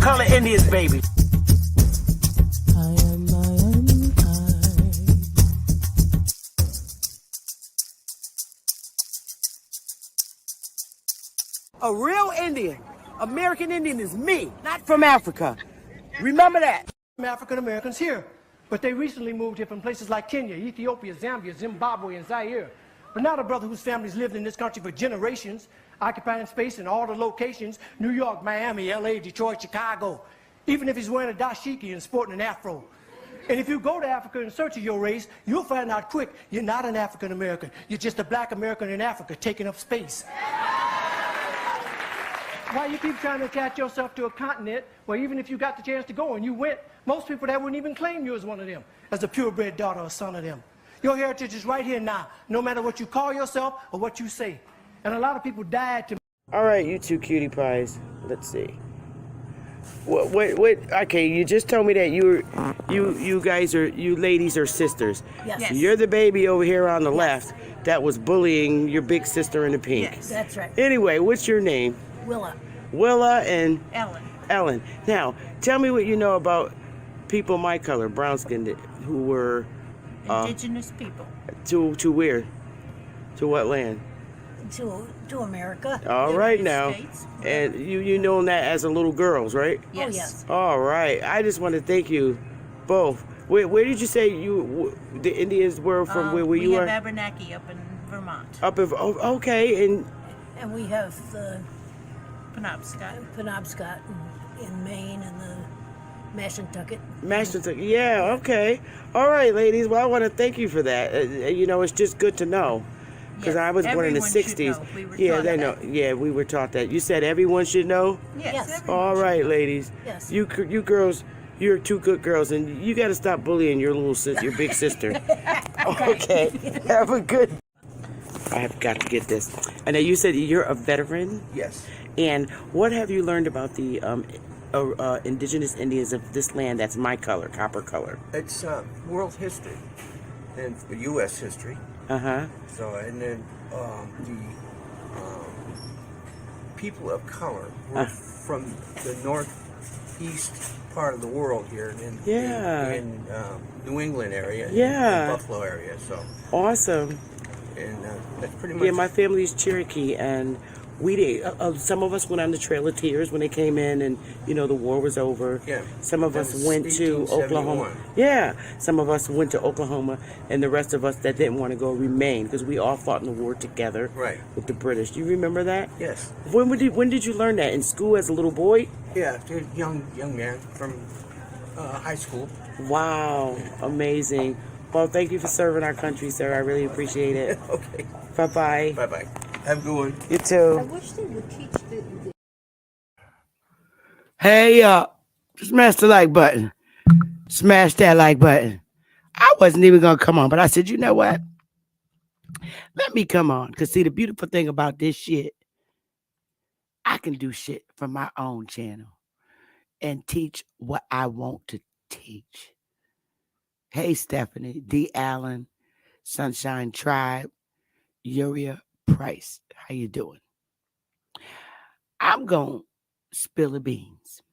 color Indians, baby. A real Indian, American Indian is me, not from Africa. Remember that. African Americans here, but they recently moved here from places like Kenya, Ethiopia, Zambia, Zimbabwe, and Zaire. But now the brother whose family's lived in this country for generations, occupying space in all the locations, New York, Miami, LA, Detroit, Chicago, even if he's wearing a dashiki and sporting an afro. And if you go to Africa in search of your race, you'll find out quick you're not an African American. You're just a black American in Africa taking up space. Why you keep trying to attach yourself to a continent where even if you got the chance to go and you went, most people that wouldn't even claim you as one of them, as a purebred daughter or son of them. Your heritage is right here now, no matter what you call yourself or what you say. And a lot of people died to... All right, you two cutie pies. Let's see. What, okay, you just told me that you ladies are sisters. Yes. You're the baby over here on the left that was bullying your big sister in the pink. Yes, that's right. Anyway, what's your name? Willa and Ellen. Now, tell me what you know about people my color, brown skinned, who were Indigenous people. To where? To what land? To America. All right now. States. And you know that as a little girls, right? Yes. Oh, yes. All right. I just want to thank you both. Where did you say the Indians were from? Where you were? We have Abenaki up in Vermont. Okay, and we have the Penobscot in Maine and the Mashantucket. Yeah, okay. All right, ladies. Well, I want to thank you for that. It's just good to know. Because I was born in the 60s. They know. Yeah, we were taught that. You said everyone should know? Yes. All right, ladies. Yes. You girls, you're two good girls, and you got to stop bullying your your big sister. Okay. Have a good... I've got to get this. And now you said you're a veteran? Yes. And what have you learned about the indigenous Indians of this land that's my color, copper color? It's world history and U.S. history. Uh-huh. So, and then the people of color were from the northeast part of the world here in New England area, in Buffalo area. So awesome. And that's pretty much... Yeah, my family's Cherokee, and we did. Some of us went on the Trail of Tears when they came in, and the war was over. Yeah. Some of us went to Oklahoma. Yeah. Some of us went to Oklahoma, and the rest of us that didn't want to go remained because we all fought in the war together. Right. With the British. Do you remember that? Yes. When did you learn that? In school as a little boy? Yeah, young man from high school. Wow. Amazing. Well, thank you for serving our country, sir. I really appreciate it. Okay. Bye-bye. Bye-bye. Have a good one. You too. I wish they would teach the... Hey, smash the like button. Smash that like button. I wasn't even going to come on, but I said, you know what? Let me come on. Because see, the beautiful thing about this shit, I can do shit from my own channel and teach what I want to teach. Hey, Stephanie, D. Allen, Sunshine Tribe, Uriah Price. How you doing? I'm going to spill the beans.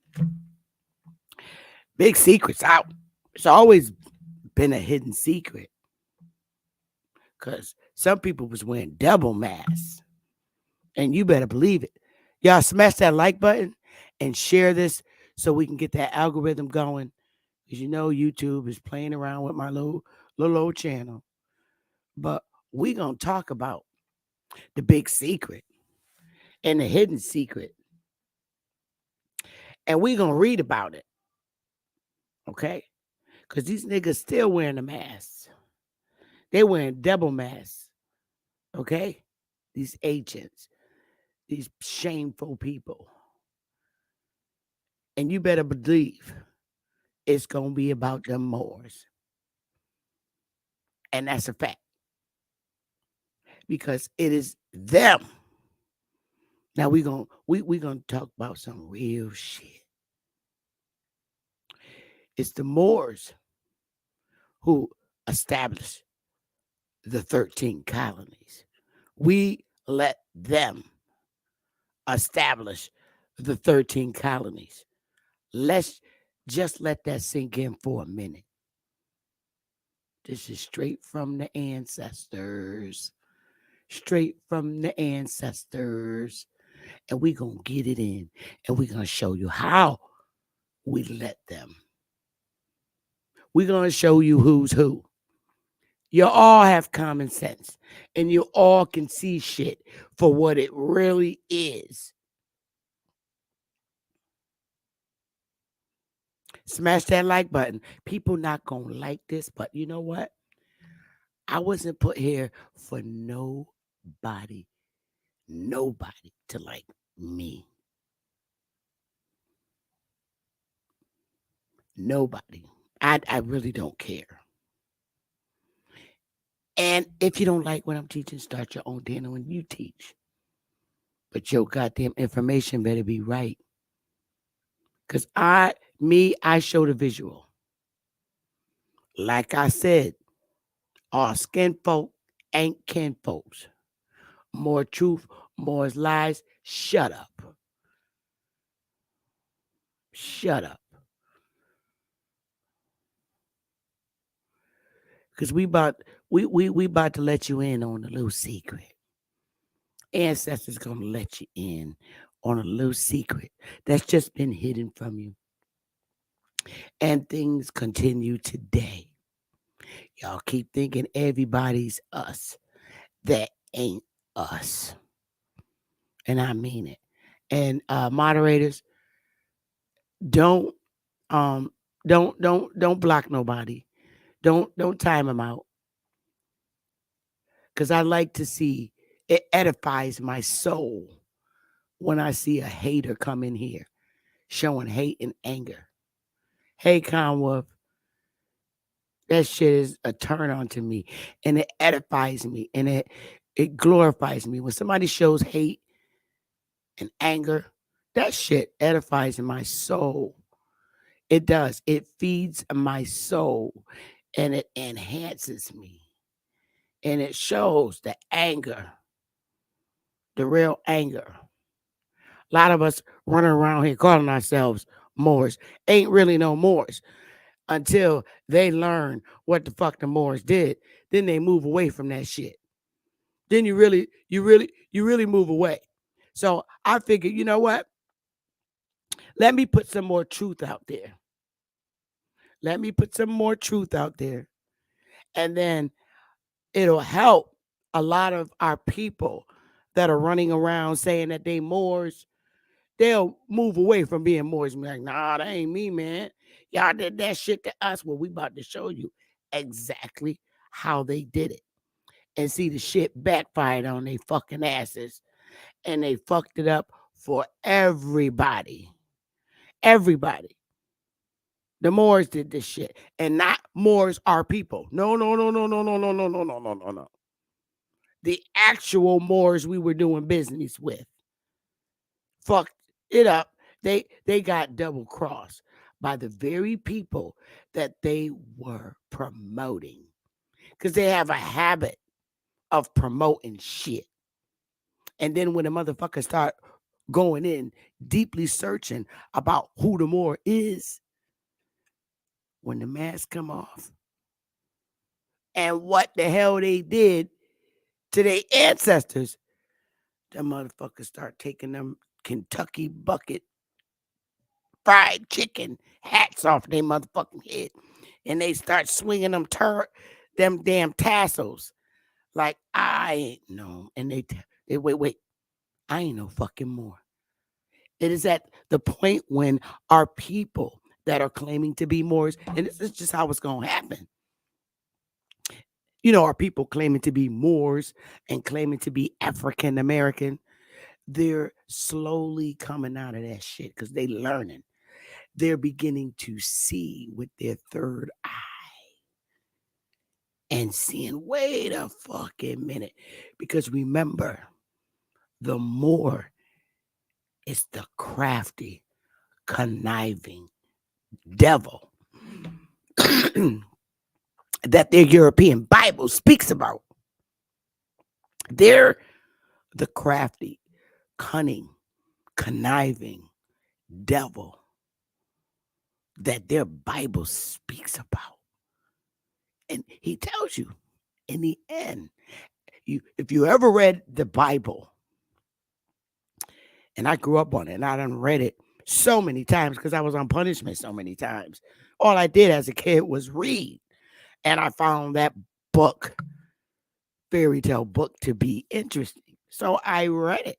Big secrets out. It's always been a hidden secret. Because some people was wearing double masks. And you better believe it. Y'all smash that like button and share this so we can get that algorithm going. Because YouTube is playing around with my little old channel. But we going to talk about the big secret and the hidden secret. And we going to read about it. Okay? Because these niggas still wearing the masks. They wearing double masks. Okay? These agents. These shameful people. And you better believe it's going to be about them Moors. And that's a fact. Because it is them. Now we're gonna talk about some real shit. It's the Moors who established the 13 colonies. We let them establish the 13 colonies. Let's just let that sink in for a minute. This is straight from the ancestors. Straight from the ancestors. And we're going to get it in. And we're going to show you how we let them. We're going to show you who's who. You all have common sense. And you all can see shit for what it really is. Smash that like button. People not going to like this, but you know what? I wasn't put here for nobody to like me. Nobody. I really don't care. And if you don't like what I'm teaching, start your own channel and you teach. But your goddamn information better be right. Because I show the visual. Like I said, our skin folk ain't kin folks. More truth, more lies. Shut up. Shut up. Because we about to let you in on a little secret. Ancestors gonna let you in on a little secret that's just been hidden from you. And things continue today. Y'all keep thinking everybody's us. That ain't us. And I mean it. And moderators, don't block nobody. Don't time them out. Because I like to see, it edifies my soul when I see a hater come in here showing hate and anger. Hey, Conwolf, that shit is a turn on to me, and it edifies me, and it glorifies me. When somebody shows hate and anger, that shit edifies my soul. It does. It feeds my soul, and it enhances me, and it shows the anger, the real anger. A lot of us running around here calling ourselves Moors. Ain't really no Moors until they learn what the fuck the Moors did. Then they move away from that shit. Then you really move away. So I figured, you know what? Let me put some more truth out there. Let me put some more truth out there. And then it'll help a lot of our people that are running around saying that they Moors. They'll move away from being Moors and be like, nah, that ain't me, man. Y'all did that shit to us. Well, we about to show you exactly how they did it. And see, the shit backfired on they fucking asses. And they fucked it up for everybody. Everybody. The Moors did this shit. And not Moors are people. No. The actual Moors we were doing business with fucked it up. They got double crossed by the very people that they were promoting. Because they have a habit of promoting shit. And then when the motherfuckers start going in, deeply searching about who the Moor is, when the mask come off, and what the hell they did to their ancestors, the motherfuckers start taking them Kentucky bucket fried chicken hats off their motherfucking head. And they start swinging them damn tassels. Like, I ain't no. And they wait. I ain't no fucking Moor. It is at the point when our people that are claiming to be Moors, and this is just how it's going to happen. You know, our people claiming to be Moors and claiming to be African American, they're slowly coming out of that shit because they learning. They're beginning to see with their third eye and seeing, wait a fucking minute. Because remember, the Moor is the crafty, conniving devil that their European Bible speaks about. They're the crafty, cunning, conniving devil that their Bible speaks about. And he tells you in the end, if you ever read the Bible, and I grew up on it, and I done read it so many times because I was on punishment so many times. All I did as a kid was read. And I found that book, fairy tale book, to be interesting. So I read it.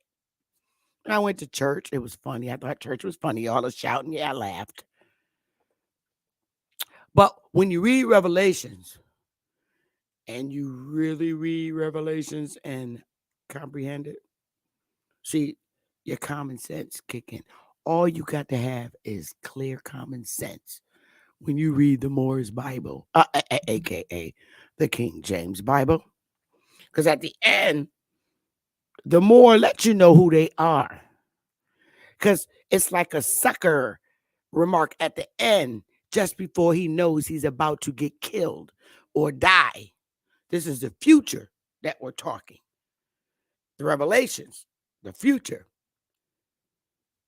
And I went to church. It was funny. I thought church was funny. All the shouting. Yeah, I laughed. But when you read Revelations, and you really read Revelations and comprehend it, see, your common sense kick in. All you got to have is clear common sense when you read the Moore's Bible, aka the King James Bible. Because at the end, the Moor lets you know who they are. Because it's like a sucker remark at the end, just before he knows he's about to get killed or die. This is the future that we're talking. The Revelations, the future.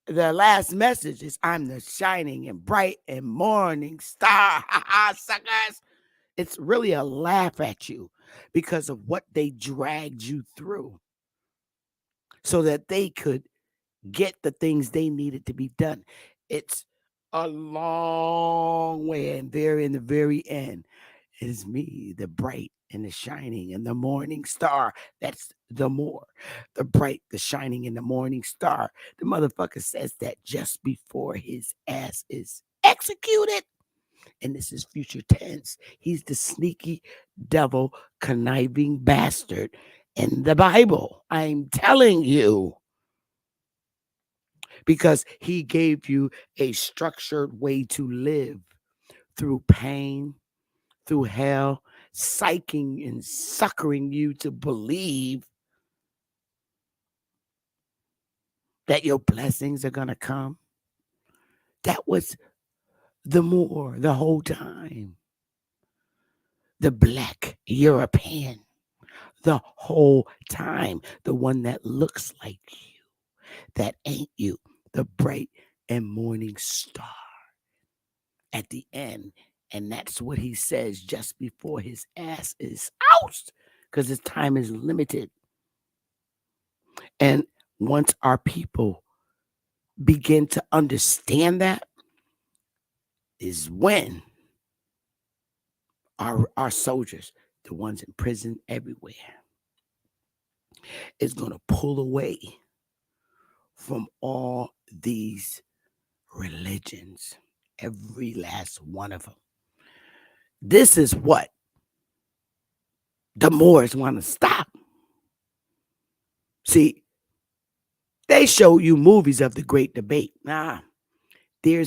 The last message is, I'm the shining and bright and morning star. Ha ha, suckers. It's really a laugh at you because of what they dragged you through so that they could get the things they needed to be done. It's a long way, and there in the very end is me, the bright and the shining and the morning star. That's the more. The bright, the shining, and the morning star. The motherfucker says that just before his ass is executed. And this is future tense. He's the sneaky devil, conniving bastard in the Bible. I'm telling you. Because he gave you a structured way to live through pain, through hell, psyching and suckering you to believe that your blessings are going to come. That was the Moor the whole time. The black European the whole time. The one that looks like you, that ain't you. The bright and morning star at the end. And that's what he says just before his ass is out, because his time is limited. And once our people begin to understand that, is when our soldiers, the ones in prison everywhere, is going to pull away from all these religions, every last one of them. This is what the Moors want to stop. See, they show you movies of the Great Debate. They're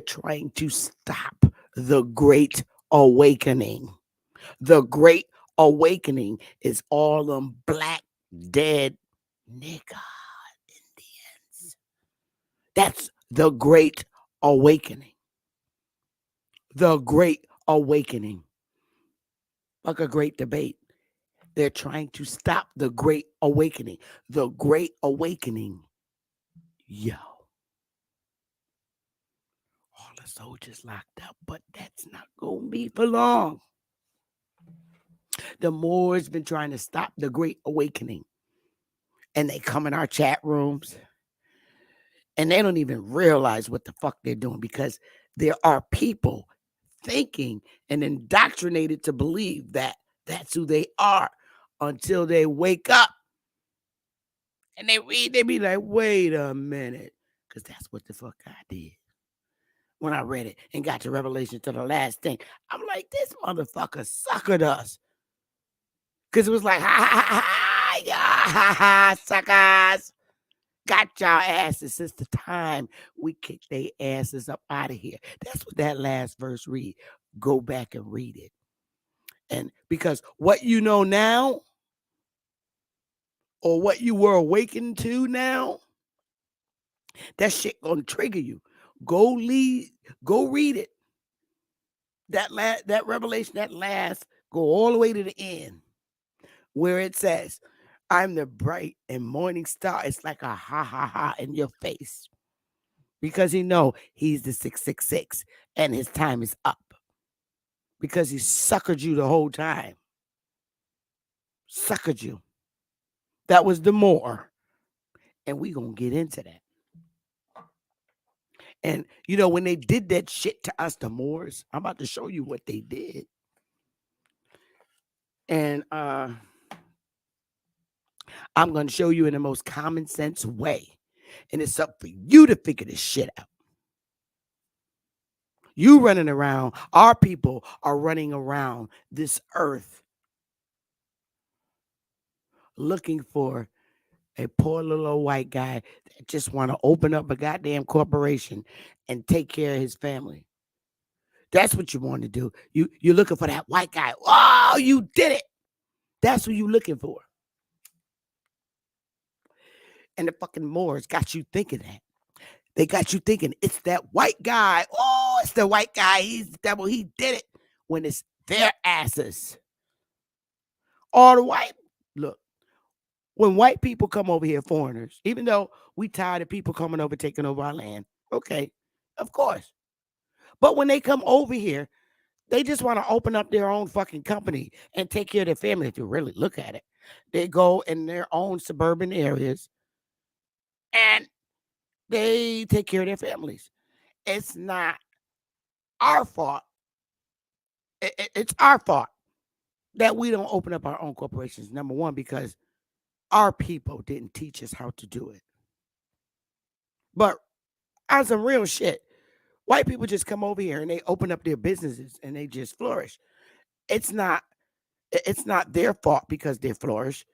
trying to stop the Great Awakening. The Great Awakening is all them black, dead nigga Indians. That's the Great Awakening. The Great Awakening. Like a great debate. They're trying to stop the Great Awakening. The Great Awakening. Yo. All the soldiers locked up, but that's not going to be for long. The Moors been trying to stop the Great Awakening. And they come in our chat rooms. And they don't even realize what the fuck they're doing, because there are people thinking and indoctrinated to believe that that's who they are until they wake up. And they read, they be like, wait a minute. Because that's what the fuck I did. When I read it and got to Revelation to the last thing, I'm like, this motherfucker suckered us. Because it was like, ha, suckers. Got y'all asses since the time we kicked their asses up out of here. That's what that last verse read. Go back and read it. And because what you know now, or what you were awakened to now, that shit gonna trigger you. Go read it. That Revelation, that last, go all the way to the end, where it says, I'm the bright and morning star. It's like a ha ha ha in your face. because he know he's the 666 and his time is up. Because he suckered you the whole time. Suckered you. That was the Moor. And we gonna get into that. And you know, when they did that shit to us, the Moors, I'm about to show you what they did. And I'm gonna show you in the most common sense way. And it's up for you to figure this shit out. You running around, our people are running around this earth looking for a poor little old white guy that just want to open up a goddamn corporation and take care of his family. That's what you want to do. You're looking for that white guy. Oh, you did it. That's what you're looking for. And the fucking Moors got you thinking that. They got you thinking it's that white guy. Oh, it's the white guy. He's the devil. He did it. When it's their asses. All the white. Look, when white people come over here, foreigners, even though we tired of people coming over, taking over our land. Okay, of course. But when they come over here, they just want to open up their own fucking company and take care of their family. If you really look at it, they go in their own suburban areas and they take care of their families. It's not our fault. It's our fault that we don't open up our own corporations. Number one, because our people didn't teach us how to do it. But on some real shit, white people just come over here and they open up their businesses and they just flourish. It's not their fault because they flourish.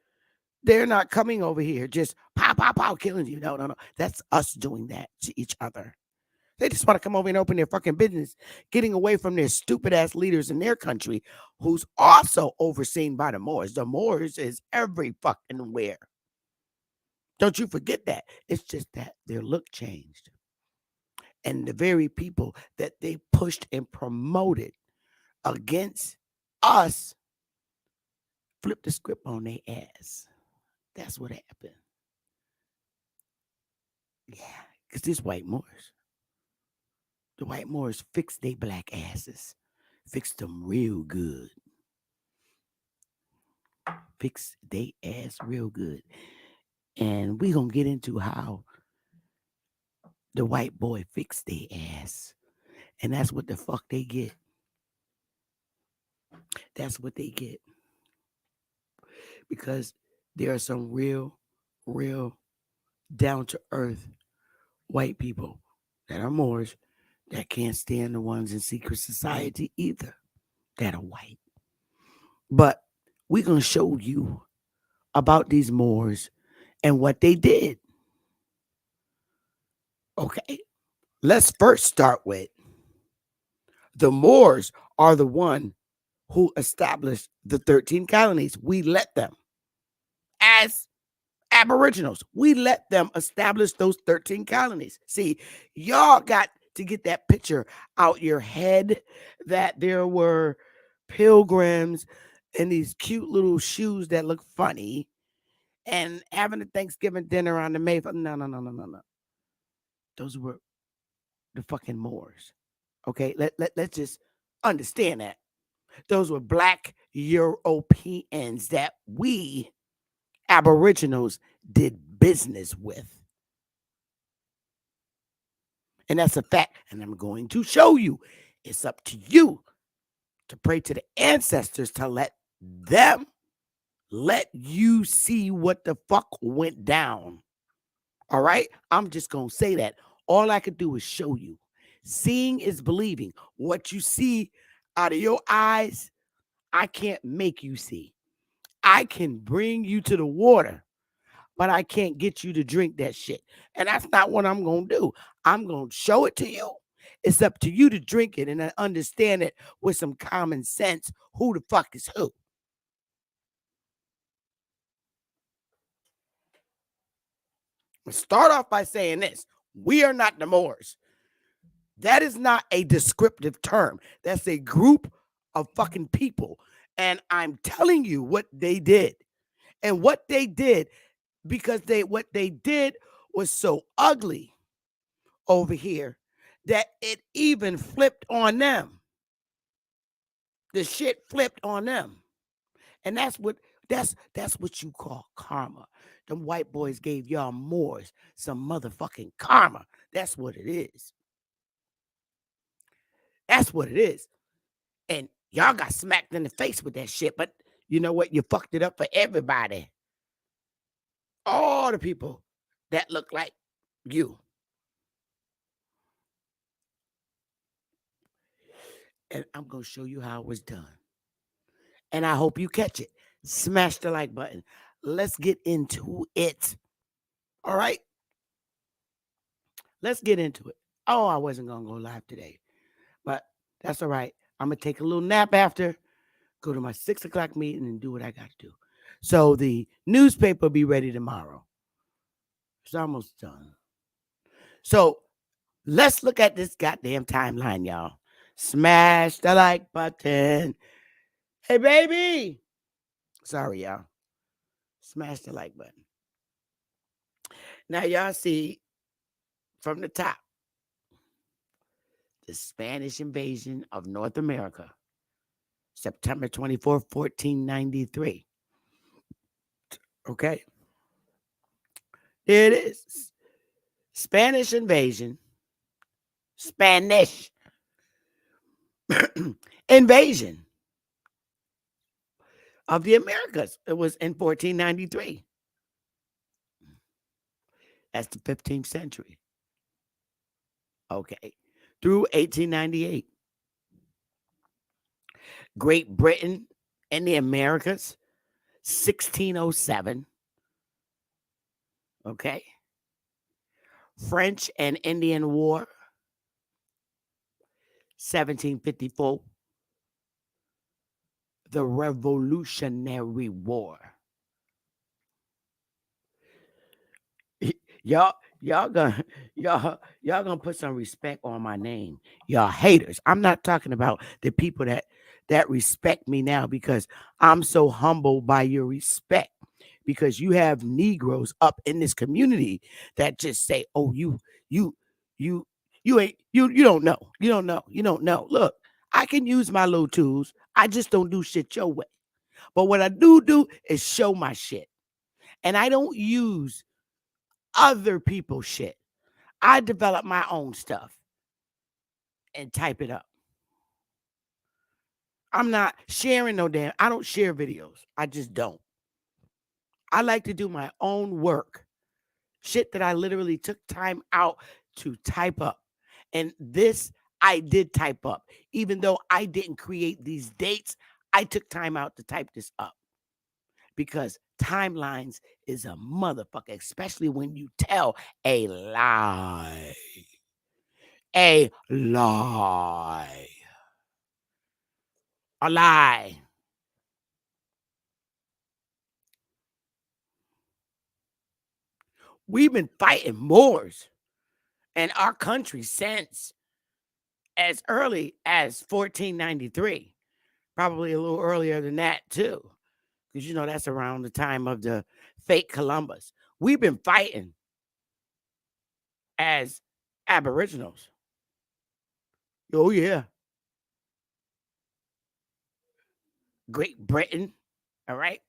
They're not coming over here just pow, pow, pow, killing you. No. That's us doing that to each other. They just want to come over and open their fucking business, getting away from their stupid ass leaders in their country, who's also overseen by the Moors. The Moors is every fucking where. Don't you forget that. It's just that their look changed. And the very people that they pushed and promoted against us flipped the script on their ass. That's what happened. Yeah, because these white Moors. The white Moors fixed their black asses. Fixed them real good. Fixed their ass real good. And we gonna get into how the white boy fixed their ass. And that's what the fuck they get. That's what they get. Because there are some real down to earth white people that are Moors that can't stand the ones in secret society either that are white. But we're going to show you about these Moors and what they did. Okay, let's first start with the Moors are the one who established the 13 colonies. We let them, as Aboriginals, we let them establish those 13 colonies. See, y'all got to get that picture out your head that there were pilgrims in these cute little shoes that look funny and having a Thanksgiving dinner on the Mayflower. No. Those were the fucking Moors. Okay, let's just understand that. Those were black Europeans that we Aboriginals did business with. And that's a fact. And I'm going to show you. It's up to you to pray to the ancestors to let you see what the fuck went down. All right? I'm just going to say that. All I could do is show you. Seeing is believing. What you see out of your eyes, I can't make you see. I can bring you to the water, but I can't get you to drink that shit. And that's not what I'm going to do. I'm going to show it to you. It's up to you to drink it and understand it with some common sense. Who the fuck is who? Let's start off by saying this. We are not the Moors. That is not a descriptive term. That's a group of fucking people. And I'm telling you what they did. And what they did, because what they did was so ugly. over here that it even flipped on them. The shit flipped on them. And that's what you call karma. Them white boys gave y'all Moors some motherfucking karma. That's what it is. That's what it is. And y'all got smacked in the face with that shit. But you know what? You fucked it up for everybody. All the people that look like you. And I'm going to show you how it was done. And I hope you catch it. Smash the like button. Let's get into it. All right? Let's get into it. Oh, I wasn't going to go live today. But that's all right. I'm going to take a little nap after, go to my 6 o'clock meeting and do what I got to do. So the newspaper will be ready tomorrow. It's almost done. So let's look at this goddamn timeline, y'all. Smash the like button. Hey, baby. Sorry, y'all. Smash the like button. Now, y'all see from the top, the Spanish invasion of North America, September 24th, 1493. Okay. There it is. Spanish invasion. Spanish invasion of the Americas. It was in 1493. That's the 15th century. Okay. Through 1898. Great Britain and the Americas, 1607. Okay. French and Indian War, 1754. The Revolutionary War. Y'all gonna put some respect on my name. Y'all haters. I'm not talking about the people that respect me now because I'm so humbled by your respect. Because you have Negroes up in this community that just say, "Oh, you ain't you don't know. You don't know. Look, I can use my little tools. I just don't do shit your way. But what I do is show my shit. And I don't use other people's shit. I develop my own stuff and type it up. I'm not sharing I don't share videos. I just don't. I like to do my own work. Shit that I literally took time out to type up. And this I did type up. Even though I didn't create these dates, I took time out to type this up. Because timelines is a motherfucker, especially when you tell a lie. A lie. A lie. We've been fighting Moors in our country since as early as 1493. Probably a little earlier than that, too. Because, you know, that's around the time of the fake Columbus. We've been fighting as Aboriginals. Oh, yeah. Great Britain, all right?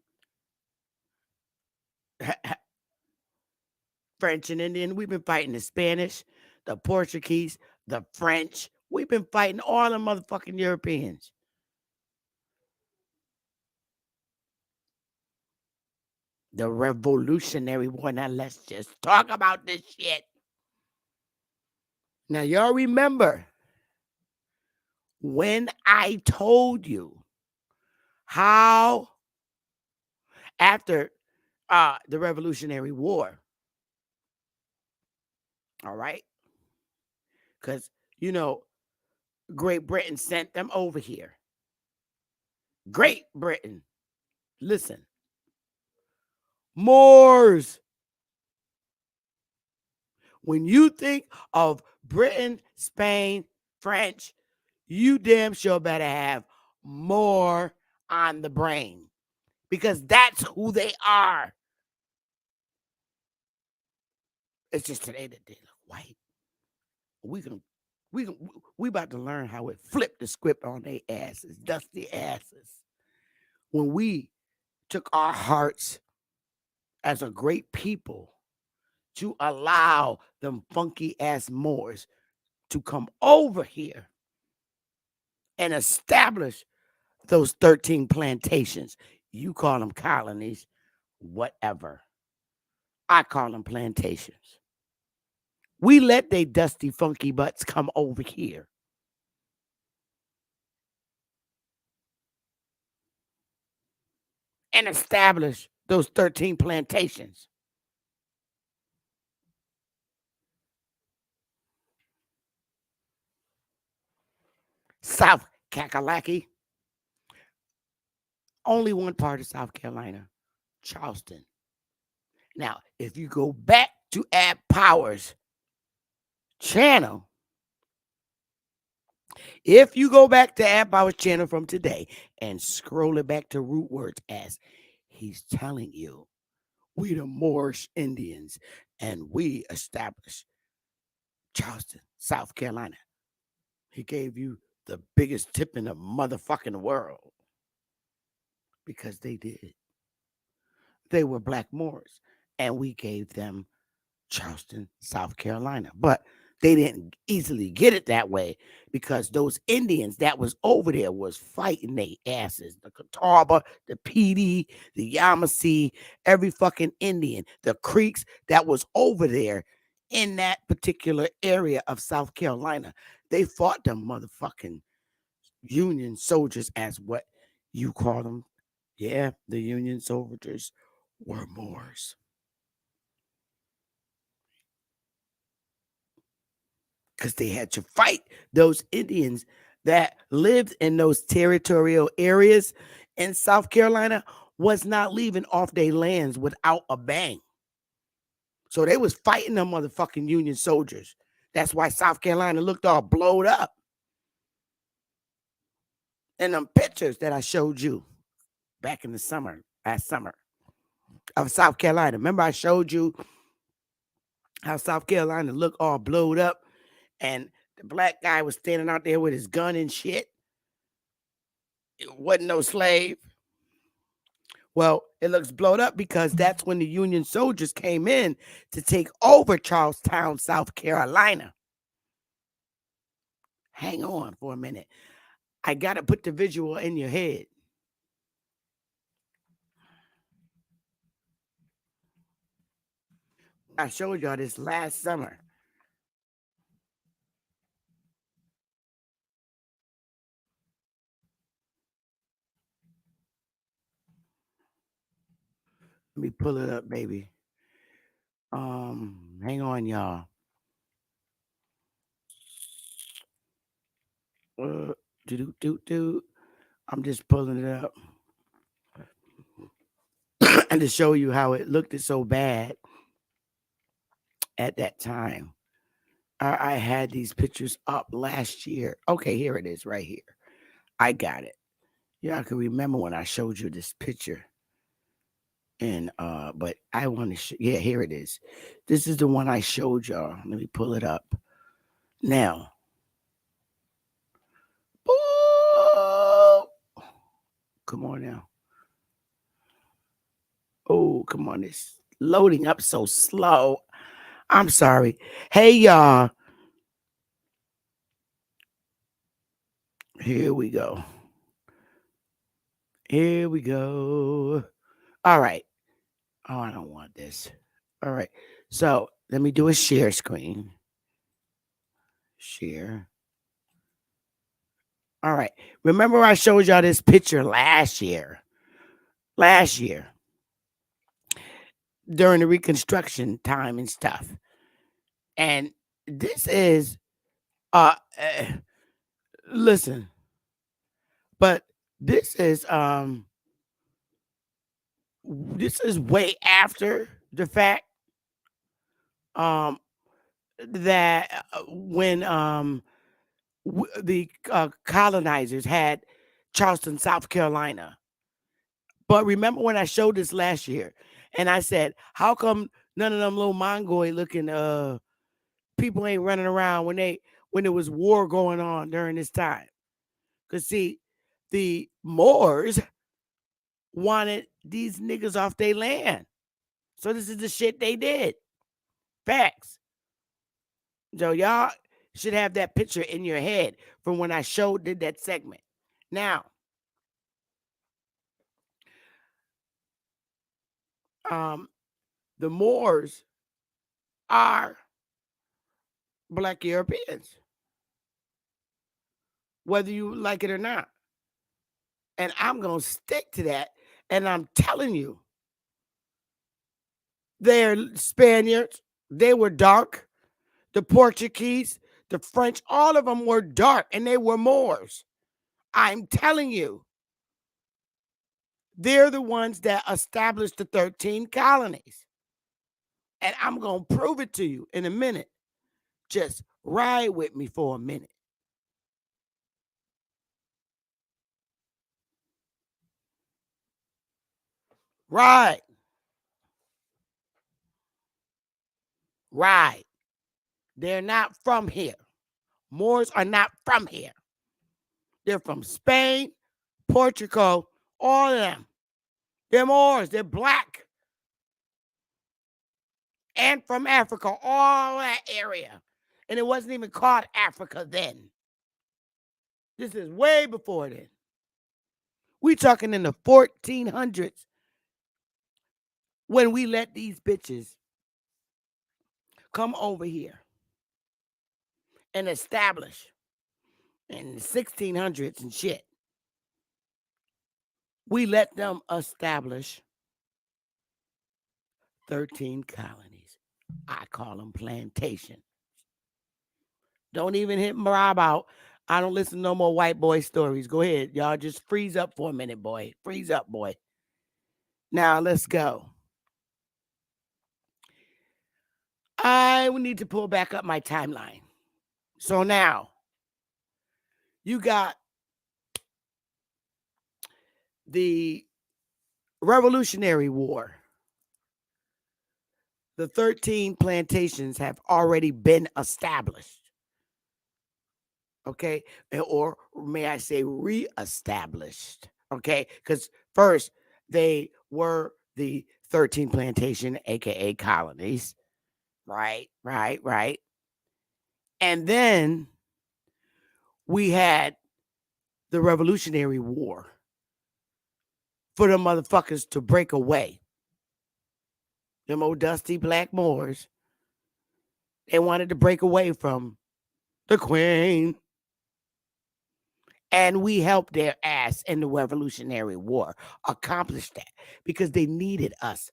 French and Indian. We've been fighting the Spanish, the Portuguese, the French. We've been fighting all the motherfucking Europeans. The Revolutionary War. Now let's just talk about this shit. Now y'all remember when I told you how after the Revolutionary War, all right? Because, you know, Great Britain sent them over here. Great Britain. Listen. Moors. When you think of Britain, Spain, French, you damn sure better have more on the brain. Because that's who they are. It's just today that they look white. We can we about to learn how it flipped the script on their asses, dusty asses. When we took our hearts as a great people to allow them funky ass Moors to come over here and establish those 13 plantations. You call them colonies, whatever. I call them plantations. We let they dusty, funky butts come over here. And establish those 13 plantations. South Kakalaki. Only one part of South Carolina, Charleston. Now, if you go back to Ab Powers channel, if you go back to Ab Powers channel from today and scroll it back to root words as he's telling you, we the Moorish Indians and we established Charleston, South Carolina. He gave you the biggest tip in the motherfucking world because they did. They were black Moors and we gave them Charleston, South Carolina. But they didn't easily get it that way because those Indians that was over there was fighting their asses. The Catawba, the PD, the Yamasee, every fucking Indian, the Creeks that was over there in that particular area of South Carolina. They fought them motherfucking Union soldiers as what you call them. Yeah, the Union soldiers were Moors. Because they had to fight those Indians that lived in those territorial areas in South Carolina was not leaving off their lands without a bang. So they was fighting them motherfucking Union soldiers. That's why South Carolina looked all blowed up. And them pictures that I showed you back in the summer, last summer, of South Carolina. Remember I showed you how South Carolina looked all blowed up and the black guy was standing out there with his gun and shit. It wasn't no slave. Well, it looks blowed up because that's when the Union soldiers came in to take over Charlestown, South Carolina. Hang on for a minute. I got to put the visual in your head. I showed y'all this last summer. Let me pull it up, baby. Hang on, y'all. I'm just pulling it up. And to show you how it looked so bad at that time. I had these pictures up last year. Okay, here it is right here. I got it. Yeah, I can remember when I showed you this picture. And but I want to yeah, here it is. This is the one I showed y'all. Let me pull it up. Now. Oh, come on now. Oh, come on. It's loading up so slow. I'm sorry. Hey, y'all. Here we go. Here we go. All right. Oh, I don't want this. All right. So let me do a share screen. Share. All right. Remember I showed y'all this picture last year. Last year. During the Reconstruction time and stuff. And this is listen. But this is way after the fact that when the colonizers had Charleston, South Carolina. But remember when I showed this last year and I said, how come none of them little Mongoloid looking people ain't running around when there was war going on during this time. Because see, the Moors wanted these niggas off their land. So this is the shit they did. Facts. So y'all should have that picture in your head from when I did that segment. Now, the Moors are black Europeans, whether you like it or not. And I'm going to stick to that. And I'm telling you, they're Spaniards. They were dark. The Portuguese, the French, all of them were dark and they were Moors. I'm telling you, they're the ones that established the 13 colonies. And I'm going to prove it to you in a minute. Just ride with me for a minute. Right. Right. They're not from here. Moors are not from here. They're from Spain, Portugal, all of them. They're Moors. They're black. And from Africa, all that area. And it wasn't even called Africa then. This is way before then. We talking in the 1400s when we let these bitches come over here and establish in the 1600s and shit. We let them establish 13 colonies. I call them plantations. Don't even hit Rob out. I don't listen to no more white boy stories. Go ahead. Y'all just freeze up for a minute, boy. Freeze up, boy. Now let's go. I need to pull back up my timeline. So now you got the Revolutionary War. The 13 plantations have already been established. Okay, or may I say reestablished, okay, because first they were the 13 plantation, aka colonies, right, and then we had the Revolutionary War for the motherfuckers to break away. Them old dusty black Moors, they wanted to break away from the Queen. And we helped their ass in the Revolutionary War accomplish that because they needed us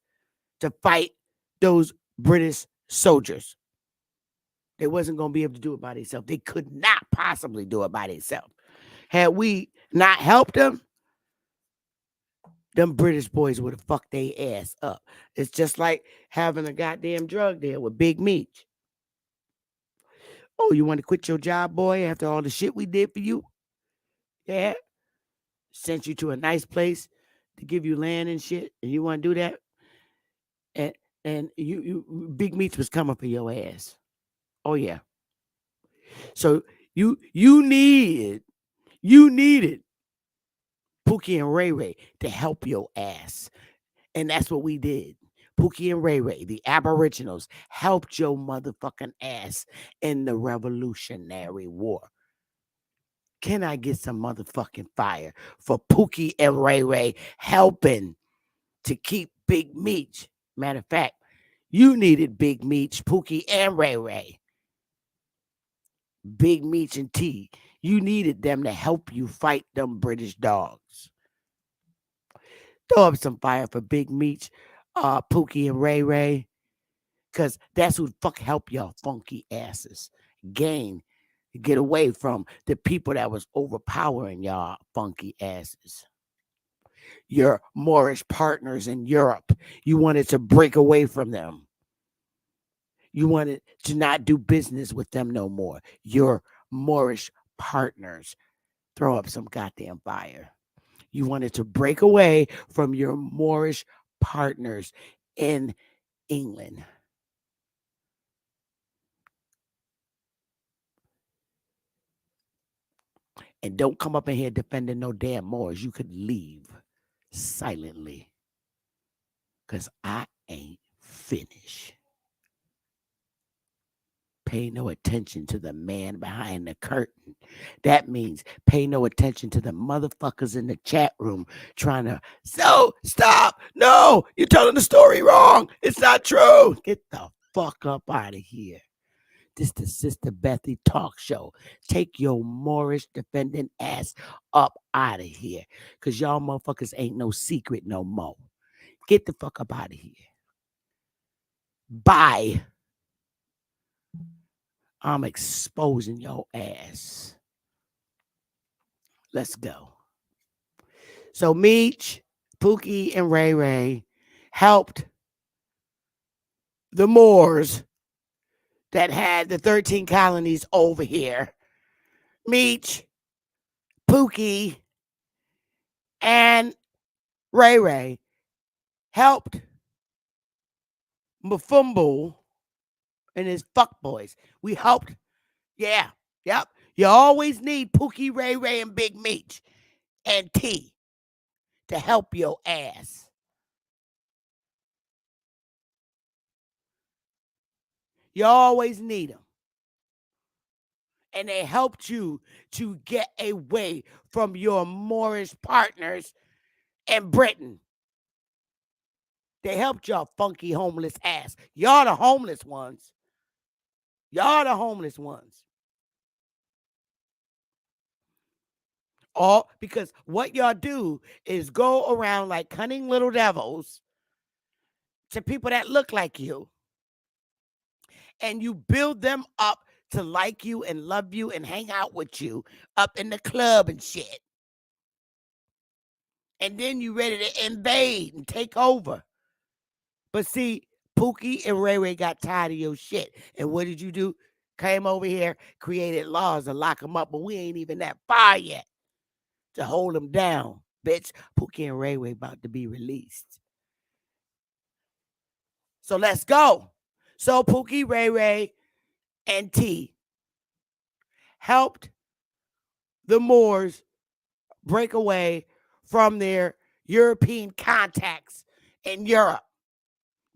to fight those British soldiers. They wasn't going to be able to do it by themselves. They could not possibly do it by themselves. Had we not helped them British boys would have fucked their ass up. It's just like having a goddamn drug deal with Big Meech. Oh, you want to quit your job, boy, after all the shit we did for you? Yeah. Sent you to a nice place to give you land and shit, and you want to do that? And you Big Meats was coming for your ass. Oh yeah. So you needed Pookie and Ray Ray to help your ass. And that's what we did. Pookie and Ray Ray, the Aboriginals, helped your motherfucking ass in the Revolutionary War. Can I get some motherfucking fire for Pookie and Ray Ray helping to keep Big Meech? Matter of fact, you needed Big Meech, Pookie, and Ray Ray. Big Meech and T. You needed them to help you fight them British dogs. Throw up some fire for Big Meech, Pookie, and Ray Ray. Because that's who the fuck help y'all funky asses get away from the people that was overpowering y'all funky asses. Your Moorish partners in Europe. You wanted to break away from them. You wanted to not do business with them no more. Your Moorish partners. Throw up some goddamn fire. You wanted to break away from your Moorish partners in England. And don't come up in here defending no damn Moors. You could leave silently. Because I ain't finished. Pay no attention to the man behind the curtain. That means pay no attention to the motherfuckers in the chat room trying to, so stop. No, you're telling the story wrong. It's not true. Get the fuck up out of here. This the Sister Bethy talk show. Take your Moorish defending ass up out of here. Because y'all motherfuckers ain't no secret no more. Get the fuck up out of here. Bye. I'm exposing your ass. Let's go. So Meech, Pookie, and Ray Ray helped the Moors that had the 13 colonies over here. Meech, Pookie, and Ray Ray helped Mufumbu and his fuckboys. We helped. Yeah. Yep. You always need Pookie, Ray Ray, and Big Meech and T to help your ass. You always need them. And they helped you to get away from your Moorish partners in Britain. They helped y'all funky homeless ass. Y'all the homeless ones. Y'all the homeless ones. All because what y'all do is go around like cunning little devils to people that look like you. And you build them up to like you and love you and hang out with you up in the club and shit. And then you ready to invade and take over. But see, Pookie and Ray Ray got tired of your shit. And what did you do? Came over here, created laws to lock them up, but we ain't even that far yet to hold them down, bitch. Pookie and Ray Ray about to be released. So let's go. So Pookie, Ray Ray, and T helped the Moors break away from their European contacts in Europe.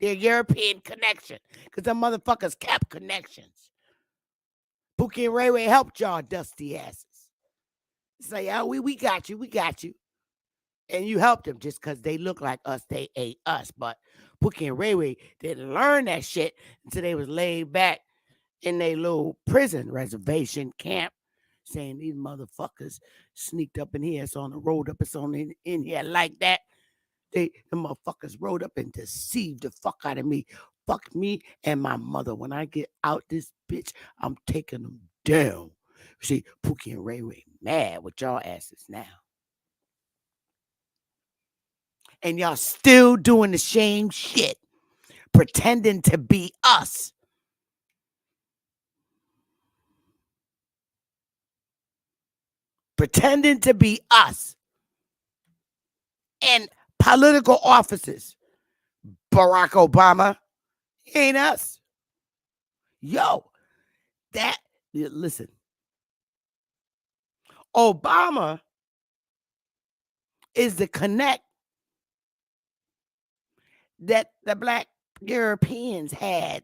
Their European connection. Because them motherfuckers kept connections. Pookie and Ray Ray helped y'all dusty asses. Say, oh, we got you, we got you. And you helped them just because they look like us, they ate us. But Pookie and Ray Ray didn't learn that shit until they was laid back in their little prison reservation camp, saying these motherfuckers sneaked up in here. It's on the road up, it's on in here like that. The motherfuckers rode up and deceived the fuck out of me. Fuck me and my mother. When I get out this bitch, I'm taking them down. See, Pookie and Ray Ray mad with y'all asses now. And y'all still doing the same shit. Pretending to be us. Pretending to be us. And political offices. Barack Obama ain't us. Yo, listen. Obama is the connect that the black Europeans had.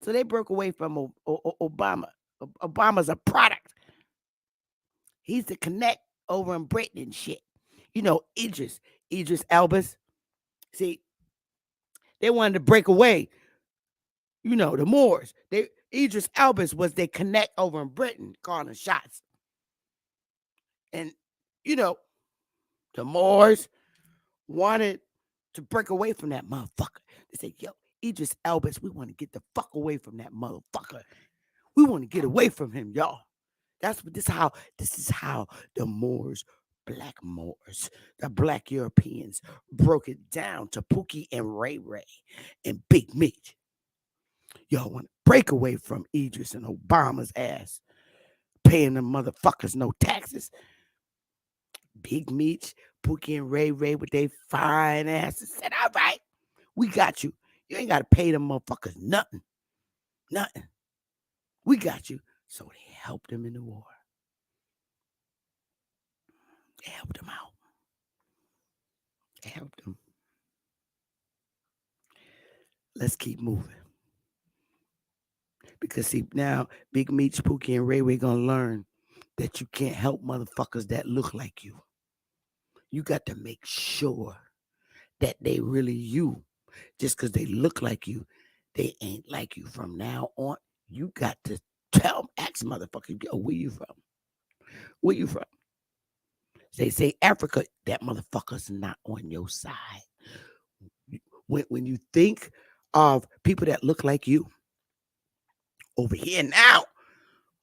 So they broke away from Obama. Obama's a product. He's the connect over in Britain and shit. You know, Idris Elbas. See, they wanted to break away. You know, the Moors. Idris Elbas was their connect over in Britain, calling shots. And, you know, the Moors wanted to break away from that motherfucker. They said, yo, Idris Elbas, we want to get the fuck away from that motherfucker. We want to get away from him, y'all. This is how the Moors, black Moors, the black Europeans broke it down to Pookie and Ray Ray and Big Meech. Y'all want to break away from Idris and Obama's ass, paying them motherfuckers no taxes. Big Meech, Pookie and Ray Ray with their fine asses said, all right, we got you. You ain't got to pay them motherfuckers nothing. Nothing. We got you. So they helped them in the war. It helped them out. It helped them. Let's keep moving. Because see, now Big Meech, Pookie, and Ray, we're gonna learn that you can't help motherfuckers that look like you. You got to make sure that they really you. Just because they look like you, they ain't like you. From now on, you got to ask motherfucker, yo, where you from? Where you from? They say Africa, that motherfucker's not on your side. When you think of people that look like you over here now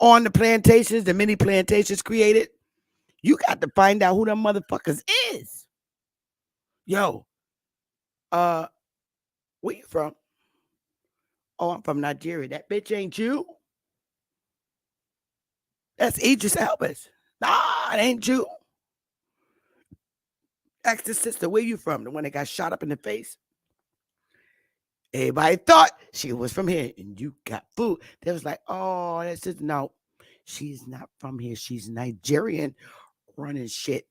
on the plantations, the many plantations created, you got to find out who them motherfuckers is. Yo, where you from? Oh, I'm from Nigeria. That bitch ain't you. That's Idris Elbas. Nah, it ain't you. Ask the sister, where you from? The one that got shot up in the face. Everybody thought she was from here, and you got food. They was like, oh, that's just no. She's not from here. She's Nigerian, running shit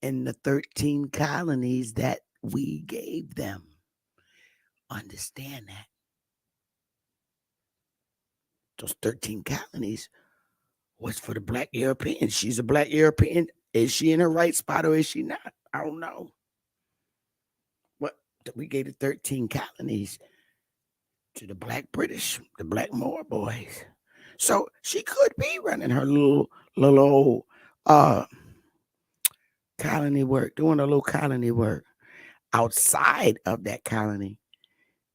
in the 13 colonies that we gave them. Understand that. Those 13 colonies was for the black Europeans. She's a black European. Is she in her right spot or is she not? I don't know. What we gave the 13 colonies to the black British, the black Moor boys. So she could be running her little old colony work, doing a little colony work. Outside of that colony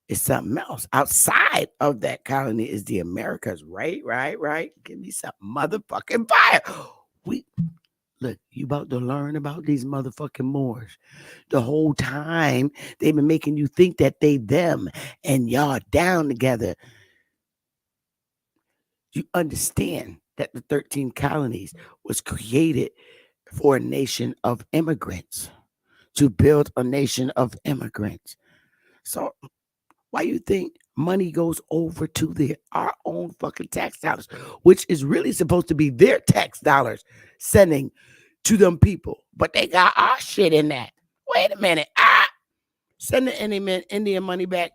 is something else. Outside of that colony is the Americas. Right. Give me some motherfucking fire. Look, you about to learn about these motherfucking Moors. The whole time they've been making you think that they them and y'all down together. You understand that the 13 colonies was created for a nation of immigrants, to build a nation of immigrants. So why you think money goes over to our own fucking tax dollars, which is really supposed to be their tax dollars sending to them people, but they got our shit in that. Wait a minute. Send the Indian money back.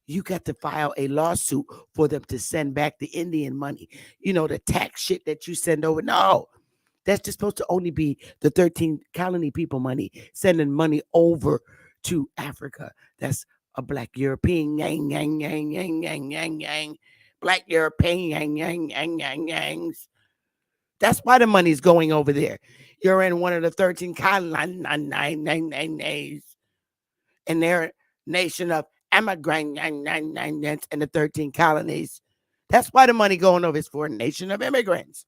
You got to file a lawsuit for them to send back the Indian money. You know, the tax shit that you send over. No, that's just supposed to only be the 13 colony people money, sending money over to Africa. That's a black European, yang, yang, yang, yang, yang, yang, yang. Black European, yang, yang, yang, yang, yangs. That's why the money's going over there. You're in one of the 13 colonies, and they're nation of immigrants in the 13 colonies. That's why the money going over is for a nation of immigrants.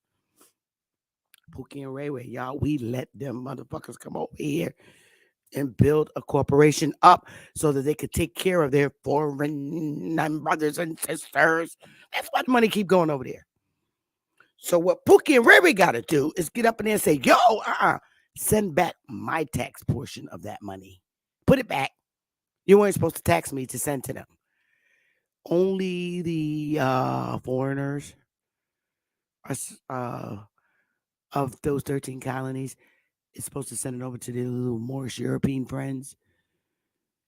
Pookie and Ray Ray, y'all, we let them motherfuckers come over here and build a corporation up so that they could take care of their foreign brothers and sisters. That's why the money keep going over there. So what Pookie and Ray Ray got to do is get up in there and say, yo, send back my tax portion of that money. Put it back. You weren't supposed to tax me to send to them. Only the foreigners of those 13 colonies is supposed to send it over to their little Moorish European friends.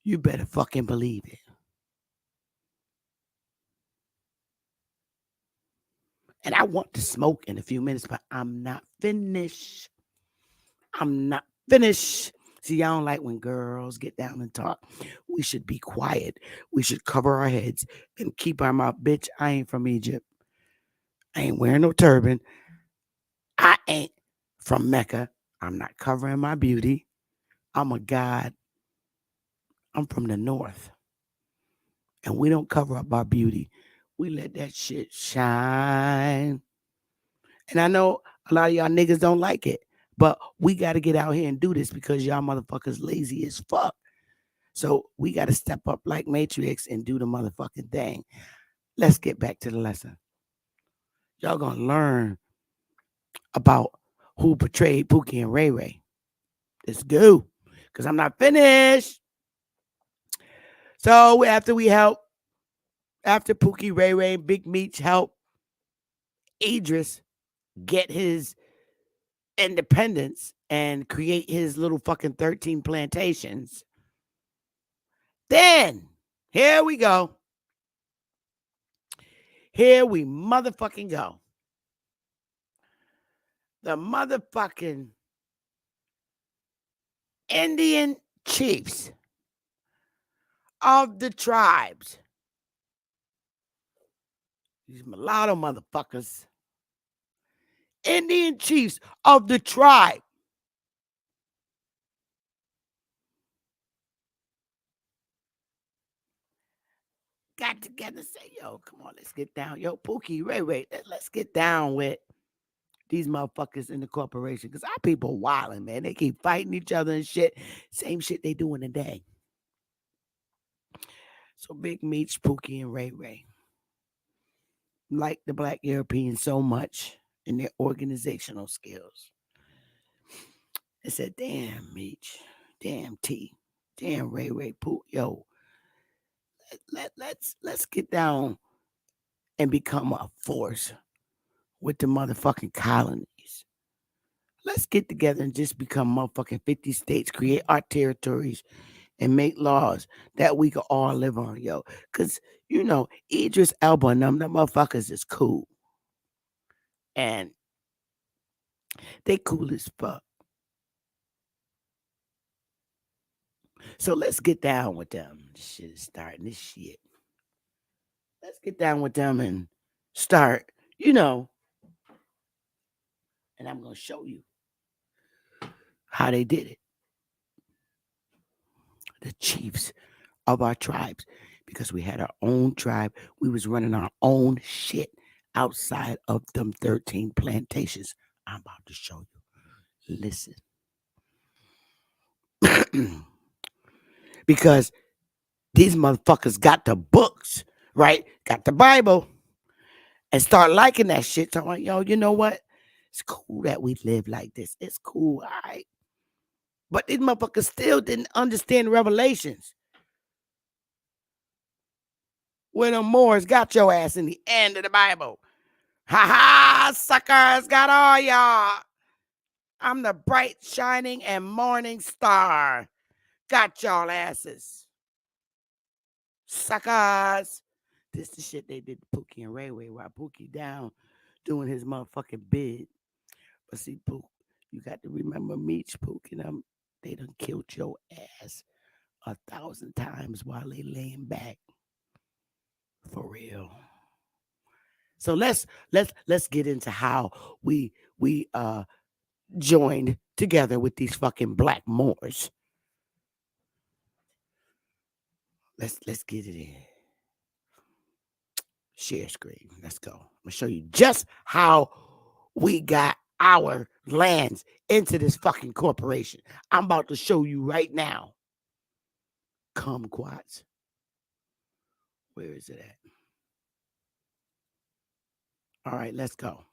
You better fucking believe it. And I want to smoke in a few minutes, but I'm not finished. See, I don't like when girls get down and talk. We should be quiet. We should cover our heads and keep our mouth. Bitch, I ain't from Egypt. I ain't wearing no turban. I ain't from Mecca. I'm not covering my beauty. I'm a god. I'm from the north. And we don't cover up our beauty. We let that shit shine. And I know a lot of y'all niggas don't like it. But we got to get out here and do this because y'all motherfuckers lazy as fuck. So we got to step up like Matrix and do the motherfucking thing. Let's get back to the lesson. Y'all going to learn about who betrayed Pookie and Ray Ray. Let's go. Because I'm not finished. So after Pookie, Ray Ray, and Big Meech help Idris get his independence and create his little fucking 13 plantations. Then, here we go. Here we motherfucking go. The motherfucking Indian chiefs of the tribes. These mulatto motherfuckers. Indian chiefs of the tribe. Got together and say, yo, come on, let's get down. Yo, Pookie, Ray, let's get down with these motherfuckers in the corporation. Because our people wilding, man. They keep fighting each other and shit. Same shit they doing today. So Big Meech, Pookie, and Ray like the Black Europeans so much in their organizational skills. They said, damn, Meech, damn T, damn Ray, Pook, yo, let's get down and become a force with the motherfucking colonies. Let's get together and just become motherfucking 50 states, create our territories, and make laws that we can all live on, yo. Because, you know, Idris Elba and them motherfuckers is cool. And they cool as fuck. So let's get down with them. This shit is starting this shit. Let's get down with them and start, you know. And I'm going to show you how they did it. The chiefs of our tribes, because we had our own tribe. We was running our own shit outside of them 13 plantations. I'm about to show you. Listen. Because these motherfuckers got the books, right? Got the Bible and start liking that shit. So I'm like, yo, you know what? It's cool that we live like this. It's cool, all right? But these motherfuckers still didn't understand Revelations. When the Moors got your ass in the end of the Bible. Ha ha, suckers, got all y'all. I'm the bright, shining, and morning star. Got y'all asses. Suckers. This the shit they did to Pookie and Ray while Pookie down doing his motherfucking bid. But see, Pook, you got to remember Meech, Pook, and them. They done killed your ass 1,000 times while they laying back. For real. So let's get into how we joined together with these fucking black Moors. Let's get it in. Share screen. Let's go. I'm gonna show you just how we got our lands into this fucking corporation. I'm about to show you right now. Kumquats. Where is it at? All right, let's go.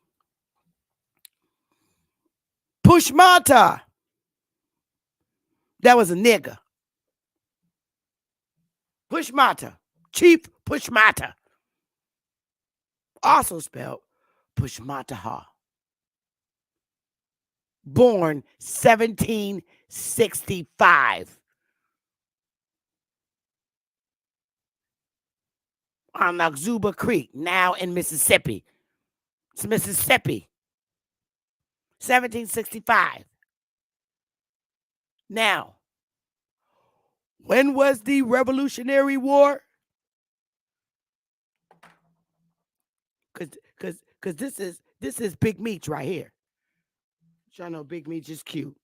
Pushmata. That was a nigga. Pushmata. Chief Pushmata. Also spelled Pushmataha. Born 1765. On Noxuba Creek, now in Mississippi. It's Mississippi. 1765. Now, when was the Revolutionary War? Cause this is Big Meech right here. Y'all know Big Meech is cute.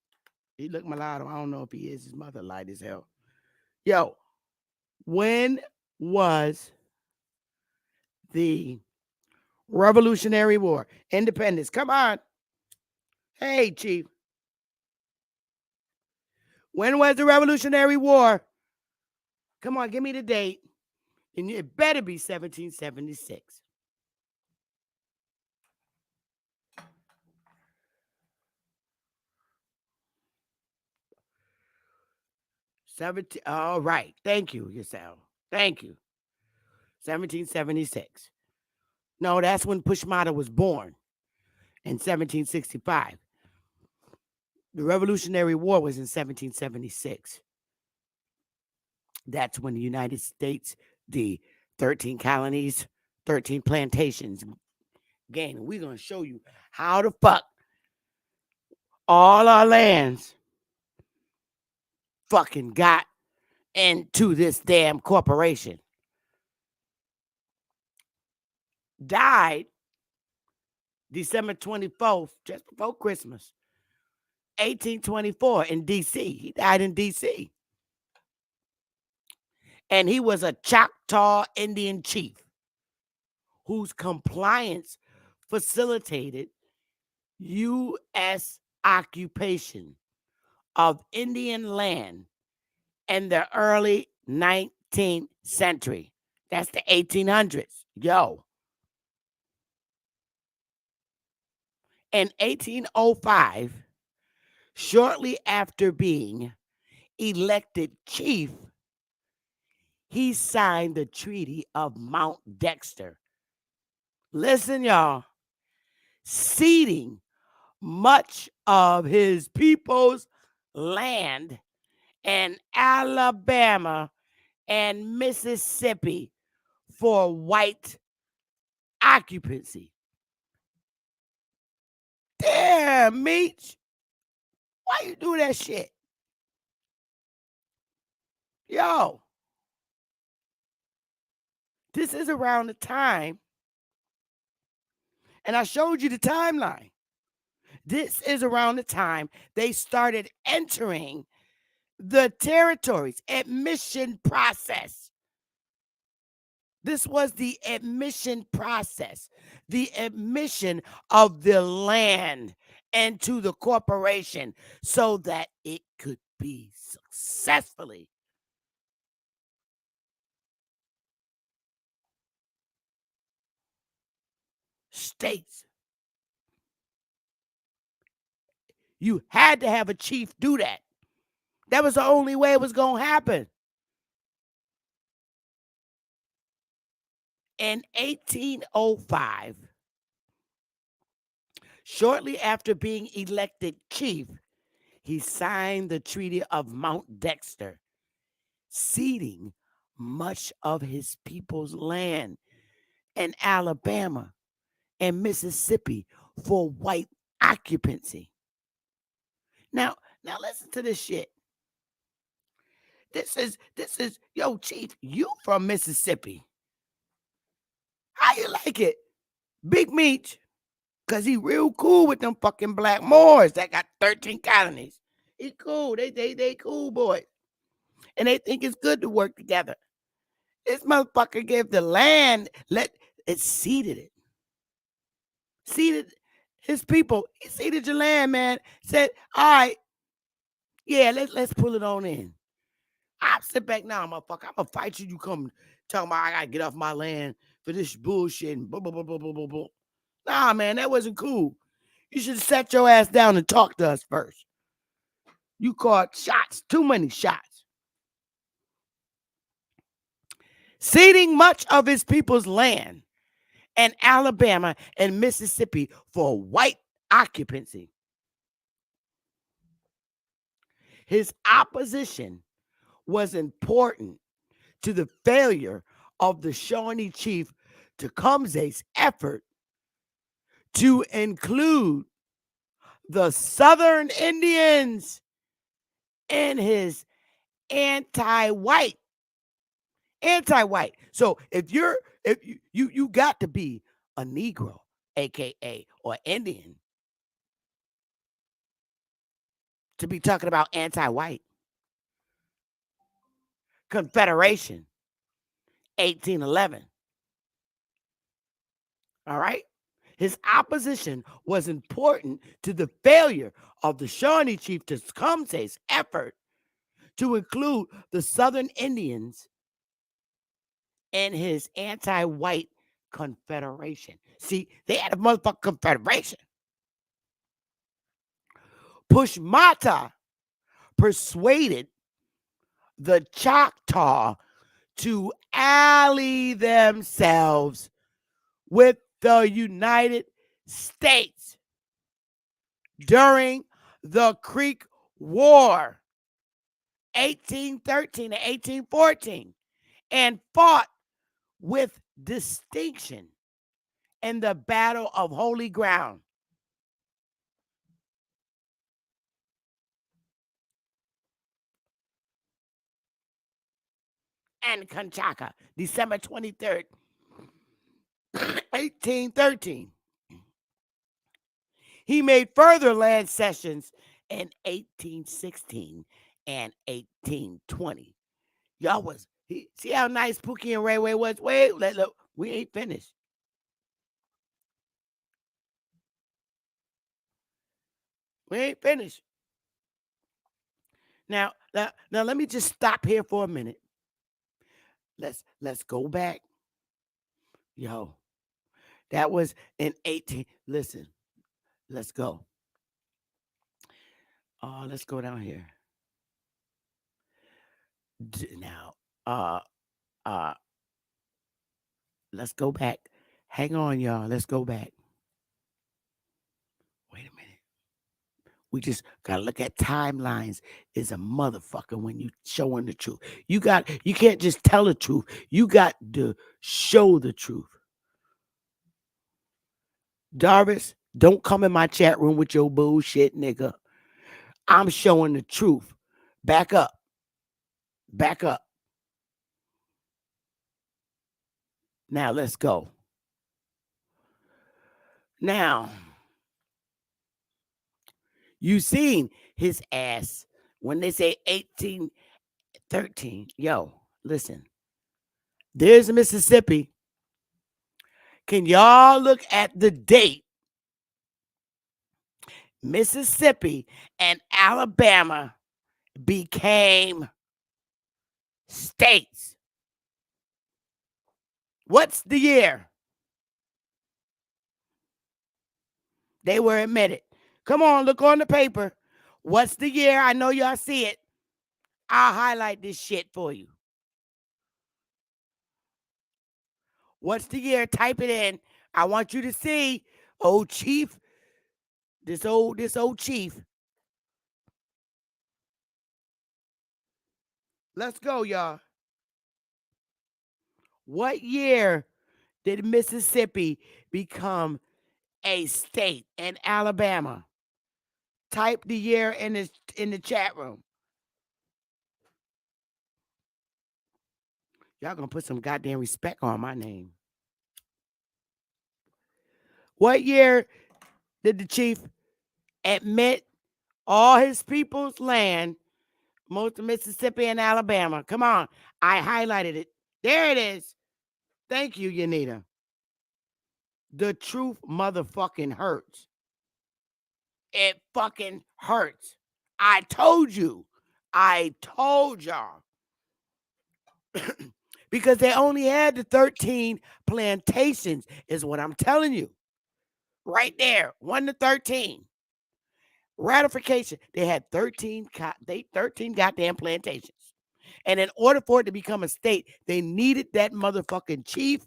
He look mulatto. I don't know if he is. His mother light as hell. Yo, when was the Revolutionary War? Independence. Come on. Hey, Chief. When was the Revolutionary War? Come on, give me the date. And it better be 1776. 17. All right. Thank you, yourself. Thank you. 1776. No, that's when Pushmata was born in 1765. The Revolutionary War was in 1776. That's when the United States, the 13 colonies, 13 plantations gained. We're going to show you how the fuck all our lands fucking got into this damn corporation. Died December 24th, just before Christmas, 1824 in D.C. He died in D.C. And he was a Choctaw Indian chief whose compliance facilitated U.S. occupation of Indian land in the early 19th century. That's the 1800s. Yo. In 1805, shortly after being elected chief, he signed the Treaty of Mount Dexter. Listen, y'all. Ceding much of his people's land in Alabama and Mississippi for white occupancy. Damn, Meech. Why you do that shit? Yo. This is around the time, and I showed you the timeline. This is around the time they started entering the territories, admission process. This was the admission process, the admission of the land into the corporation so that it could be successfully states. You had to have a chief do that. That was the only way it was going to happen. In 1805, shortly after being elected chief, he signed the Treaty of Mount Dexter, ceding much of his people's land in Alabama and Mississippi for white occupancy. Now listen to this shit. This is, yo, Chief, you from Mississippi. How you like it? Big Meech, because he real cool with them fucking black Moors that got 13 colonies. He cool. They cool boys. And they think it's good to work together. This motherfucker gave the land, seeded it. Seeded his people. He seeded your land, man. Said, all right, yeah, let's pull it on in. I sit back now, motherfucker. I'm gonna fight you. You come talking about I gotta get off my land for this bullshit and blah, blah, blah, blah, blah, blah, blah. Nah, man, that wasn't cool. You should have sat your ass down and talked to us first. You caught shots, too many shots. Ceding much of his people's land in Alabama and Mississippi for white occupancy. His opposition was important to the failure of the Shawnee chief Tecumseh's effort to include the Southern Indians in his anti-white. So if you got to be a Negro, aka or Indian, to be talking about anti-white. Confederation, 1811. All right? His opposition was important to the failure of the Shawnee chief Tecumseh's effort to include the Southern Indians in his anti-white confederation. See, they had a motherfucking confederation. Pushmata persuaded the Choctaw to ally themselves with the United States during the Creek War, 1813 to 1814, and fought with distinction in the Battle of Holy Ground. And Conchaca, December 23rd, 1813. He made further land cessions in 1816 and 1820. Y'all see how nice Pookie and Ray Ray was? Wait, look, we ain't finished. We ain't finished. Now, let me just stop here for a minute. Let's go back. Yo, that was in 18. Listen, let's go. Let's go down here. Now, let's go back. Hang on, y'all. Let's go back. Wait a minute. We just gotta look at timelines. Is a motherfucker when you showing the truth. You can't just tell the truth. You got to show the truth. Jarvis, don't come in my chat room with your bullshit, nigga. I'm showing the truth. Back up. Back up. Now let's go. Now, you seen his ass when they say 1813. Yo, listen. There's Mississippi. Can y'all look at the date? Mississippi and Alabama became states. What's the year? They were admitted. Come on, look on the paper. What's the year? I know y'all see it. I'll highlight this shit for you. What's the year? Type it in. I want you to see old chief. This old chief. Let's go, y'all. What year did Mississippi become a state in Alabama? Type the year in the chat room. Y'all gonna put some goddamn respect on my name. What year did the chief admit all his people's land, most of Mississippi and Alabama? Come on. I highlighted it. There it is. Thank you, Yanita. The truth motherfucking hurts. It fucking hurts. I told you. I told y'all. Because they only had the 13 plantations, is what I'm telling you. Right there, 1 to 13. Ratification. They had 13 goddamn plantations. And in order for it to become a state, they needed that motherfucking chief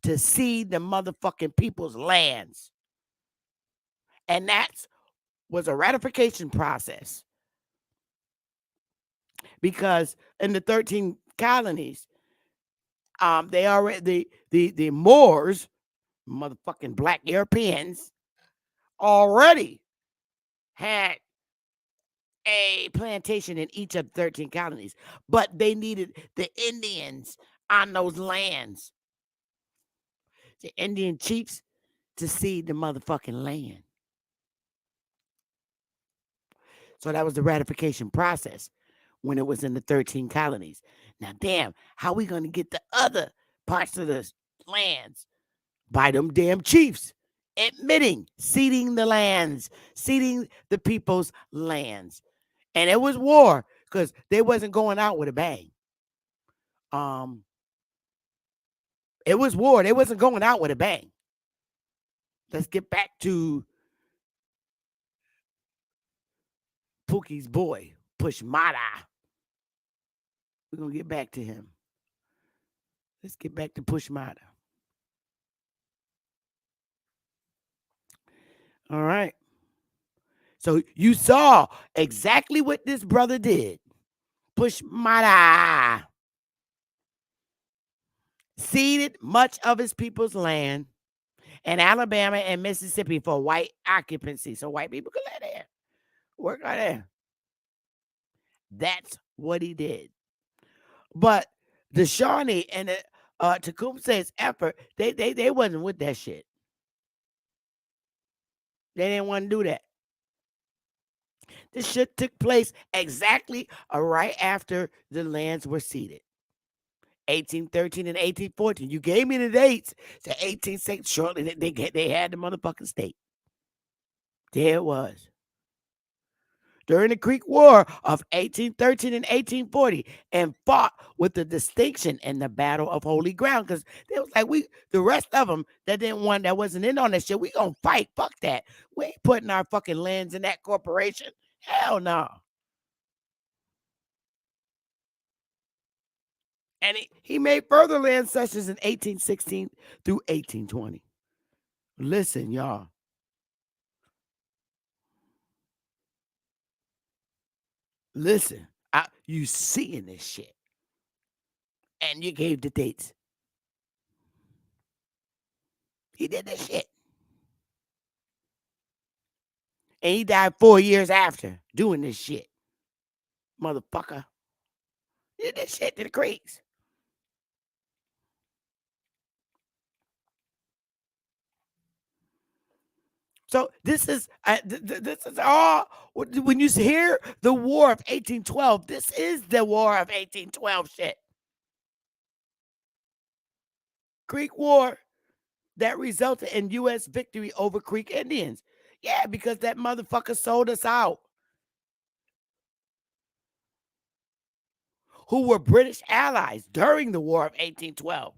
to cede the motherfucking people's lands. And that was a ratification process. Because in the 13 colonies, they already the Moors, motherfucking black Europeans, already had a plantation in each of the 13 colonies, but they needed the Indians on those lands, the Indian chiefs, to cede the motherfucking land. So that was the ratification process when it was in the 13 colonies. Now, damn, how we going to get the other parts of the lands? By them damn chiefs admitting, ceding the lands, ceding the people's lands. And it was war because they wasn't going out with a bang. It was war. They wasn't going out with a bang. Let's get back to Pookie's boy, Pushmata. We're going to get back to him. Let's get back to Pushmata. All right. So you saw exactly what this brother did. Push Mata ceded much of his people's land in Alabama and Mississippi for white occupancy. So white people could live there, work out there. That's what he did. But the Shawnee and the Tecumseh's effort, they wasn't with that shit. They didn't want to do that. This shit took place exactly right after the lands were ceded. 1813 and 1814. You gave me the dates. So 1860, shortly they had the motherfucking state. There it was. During the Creek War of 1813 and 1840, and fought with the distinction in the Battle of Holy Ground, because they was like, the rest of them that wasn't in on that shit, we gonna fight. Fuck that. We ain't putting our fucking lands in that corporation. Hell no. And he made further land cessions in 1816 through 1820. Listen, y'all. Listen, you seeing this shit. And you gave the dates. He did this shit. And he died 4 years after doing this shit. Motherfucker. He did this shit to the Creeks. So this is all, when you hear the War of 1812, this is the War of 1812 shit. Creek War that resulted in U.S. victory over Creek Indians. Yeah, because that motherfucker sold us out. Who were British allies during the War of 1812.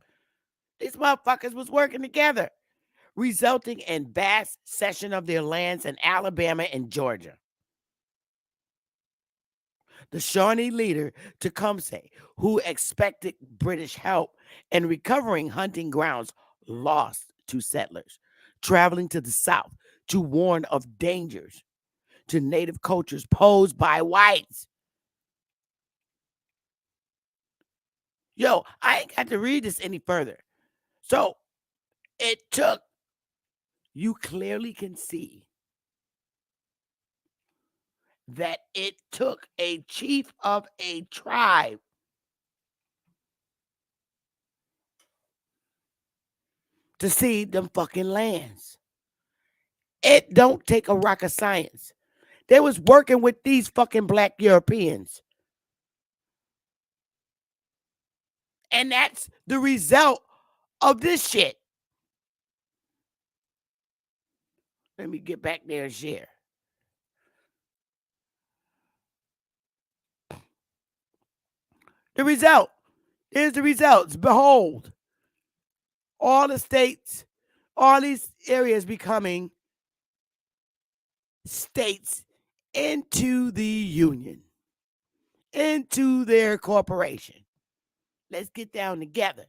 These motherfuckers was working together, resulting in vast cession of their lands in Alabama and Georgia. The Shawnee leader, Tecumseh, who expected British help in recovering hunting grounds, lost to settlers, traveling to the South to warn of dangers to native cultures posed by whites. Yo, I ain't got to read this any further. So you clearly can see that it took a chief of a tribe to cede them fucking lands. It don't take a rocket science. They was working with these fucking black Europeans. And that's the result of this shit. Let me get back there and share. The result. Here's the results. Behold, all the states, all these areas becoming states into the union, into their corporation. Let's get down together.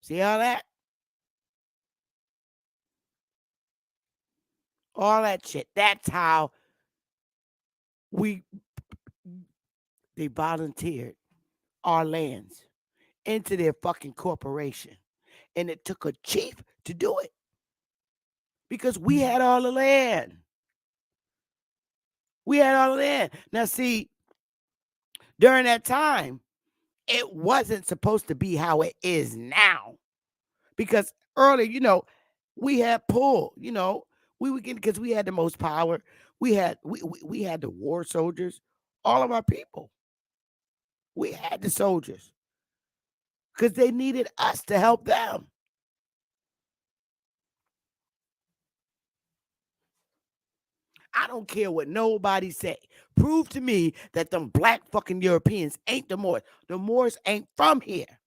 See all that? All that shit. That's how they volunteered our lands into their fucking corporation. And it took a chief to do it. Because we had all the land. We had all the land. Now, see, during that time, it wasn't supposed to be how it is now. Because earlier, we had pull, we would get, because we had the most power. We had the war soldiers, all of our people. We had the soldiers because they needed us to help them. I don't care what nobody say. Prove to me that them black fucking Europeans ain't the Moors. The Moors ain't from here.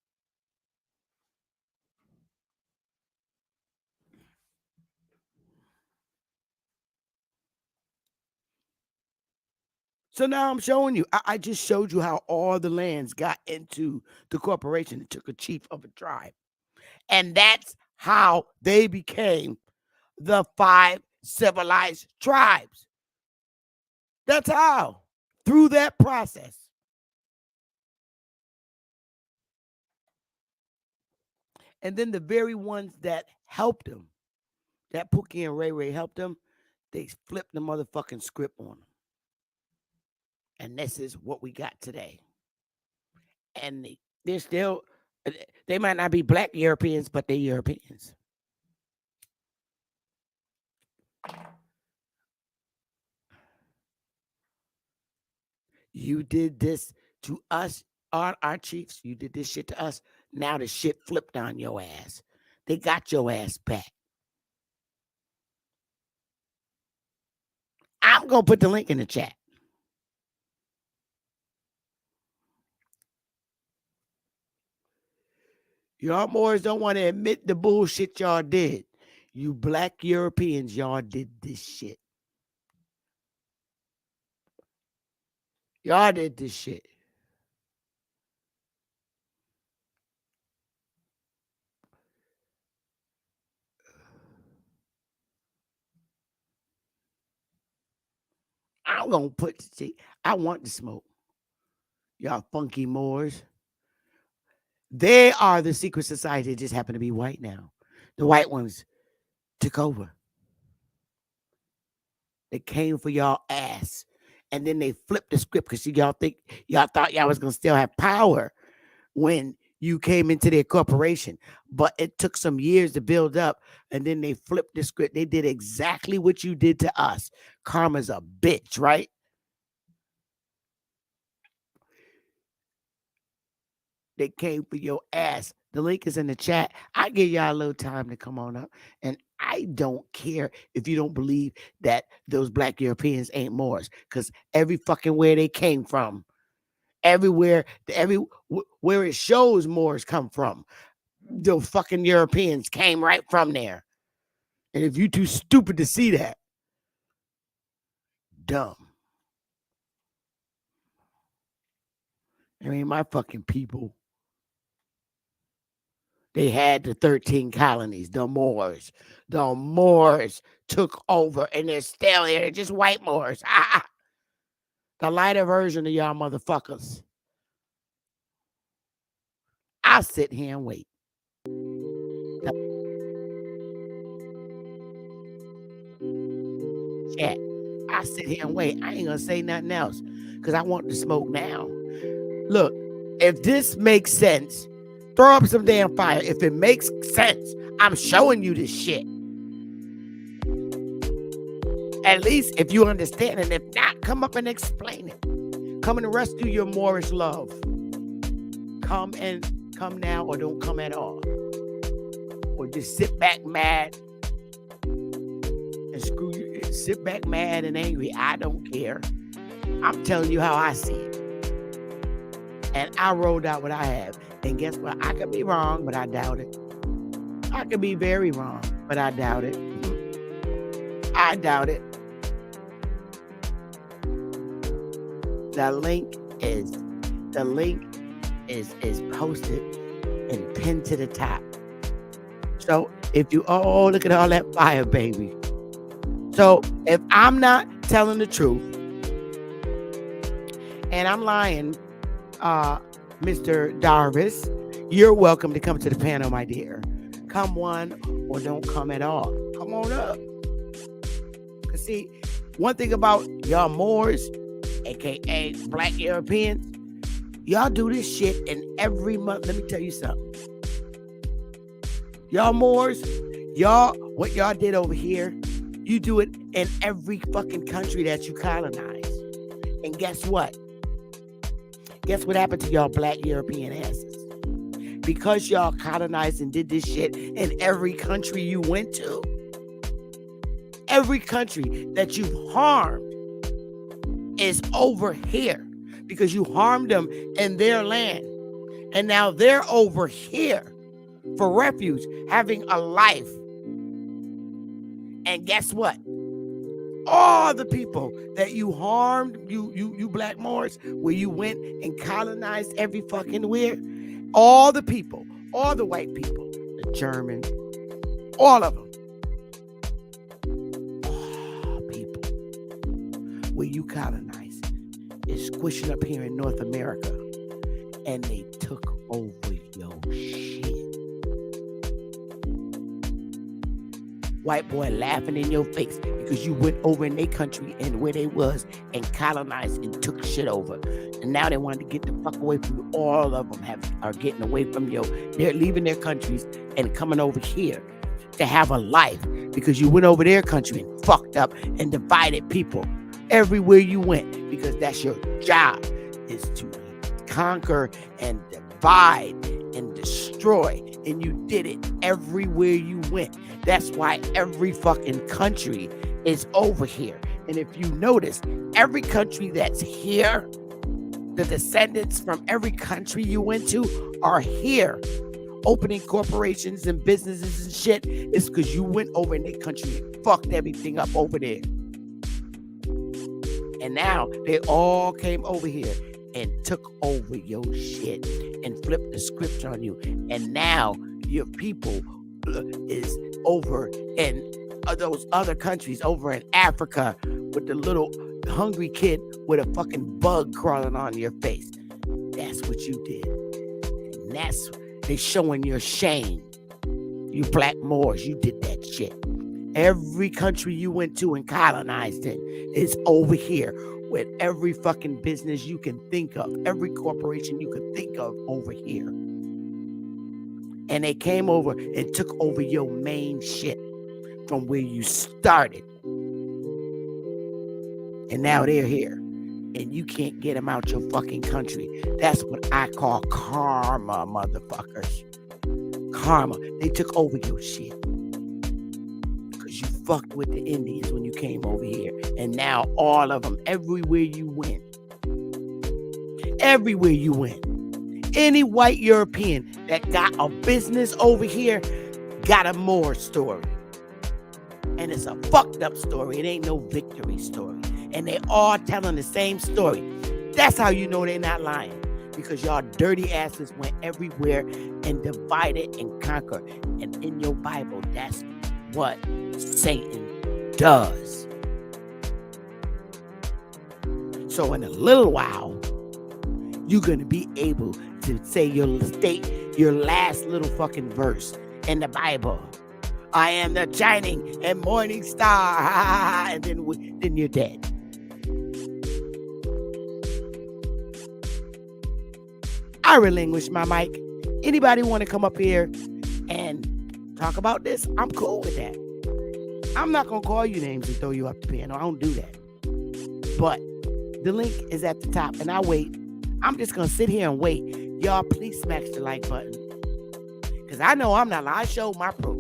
So now I'm showing you. I just showed you how all the lands got into the corporation. It took a chief of a tribe. And that's how they became the 5 civilized tribes. That's how. Through that process. And then the very ones that helped them, that Pookie and Ray Ray helped them, they flipped the motherfucking script on them. And this is what we got today. And they're still, they might not be black Europeans, but they're Europeans. You did this to us, our chiefs. You did this shit to us. Now the shit flipped on your ass. They got your ass back. I'm going to put the link in the chat. Y'all Moors don't want to admit the bullshit y'all did. You black Europeans, y'all did this shit. Y'all did this shit. I'm going to I want to smoke. Y'all funky Moors. They are the secret society that just happen to be white now. The white ones took over. They came for y'all ass. And then they flipped the script because y'all thought y'all was going to still have power when you came into their corporation. But it took some years to build up. And then they flipped the script. They did exactly what you did to us. Karma's a bitch, right? They came for your ass. The link is in the chat. I give y'all a little time to come on up. And I don't care if you don't believe that those black Europeans ain't Moors. Because every fucking where they came from, everywhere where it shows Moors come from, the fucking Europeans came right from there. And if you too stupid to see that, dumb. I mean, my fucking people. They had the 13 colonies, the Moors. The Moors took over, and they're still here. They're just white Moors. The lighter version of y'all motherfuckers. I'll sit here and wait. Chat. I'll sit here and wait. I ain't going to say nothing else because I want to smoke now. Look, if this makes sense, throw up some damn fire. If it makes sense, I'm showing you this shit. At least if you understand, and if not, come up and explain it. Come and rescue your Moorish love. Come now or don't come at all. Or just sit back mad and screw you. Sit back mad and angry. I don't care. I'm telling you how I see it. And I rolled out what I have. And guess what? I could be wrong, but I doubt it. I could be very wrong, but I doubt it. I doubt it. The link is posted and pinned to the top. So if you look at all that fire, baby. So if I'm not telling the truth and I'm lying, Mr. Darvis, you're welcome to come to the panel, my dear. Come one or don't come at all. Come on up. Cause see, one thing about y'all Moors, aka black Europeans, y'all do this shit in every month. Let me tell you something. Y'all Moors, what y'all did over here, you do it in every fucking country that you colonize. And guess what? Guess what happened to y'all black European asses? Because y'all colonized and did this shit in every country you went to. Every country that you've harmed is over here because you harmed them in their land. And now they're over here for refuge, having a life. And guess what? All the people that you harmed, you black Moors, where you went and colonized every fucking where, all the people, all the white people, the Germans, all of them, where you colonized is squishing up here in North America, and they took over your shit. White boy laughing in your face because you went over in their country and where they was and colonized and took shit over. And now they wanted to get the fuck away from you. All of them are getting away from you. They're leaving their countries and coming over here to have a life because you went over their country and fucked up and divided people everywhere you went, because that's your job, is to conquer and divide and destroy. And you did it everywhere you went. That's why every fucking country is over here. And if you notice, every country that's here, the descendants from every country you went to are here, opening corporations and businesses and shit. It's because you went over in their country and fucked everything up over there. And now they all came over here and took over your shit and flipped the script on you. And now your people is over in those other countries, over in Africa, with the little hungry kid with a fucking bug crawling on your face. That's what you did. And that's, they showing your shame. You black Moors, you did that shit. Every country you went to and colonized in is over here, with every fucking business you can think of, every corporation you can think of over here. And they came over and took over your main shit from where you started. And now they're here. And you can't get them out your fucking country. That's what I call karma, motherfuckers. Karma. They took over your shit. Because you fucked with the Indians when you came over here. And now all of them, everywhere you went. Everywhere you went. Any white European that got a business over here got a Moor story. And it's a fucked up story. It ain't no victory story. And they all telling the same story. That's how you know they're not lying. Because y'all dirty asses went everywhere and divided and conquered. And in your Bible, that's what Satan does. So in a little while, you're going to be able to say your last little fucking verse in the Bible. I am the shining and morning star. And then you're dead. I relinquish my mic. Anybody want to come up here and talk about this? I'm cool with that. I'm not going to call you names and throw you up the piano. I don't do that. But the link is at the top, and I wait. I'm just going to sit here and wait. Y'all, please smash the like button. Because I know I'm not lying. I showed my proof.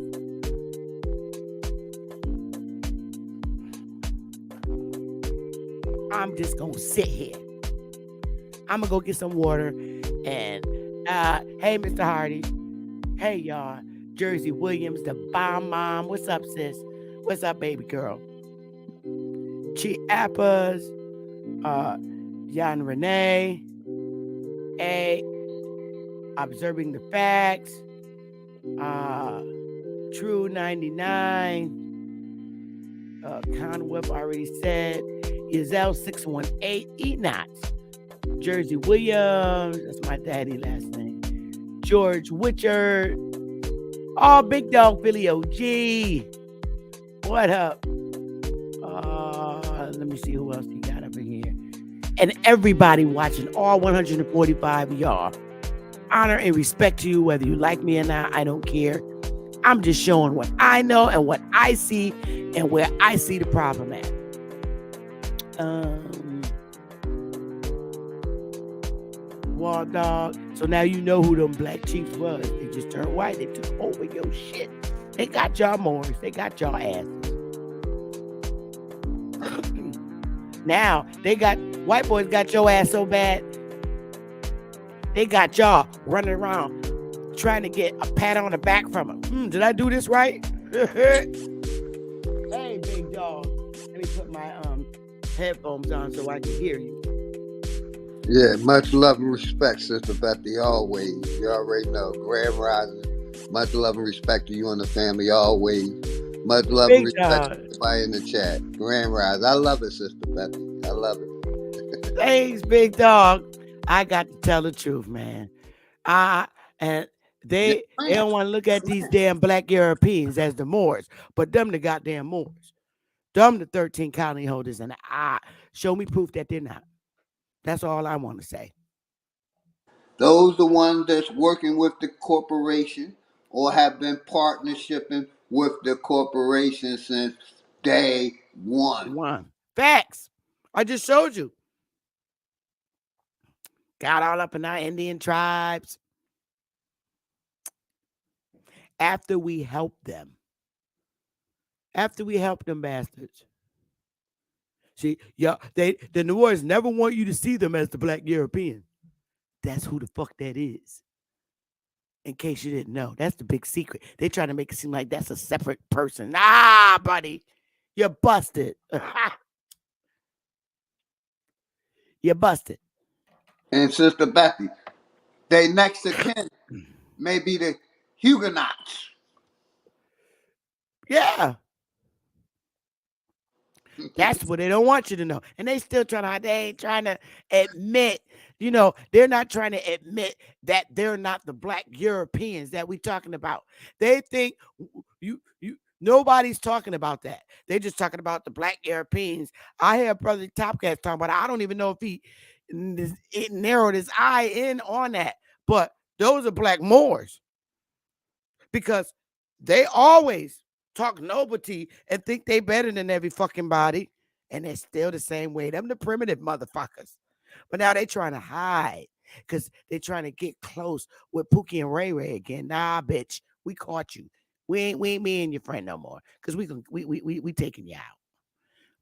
I'm just going to sit here. I'm going to go get some water. And, hey, Mr. Hardy. Hey, y'all. Jersey Williams, the bomb mom. What's up, sis? What's up, baby girl? Chiapas. Jan Renee. A. Observing the Facts. True 99. Conweb already said. Yazelle 618. Enoch. Jersey Williams. That's my daddy last name. George Witcher. Oh, Big Dog Philly OG. What up? Let me see who else you got over here. And everybody watching, all 145 of y'all. Honor and respect to you, whether you like me or not. I don't care. I'm just showing what I know and what I see and where I see the problem at. Wall Dog. So now you know who them black chiefs was. They just turned white. They took over your shit. They got y'all Moors. They got y'all asses. Now they got white boys got your ass so bad. They got y'all running around trying to get a pat on the back from them. Did I do this right? Hey, big dog. Let me put my headphones on so I can hear you. Yeah, much love and respect, Sister Bethy, always. You already know. Grand Rising. Much love and respect to you and the family, always. Much love and Big respect dog. to everybody in the chat. Grand Rise. I love it, Sister Bethy. I love it. Thanks, big dog. I got to tell the truth, man. And Yes, they ma'am. don't want to look Yes, at these ma'am. damn black Europeans as the Moors, but them the goddamn Moors. Them the 13 colony holders, and show me proof that they're not. That's all I want to say. Those the ones that's working with the corporation or have been partnershiping with the corporation since day one. One. Facts. I just showed you. Got all up in our Indian tribes. After we helped them. After we helped them bastards. See, y'all, the Moors never want you to see them as the black European. That's who the fuck that is. In case you didn't know, that's the big secret. They try to make it seem like that's a separate person. Nah, buddy, you're busted. You're busted. And Sister Bethy, they next of kin may be the Huguenots. Yeah, that's what they don't want you to know. And they still trying to, they ain't trying to admit, they're not trying to admit that they're not the black Europeans that we talking about. They think nobody's talking about that. They're just talking about the black Europeans. I hear Brother Topcat talking about it. I don't even know if it narrowed his eye in on that. But those are black Moors. Because they always talk nobility and think they better than every fucking body. And they're still the same way. Them the primitive motherfuckers. But now they trying to hide because they're trying to get close with Pookie and Ray Ray again. Nah, bitch, we caught you. We ain't me and your friend no more. Because we taking you out.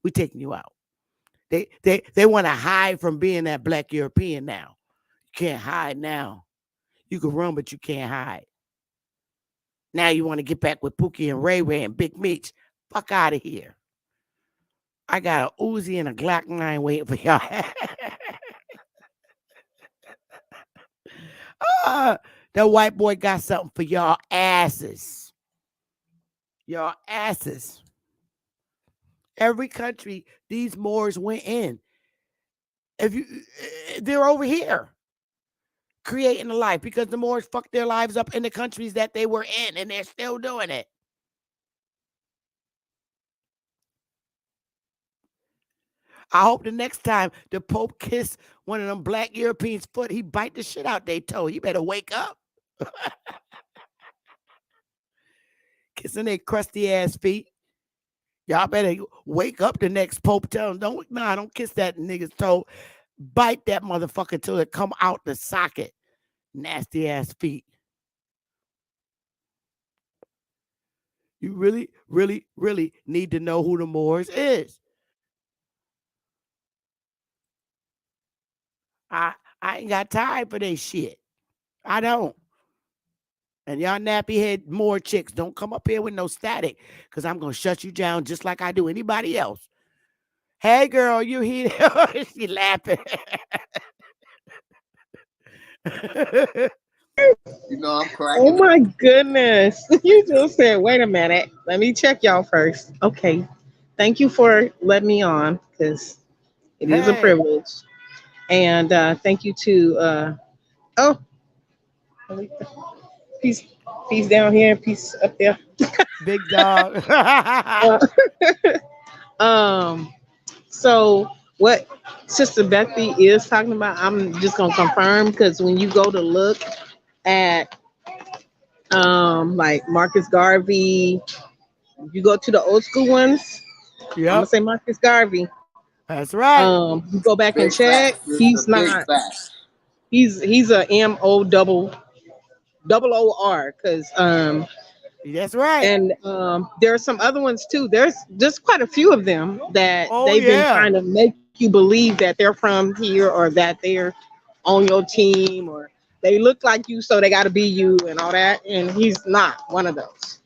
We taking you out. They want to hide from being that black European now. You can't hide now. You can run, but you can't hide. Now you want to get back with Pookie and Ray Ray and Big Meech. Fuck out of here. I got a Uzi and a Glock 9 waiting for y'all. That white boy got something for y'all asses. Y'all asses. Every country these Moors went in. They're over here creating a life because the Moors fucked their lives up in the countries that they were in, and they're still doing it. I hope the next time the Pope kiss one of them black Europeans' foot, he bite the shit out their toe. He better wake up. Kissing their crusty ass feet. Y'all better wake up the next Pope. Tell him, don't kiss that nigga's toe. Bite that motherfucker till it come out the socket. Nasty ass feet. You really, really, really need to know who the Moors is. I ain't got time for this shit. I don't. And y'all nappy head Moor chicks, don't come up here with no static, because I'm going to shut you down just like I do anybody else. Hey, girl, you here? She laughing. I'm cracking. Oh my goodness. You just said, wait a minute. Let me check y'all first. Okay. Thank you for letting me on because it is a Hey, privilege. And thank you to, oh, peace, peace down here, peace up there. big dog. Uh, um, so what Sister Bethy is talking about, I'm just going to confirm because when you go to look at like Marcus Garvey, you go to the old school ones, I'm gonna Yep, say Marcus Garvey. that's right. You go back and Big check. facts, sister. He's Big not. facts. He's a double OR because That's right. and there are some other ones too. There's just quite a few of them that Oh, they've been yeah. trying to make you believe that they're from here or that they're on your team or they look like you, so they got to be you and all that. And he's not one of those.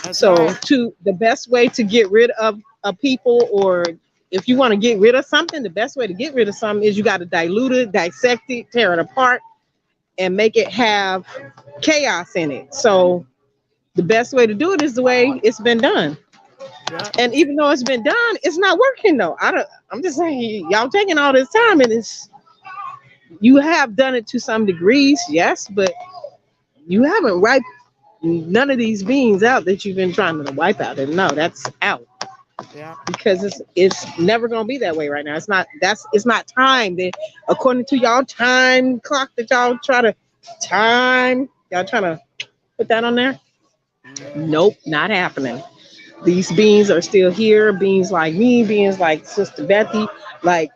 That's So, right. to the best way to get rid of a people, or if you want to get rid of something, the best way to get rid of something is you got to dilute it, dissect it, tear it apart, and make it have chaos in it. So the best way to do it is the way it's been done. Yeah. And even though it's been done, it's not working though. I'm just saying, y'all taking all this time, and it's you have done it to some degrees, yes, but you haven't wiped none of these beings out that you've been trying to wipe out. And no, that's out Yeah. because it's never gonna be that way right now. It's not time. That according to y'all time clock that y'all try to y'all trying to put that on there. Mm-hmm. Nope, not happening. These beings are still here. Beings like me, beings like Sister Bethy, like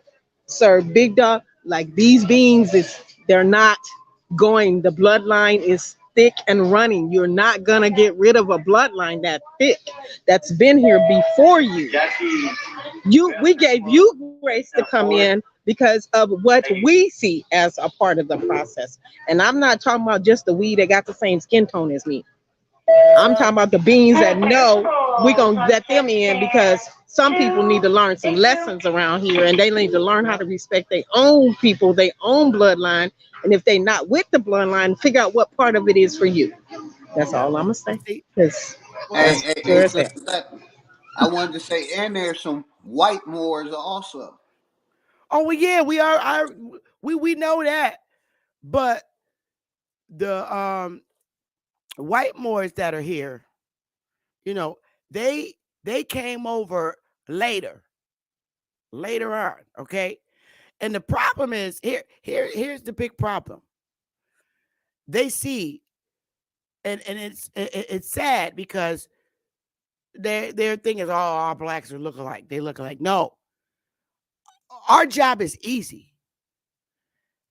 Sir Big Dog, like these beings is they're not going. The bloodline is thick and running. You're not gonna get rid of a bloodline that thick that's been here before you. We gave you grace to come in because of what we see as a part of the process. And I'm not talking about just the we that got the same skin tone as me. That's I'm talking right. about the beings that know we're gonna let them in because some people need to learn some lessons around here and they need to learn how Yeah. to respect their own people, their own bloodline. And if they not with the bloodline, figure out what part of it is for you. That's Yeah. all I'm gonna And say. see, Because well, Hey, that's hey, where hey, it's at. Sister Left, I wanted to say, and there's some white Moors also. oh well, yeah, we are. We know that, but the white Moors that are here, you know, they they came over later, later on. Okay, and the problem is here's the big problem. They see, and it's sad because their thing is all blacks are look alike. They look alike. No, our job is easy.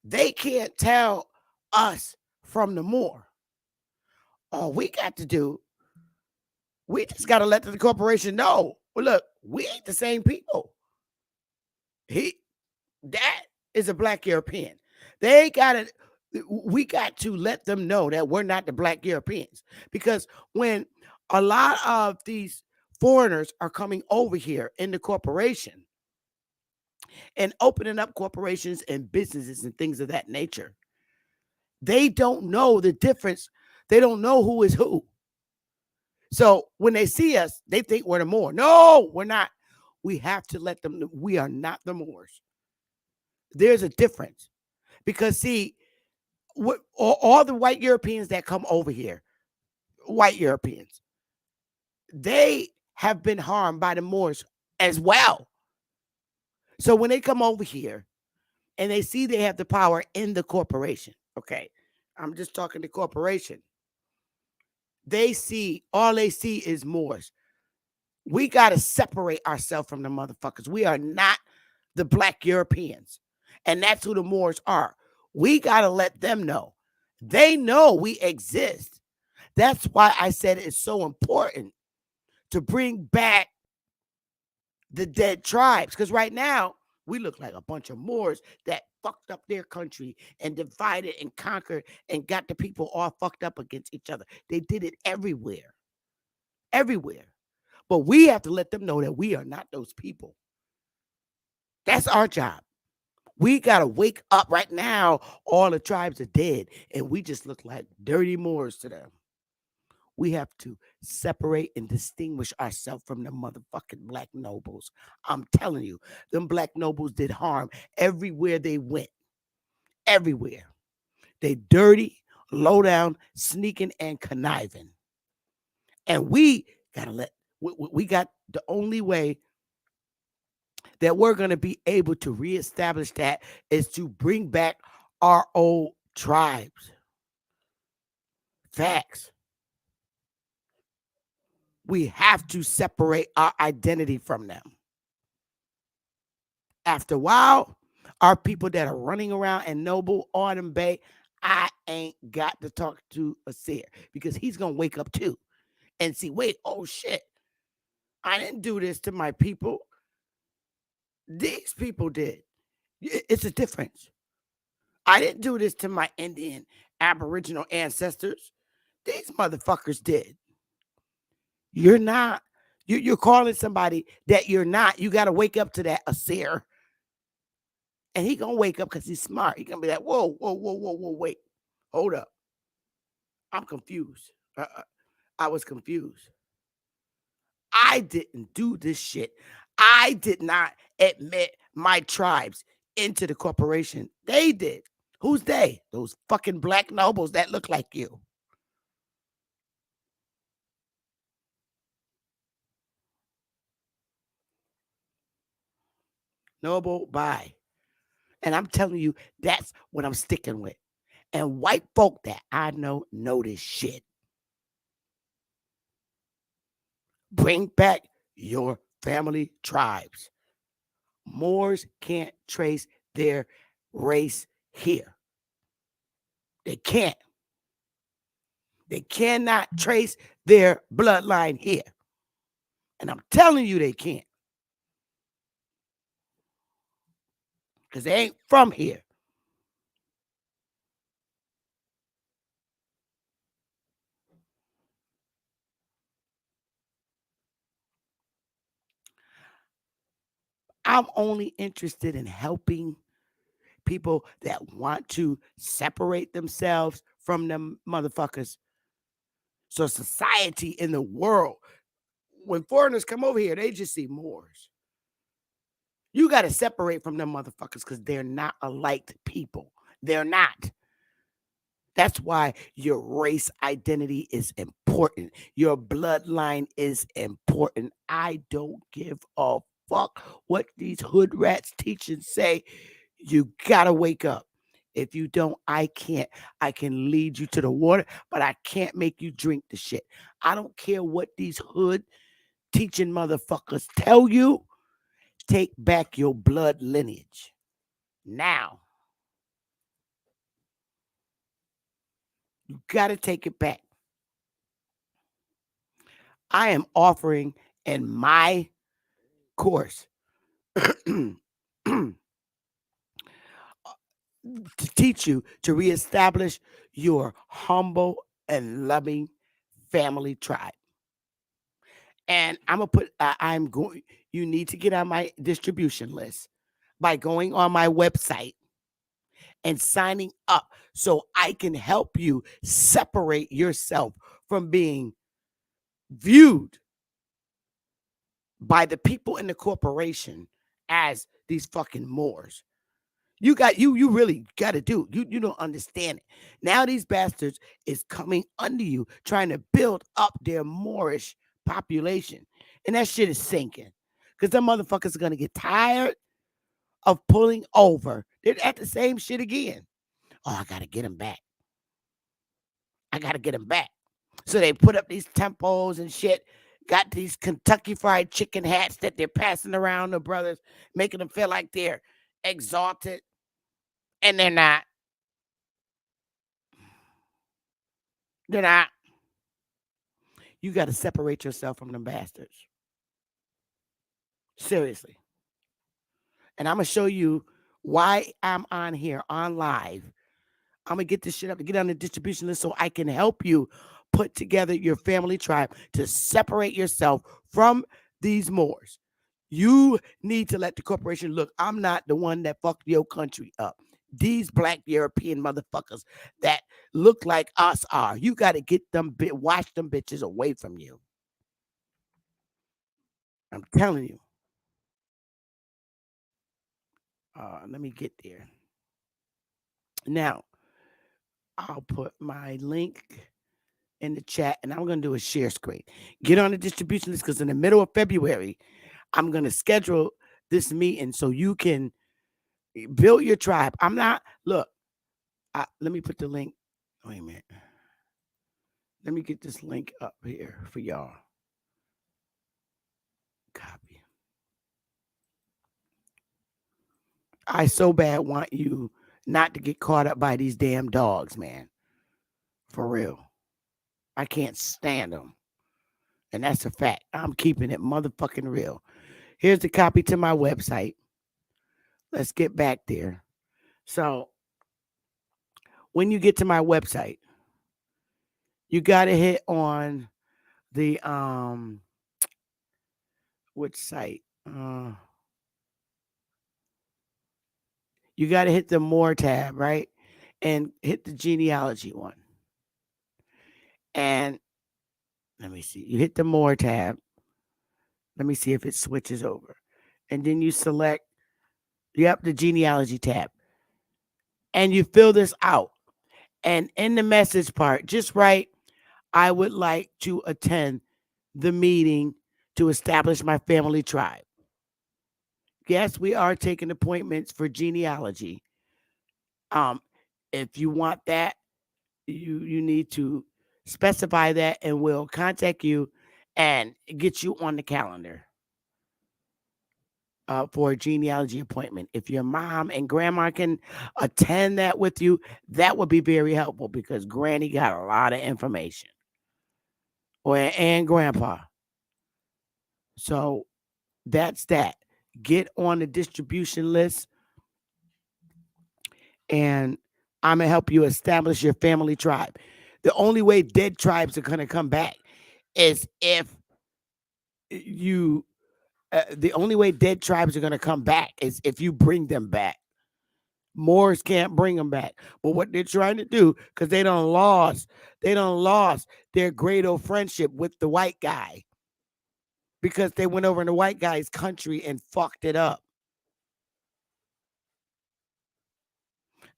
They can't tell us from the Moor. All we got to do, we just got to let the corporation know. Well, look, we ain't the same people. He that is a black European. They got to. We got to let them know that we're not the black Europeans because when a lot of these foreigners are coming over here in the corporation and opening up corporations and businesses and things of that nature, they don't know the difference. They don't know who is who. So when they see us, they think we're the Moor. No, we're not. We have to let them know we are not the Moors. There's a difference because see, all the white Europeans that come over here, white Europeans, they have been harmed by the Moors as well. So when they come over here and they see they have the power in the corporation, okay, I'm just talking the corporation. They see all they see is Moors. We got to separate ourselves from the motherfuckers. We are not the black Europeans. And that's who the Moors are. We got to let them know. They know we exist. That's why I said it's so important to bring back the dead tribes. Because right now, we look like a bunch of Moors that fucked up their country and divided and conquered and got the people all fucked up against each other. They did it everywhere. Everywhere. But we have to let them know that we are not those people. That's our job. We got to wake up right now. All the tribes are dead, and we just look like dirty Moors to them. We have to separate and distinguish ourselves from the motherfucking black nobles. I'm telling you, them black nobles did harm everywhere they went. Everywhere. They dirty, low down, sneaking, and conniving. And we got to we got the only way that we're going to be able to reestablish that is to bring back our old tribes. Facts. We have to separate our identity from them. After a while, our people that are running around in Noble, Autumn Bay, I ain't got to talk to a seer because he's going to wake up too and see, wait, oh shit, I didn't do this to my people. These people did. It's a difference. I didn't do this to my Indian Aboriginal ancestors. These motherfuckers did. You're not. You're calling somebody that you're not. You got to wake up to that, Asir. And he going to wake up because he's smart. He going to be like, whoa, whoa, whoa, whoa, whoa, wait. Hold up. I'm confused. I was confused. I didn't do this shit. I did not admit my tribes into the corporation. They did. Who's they? Those fucking black nobles that look like you. Noble, bye. And I'm telling you, that's what I'm sticking with. And white folk that I know this shit. Bring back your family tribes. Moors can't trace their race here. They can't. They cannot trace their bloodline here. And I'm telling you they can't. Because they ain't from here. I'm only interested in helping people that want to separate themselves from them motherfuckers. So society in the world, when foreigners come over here, they just see Moors. You got to separate from them motherfuckers because they're not alike people. They're not. That's why your race identity is important. Your bloodline is important. I don't give a fuck what these hood rats teach and say. You gotta wake up. If you don't, I can't. I can lead you to the water, but I can't make you drink the shit. I don't care what these hood teaching motherfuckers tell you. Take back your blood lineage. Now. You gotta take it back. I am offering in my course to teach you to reestablish your humble and loving family tribe. And I'm gonna put I'm going you need to get on my distribution list by going on my website and signing up so I can help you separate yourself from being viewed by the people in the corporation as these fucking Moors. You really got to do. You don't understand it. Now these bastards is coming under you, trying to build up their Moorish population. And that shit is sinking. Because them motherfuckers are going to get tired of pulling over. They're at the same shit again. Oh, I got to get them back. I got to get them back. So they put up these temples and shit. Got these Kentucky Fried Chicken hats that they're passing around the brothers, making them feel like they're exalted. And they're not. They're not. You got to separate yourself from them bastards. Seriously. And I'm going to show you why I'm on here, on live. I'm going to get this shit up to get on the distribution list so I can help you put together your family tribe to separate yourself from these Moors. You need to let the corporation look. I'm not the one that fucked your country up. These black European motherfuckers that look like us are. You got to get them, wash them bitches away from you. I'm telling you. Let me get there. Now, I'll put my link in the chat and I'm going to do a share screen. Get on the distribution list because in the middle of February, I'm going to schedule this meeting so you can build your tribe. I'm not, look, let me put the link. Wait a minute. Let me get this link up here for y'all. Copy. I so bad want you not to get caught up by these damn dogs, man. For real. I can't stand them. And that's a fact. I'm keeping it motherfucking real. Here's the copy to my website. Let's get back there. So, when you get to my website, you got to hit on the which site? You got to hit the more tab, right? And hit the genealogy one. And Let me see. You hit the more tab. Let me see if it switches over. And then you select, the genealogy tab. And you fill this out. And in the message part, just write, I would like to attend the meeting to establish my family tribe. Yes, we are taking appointments for genealogy. If you want that, you need to specify that, and we'll contact you and get you on the calendar for a genealogy appointment. If your mom and grandma can attend that with you, that would be very helpful because Granny got a lot of information, and grandpa. So that's that. Get on the distribution list, and I'm going to help you establish your family tribe. The only way dead tribes are going to come back is if you, the only way dead tribes are going to come back is if you bring them back. Moors can't bring them back. But what they're trying to do, because they don't lost their great old friendship with the white guy, because they went over in the white guy's country and fucked it up.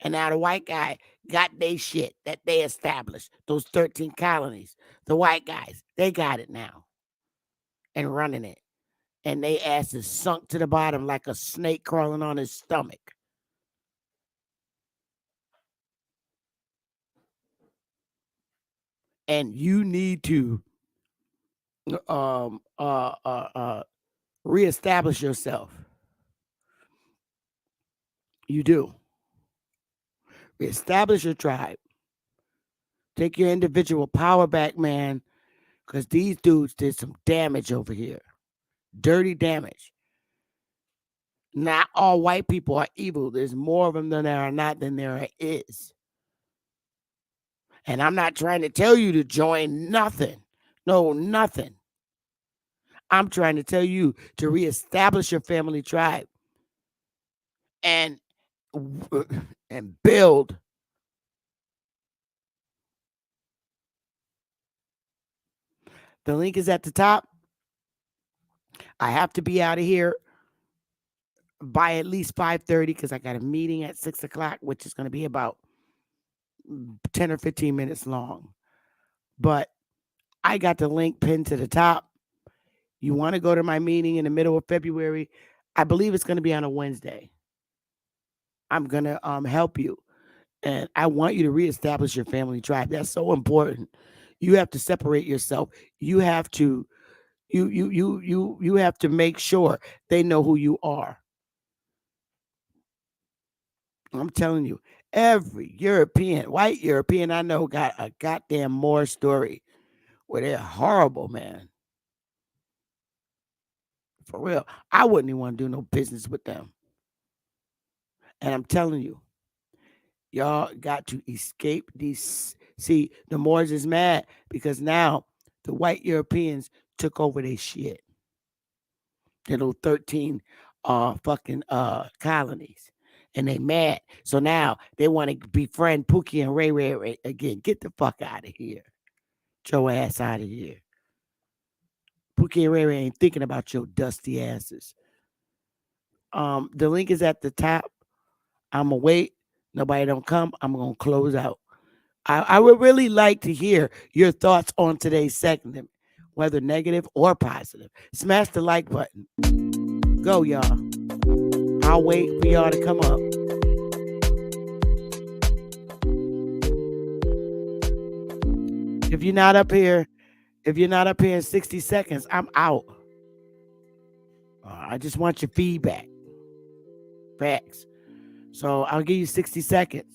And now the white guy got their shit that they established, those 13 colonies. The white guys, they got it now and running it. And they asses sunk to the bottom like a snake crawling on his stomach. And you need to reestablish yourself. You do. Reestablish your tribe. Take your individual power back, man, because these dudes did some damage over here. Dirty damage. Not all white people are evil. There's more of them than there are not than there is. And I'm not trying to tell you to join nothing. No, nothing. I'm trying to tell you to reestablish your family tribe and build. The link is at the top. I have to be out of here by at least 5:30 because I got a meeting at 6 o'clock, which is going to be about 10 or 15 minutes long. But I got the link pinned to the top. You want to go to my meeting in the middle of February? I believe it's going to be on a Wednesday. I'm going to help you. And I want you to reestablish your family tribe. That's so important. You have to separate yourself. You have to you have to make sure they know who you are. I'm telling you, every white European I know got a goddamn Moor story where they're horrible, man. For real. I wouldn't even want to do no business with them. And I'm telling you, y'all got to escape these. See, the Moors is mad because now the white Europeans took over their shit. Their little 13 fucking colonies. And they mad. So now they want to befriend Pookie and Ray Ray again. Get the fuck out of here. Get your ass out of here. Pookie and Ray Ray ain't thinking about your dusty asses. The link is at the top. I'm going to wait. Nobody don't come. I'm going to close out. I would really like to hear your thoughts on today's segment, whether negative or positive. Smash the like button. Go, y'all. I'll wait for y'all to come up. If you're not up here in 60 seconds, I'm out. I just want your feedback. Facts. So I'll give you 60 seconds.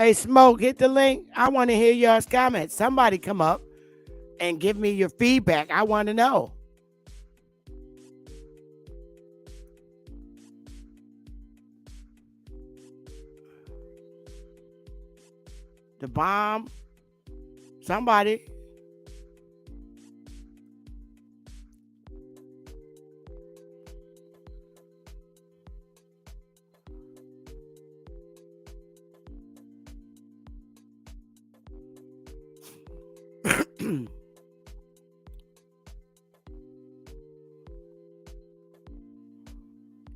Hey, Smoke, hit the link. I want to hear y'all's comments. Somebody come up and give me your feedback. I want to know. The bomb. Somebody.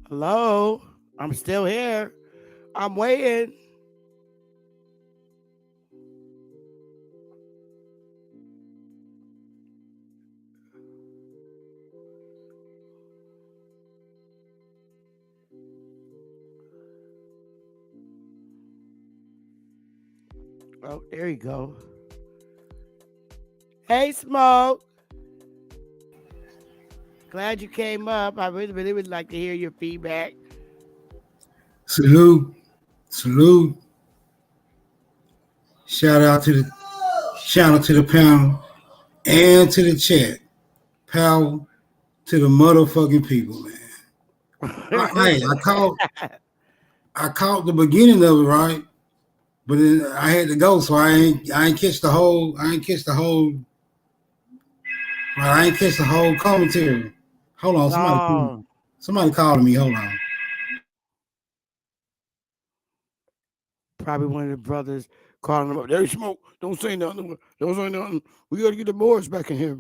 Hello. I'm still here. I'm waiting. Oh, there you go. Hey, Smoke. Glad you came up. I really would like to hear your feedback. Salute, salute. Shout out to the panel and to the chat. Power to the motherfucking people, man. I caught the beginning of it, right? But then I had to go, so I ain't catch the whole commentary. Hold on, somebody calling me. Hold on. Probably one of the brothers calling him up. There, Smoke. Don't say nothing. Don't say nothing. We got to get the Moors back in here.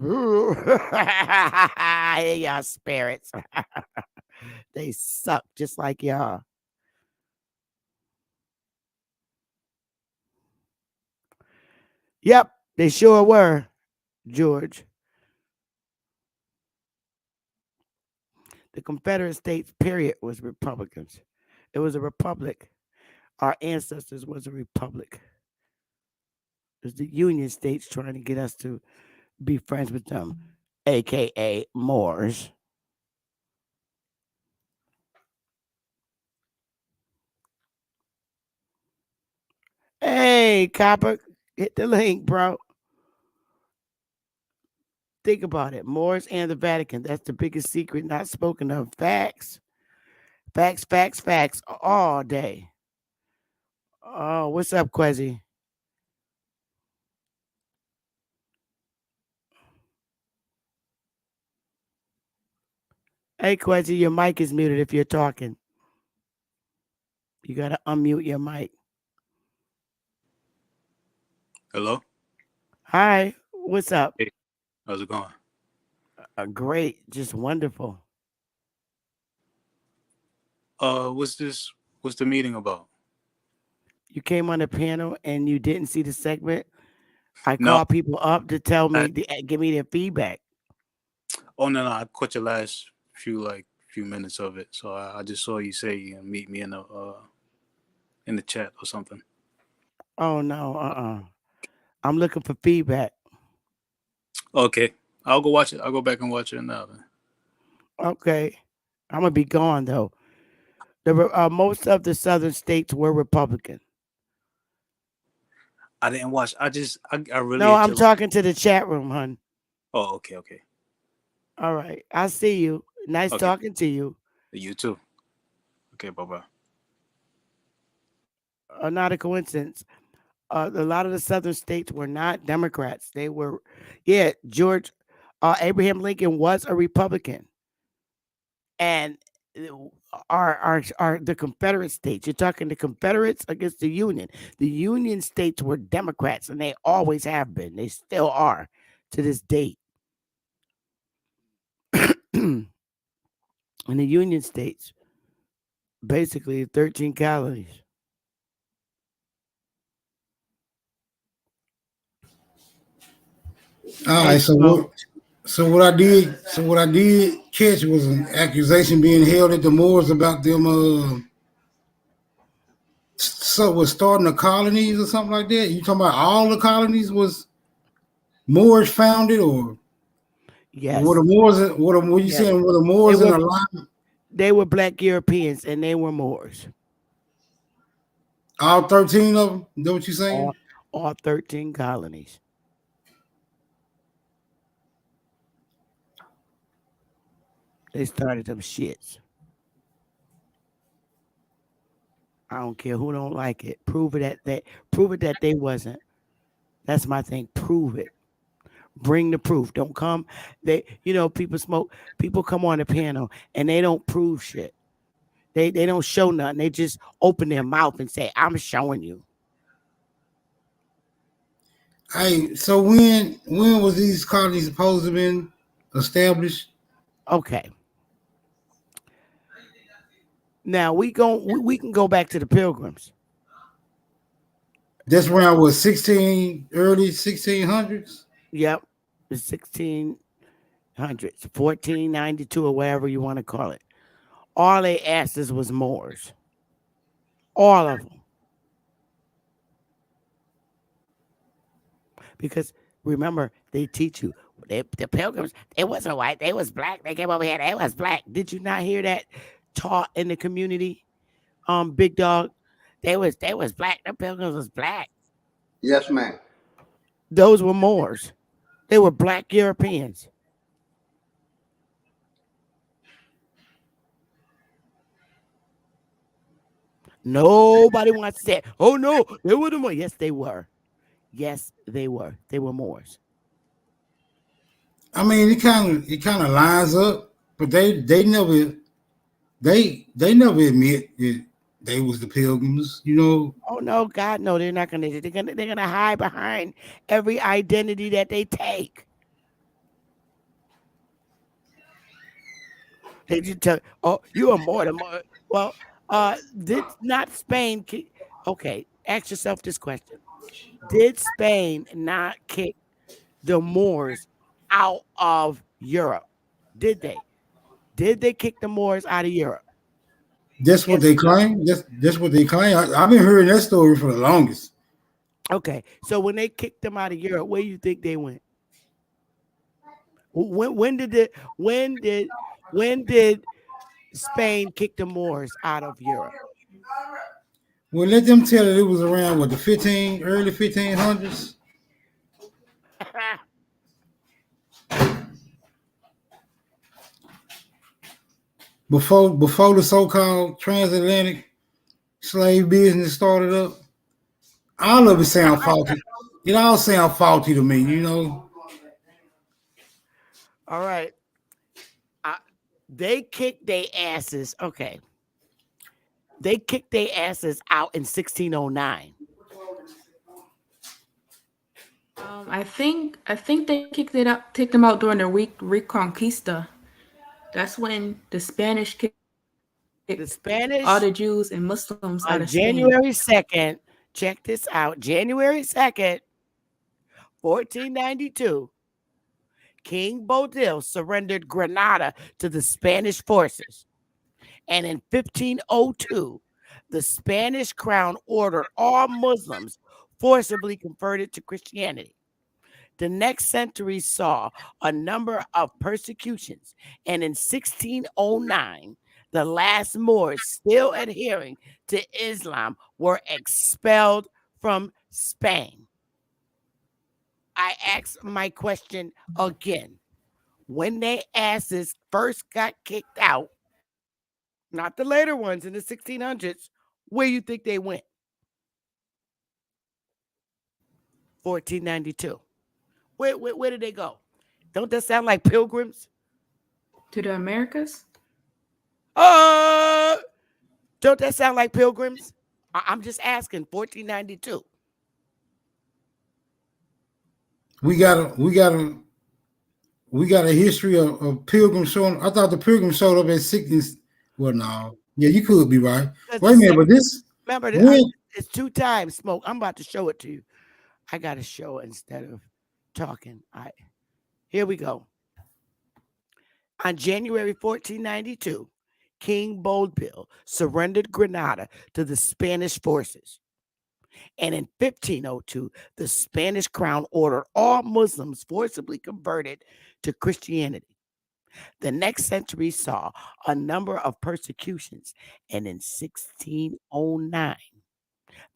Hey, y'all spirits. They suck just like y'all. Yep, they sure were, George. The Confederate States, period, was Republicans. It was a republic. Our ancestors was a republic. It was the Union States trying to get us to be friends with them, aka Moors. Hey, Copper, hit the link, bro. Think about it. Moors and the Vatican. That's the biggest secret not spoken of. Facts. Facts, facts, facts all day. Oh, what's up, Quezzy? Hey, Quezzy, your mic is muted if you're talking. You got to unmute your mic. Hello? Hi, what's up? Hey, how's it going? Great, just wonderful. What's the meeting about? You came on the panel and you didn't see the segment. I No, called people up to tell me, I, give me their feedback. oh no, I caught your last few minutes of it, so I just saw you say you meet me in the chat or something. Oh no, I'm looking for feedback. Okay, I'll go watch it. I'll go back and watch it now. Then. Okay, I'm gonna be gone though. Most of the southern states were Republican. I didn't watch. I really. No, I'm talking to the chat room, hun. Oh, okay. All right, I see you. Nice Okay. talking to you. You too. Okay, bye. Not a coincidence. A lot of the southern states were not Democrats. They were, yeah. George Abraham Lincoln was a Republican, and are the Confederate states. You're talking the Confederates against the Union. The Union states were Democrats, and they always have been. They still are to this date. In the Union states, basically 13 colonies. All Hey, right, Smoke. so what I did catch was an accusation being held at the Moors about them so was starting the colonies or something like that. You talking about all the colonies was Moors founded, or Yes. were the Moors? What you saying? Were the Moors in alignment? They were black Europeans and they were Moors. All 13 of them? Know what you saying? All, all 13 colonies. They started them shits. I don't care who don't like it. Prove it that they wasn't. That's my thing. Prove it. Bring the proof. Don't come. People smoke. People come on the panel and they don't prove shit. They don't show nothing. They just open their mouth and say, "I'm showing you." Hey, so when was these colonies supposed to have been established? Okay. Now we can go back to the Pilgrims. That's around what early 1600s. Yep, the 1600s, 1492 or whatever you want to call it. All they asked us was Moors. All of them. Because remember, they teach you the Pilgrims. They wasn't white. They was black. They came over here. They was black. Did you not hear that taught in the community? Big dog. They was black. The Pilgrims was black. Yes, ma'am. Those were Moors. They were black Europeans. Nobody wants to say, "Oh no, they were the Moors." Yes, they were. Yes, they were. They were Moors. I mean, it kind of lines up, but they never admit that they was the pilgrims. Oh no, God, no, they're not gonna. They're gonna hide behind every identity that they take. They just tell, "Oh, you are more than more." Well, did not Spain? Okay, ask yourself this question: did Spain not kick the Moors out of Europe? Did they? Did they kick the Moors out of Europe? That's what Yes they or no? claim. That's what they claim. I've been hearing that story for the longest. Okay, so when they kicked them out of Europe, where you think they went? When did it? When did Spain kick the Moors out of Europe? Well, let them tell it was around what the early 1500s, before the so-called transatlantic slave business started up. All of it sound faulty. It all sound faulty to me. All right, I, they kicked their asses. Okay, they kicked their asses out in 1609. I think they kicked them out during the Reconquista. That's when the Spanish kicked The all the Spanish Jews and Muslims out on of Spain. January 2nd. Check this out. January 2nd, 1492. King Bodil surrendered Granada to the Spanish forces. And in 1502, the Spanish crown ordered all Muslims forcibly converted to Christianity. The next century saw a number of persecutions, and in 1609, the last Moors still adhering to Islam were expelled from Spain. I ask my question again. When they asses first got kicked out, not the later ones in the 1600s, where you think they went? 1492. Where did they go? Don't that sound like pilgrims? To the Americas? Uh, don't that sound like pilgrims? I'm just asking. 1492. We got a history of pilgrims showing. I thought the pilgrims showed up at 16. Well, no, yeah, you could be right. Because Wait a minute, but this remember, when it's 2 times smoke. I'm about to show it to you. I got to show it instead of talking. Here we go. On January 1492, King Boldbill surrendered Granada to the Spanish forces. And in 1502, the Spanish crown ordered all Muslims forcibly converted to Christianity. The next century saw a number of persecutions, and in 1609,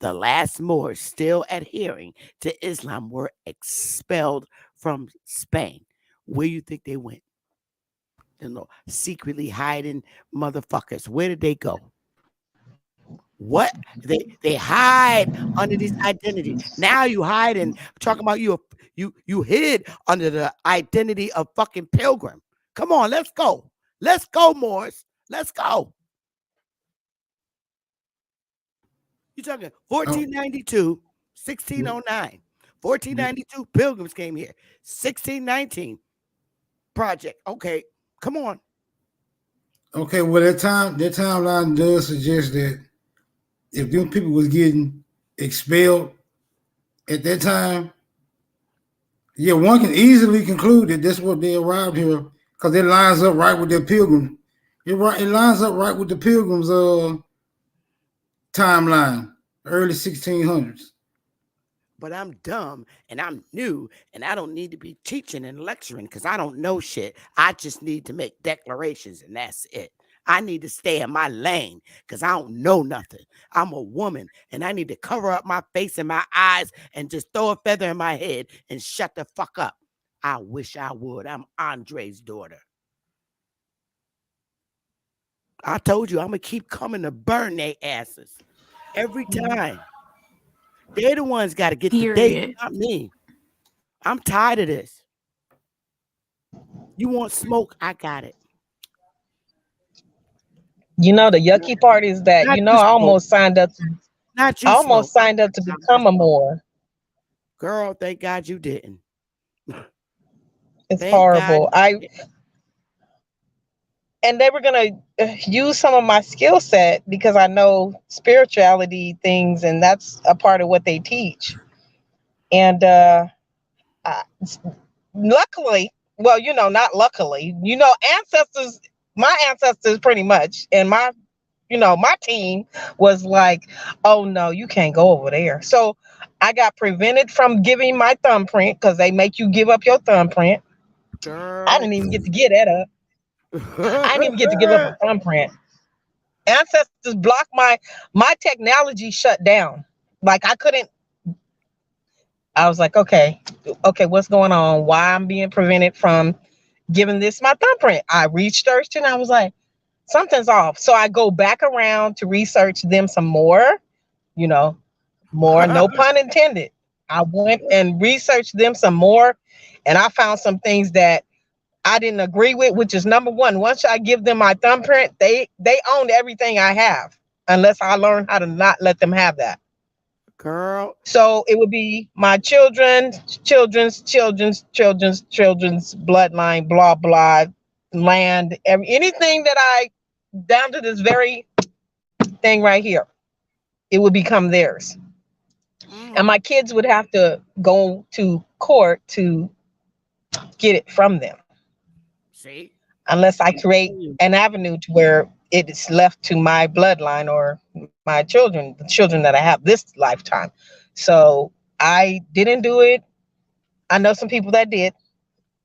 The last Moors still adhering to Islam were expelled from Spain. Where you think they went? You know, secretly hiding motherfuckers. Where did they go? What they hide under these identities. Now you hide and talking about you hid under the identity of fucking pilgrim. Come on, let's go. Let's go, Moors. Let's go. You talking Oh, 1492, 1609. 1492 pilgrims came here. 1619 project. Okay, come on. okay. Well, that timeline does suggest that if them people was getting expelled at that time, yeah, one can easily conclude that that's what they arrived here because it lines up right with their pilgrim. It lines up right with the pilgrims' timeline, early 1600s. But I'm dumb and I'm new and I don't need to be teaching and lecturing because I don't know shit. I just need to make declarations and that's it. I need to stay in my lane because I don't know nothing. I'm a woman and I need to cover up my face and my eyes and just throw a feather in my head and shut the fuck up. I wish I would. I'm Andre's daughter. I told you I'm going to keep coming to burn their asses every time. They're the ones got to get the date, Period. not me. I'm tired of this. You want smoke? I got it. You know, the yucky part is that, Not you I smoke. almost signed up to, Not I you smoke. almost signed up to become a Moor. Girl, thank God you didn't. It's Thank God horrible. you didn't. And they were going to use some of my skill set because I know spirituality things, and that's a part of what they teach. And I, luckily, well, not luckily, ancestors, my ancestors pretty much, and my team was like, oh no, you can't go over there. So I got prevented from giving my thumbprint because they make you give up your thumbprint. I Girl. didn't even get to get that up. I didn't even get to give up a thumbprint. Ancestors blocked my technology shut down. Like I couldn't. I was like, okay, what's going on? Why I'm being prevented from giving this my thumbprint? I researched and I was like, something's off. So I go back around to research them some more, you know, more, no pun intended. I went and researched them some more and I found some things that I didn't agree with, which is number one. Once I give them my thumbprint, they own everything I have, unless I learn how to not let them have that. Girl. So it would be my children's bloodline, blah blah, land, anything that I down to this very thing right here, it would become theirs. And my kids would have to go to court to get it from them, See? unless I create an avenue to where it is left to my bloodline or my children, the children that I have this lifetime. So I didn't do it. I know some people that did.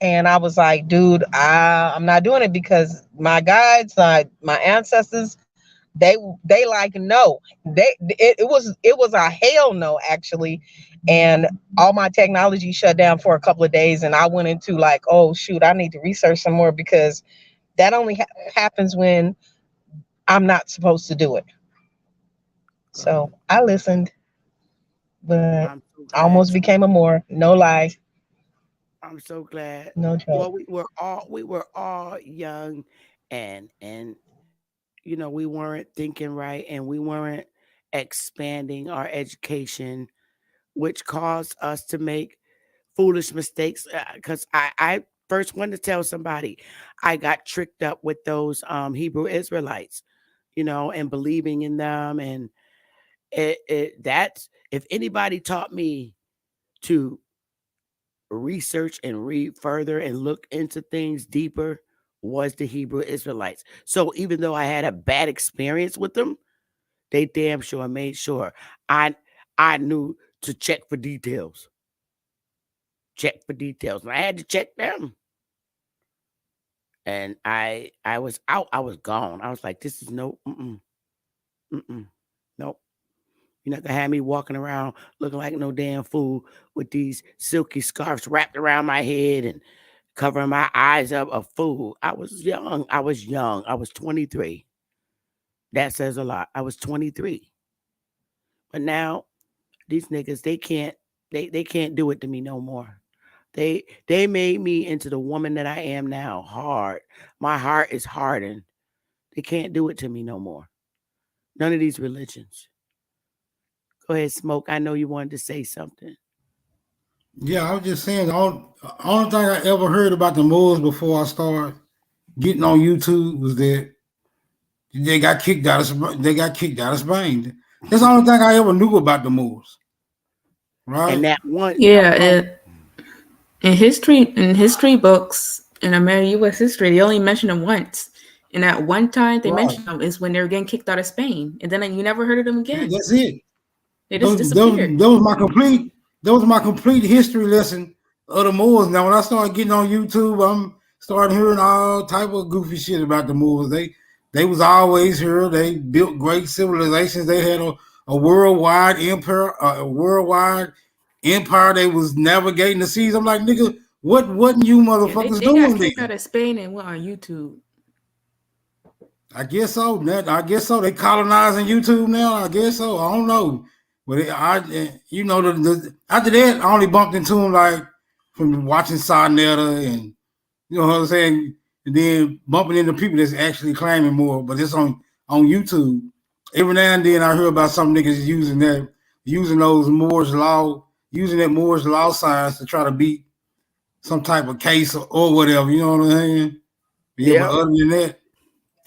And I was like, dude, I'm not doing it because my guides, my ancestors, they like no. It was a hell no actually. And all my technology shut down for a couple of days and I went into like, oh shoot, I need to research some more because that only happens when I'm not supposed to do it. So Girl. I listened, but I'm so I almost glad you became a Moor. No lie, I'm so glad. no joke. Well, we were all young and we weren't thinking right and we weren't expanding our education, which caused us to make foolish mistakes. Because I first wanted to tell somebody I got tricked up with those Hebrew Israelites, and believing in them. And that's if anybody taught me to research and read further and look into things deeper was the Hebrew Israelites. So even though I had a bad experience with them, they damn sure made sure I I knew to check for details. Check for details. And I had to check them. And I was out. I was gone. I was like, this is no, mm-mm, mm-mm, nope. You're not gonna have me walking around looking like no damn fool with these silky scarves wrapped around my head and covering my eyes up. A fool. I was young. I was young. I was 23. That says a lot. I was 23. But now these niggas, they can't do it to me no more. They made me into the woman that I am now. Hard. My heart is hardened. They can't do it to me no more. None of these religions. Go ahead, Smoke. I know you wanted to say something. Yeah, I was just saying only thing I ever heard about the Moors before I started getting on YouTube was that they got kicked out of Spain. That's the only thing I ever knew about the Moors. And Right? that one, Yeah, in history books in American U.S. history, they only mention them once. And at one time they Right. mentioned them is when they were getting kicked out of Spain, and then you never heard of them again. That's it. They just disappeared. That was my complete history lesson of the Moors. Now when I started getting on YouTube, I'm starting hearing all type of goofy shit about the Moors. They was always here. They built great civilizations. They had a worldwide empire, they was navigating the seas. I'm like, nigga, what you motherfuckers they got doing kicked then? out of Spain and went on YouTube. I guess so. They colonizing YouTube now. I guess so. I don't know, but after that, I only bumped into him like from watching Sarnetta and you know what I'm saying, and then bumping into people that's actually claiming more. But it's on YouTube. Every now and then I hear about some niggas using that Moore's law science to try to beat some type of case or whatever. You know what I'm saying? Yeah, Yep. but other than that.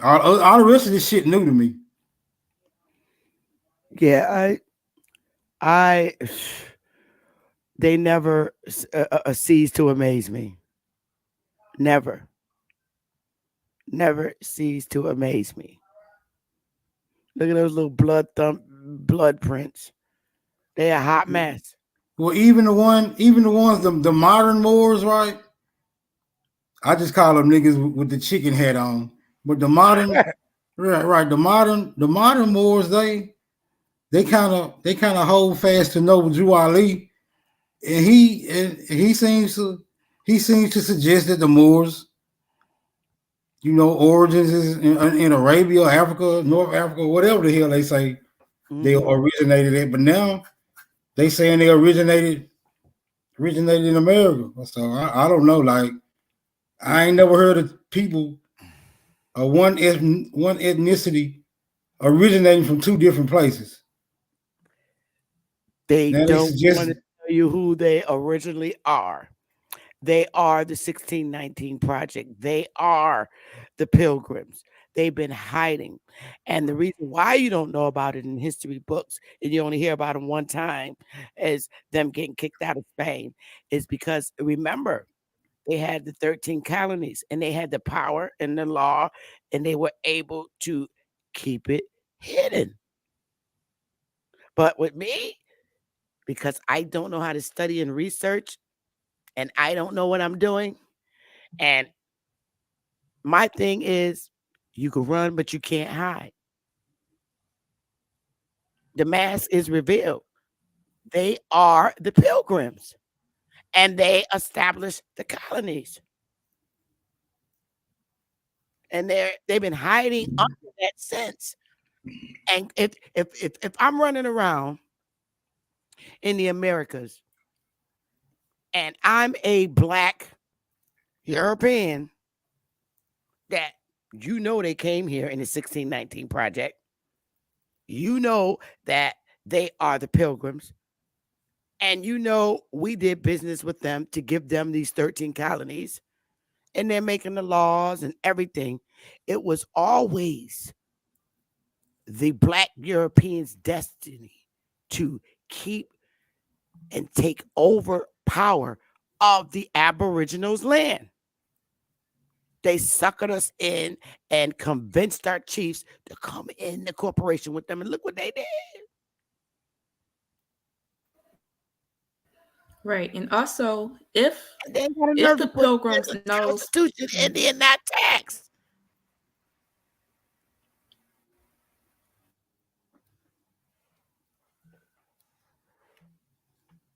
All the rest of this shit new to me. Yeah, I, they never cease to amaze me. Never, never cease to amaze me. Look at those little blood prints. They a hot mess. Well, even the ones, the modern Moors, right? I just call them niggas with the chicken head on. But the modern, right, the modern Moors, they kind of hold fast to Noble Drew Ali, and he seems to suggest that the Moors, origins is in Arabia, Africa, North Africa, whatever the hell they say they originated at. But now they saying they originated in America. So I don't know. Like I ain't never heard of people one ethnicity originating from two different places. They Now don't want to tell you who they originally are. They are the 1619 Project. They are the Pilgrims. They've been hiding. And the reason why you don't know about it in history books and you only hear about them one time as them getting kicked out of Spain is because, remember, they had the 13 colonies and they had the power and the law and they were able to keep it hidden. But with me, because I don't know how to study and research and I don't know what I'm doing, and my thing is you can run, but you can't hide. The mask is revealed. They are the Pilgrims and they established the colonies. And they've been hiding under that sense. And if I'm running around in the Americas and I'm a black European that they came here in the 1619 Project, that they are the Pilgrims, and we did business with them to give them these 13 colonies, and they're making the laws and everything. It was always the black Europeans' destiny to keep and take over power of the Aboriginals' land. They suckered us in and convinced our chiefs to come in the corporation with them. And look what they did. Right. And also, if they got a if nerve the to put Pilgrims the knows Constitution Indian, not tax.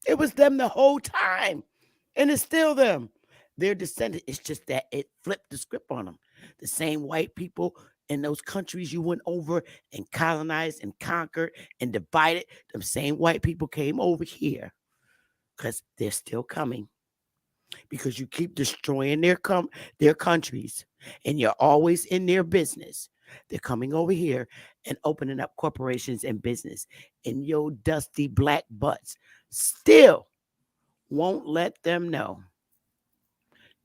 It was them the whole time. And it's still them. They're descendants. It's just that it flipped the script on them. The same white people in those countries you went over and colonized and conquered and divided, them same white people came over here because they're still coming. Because you keep destroying their countries and you're always in their business. They're coming over here and opening up corporations and business. And your dusty black butts still won't let them know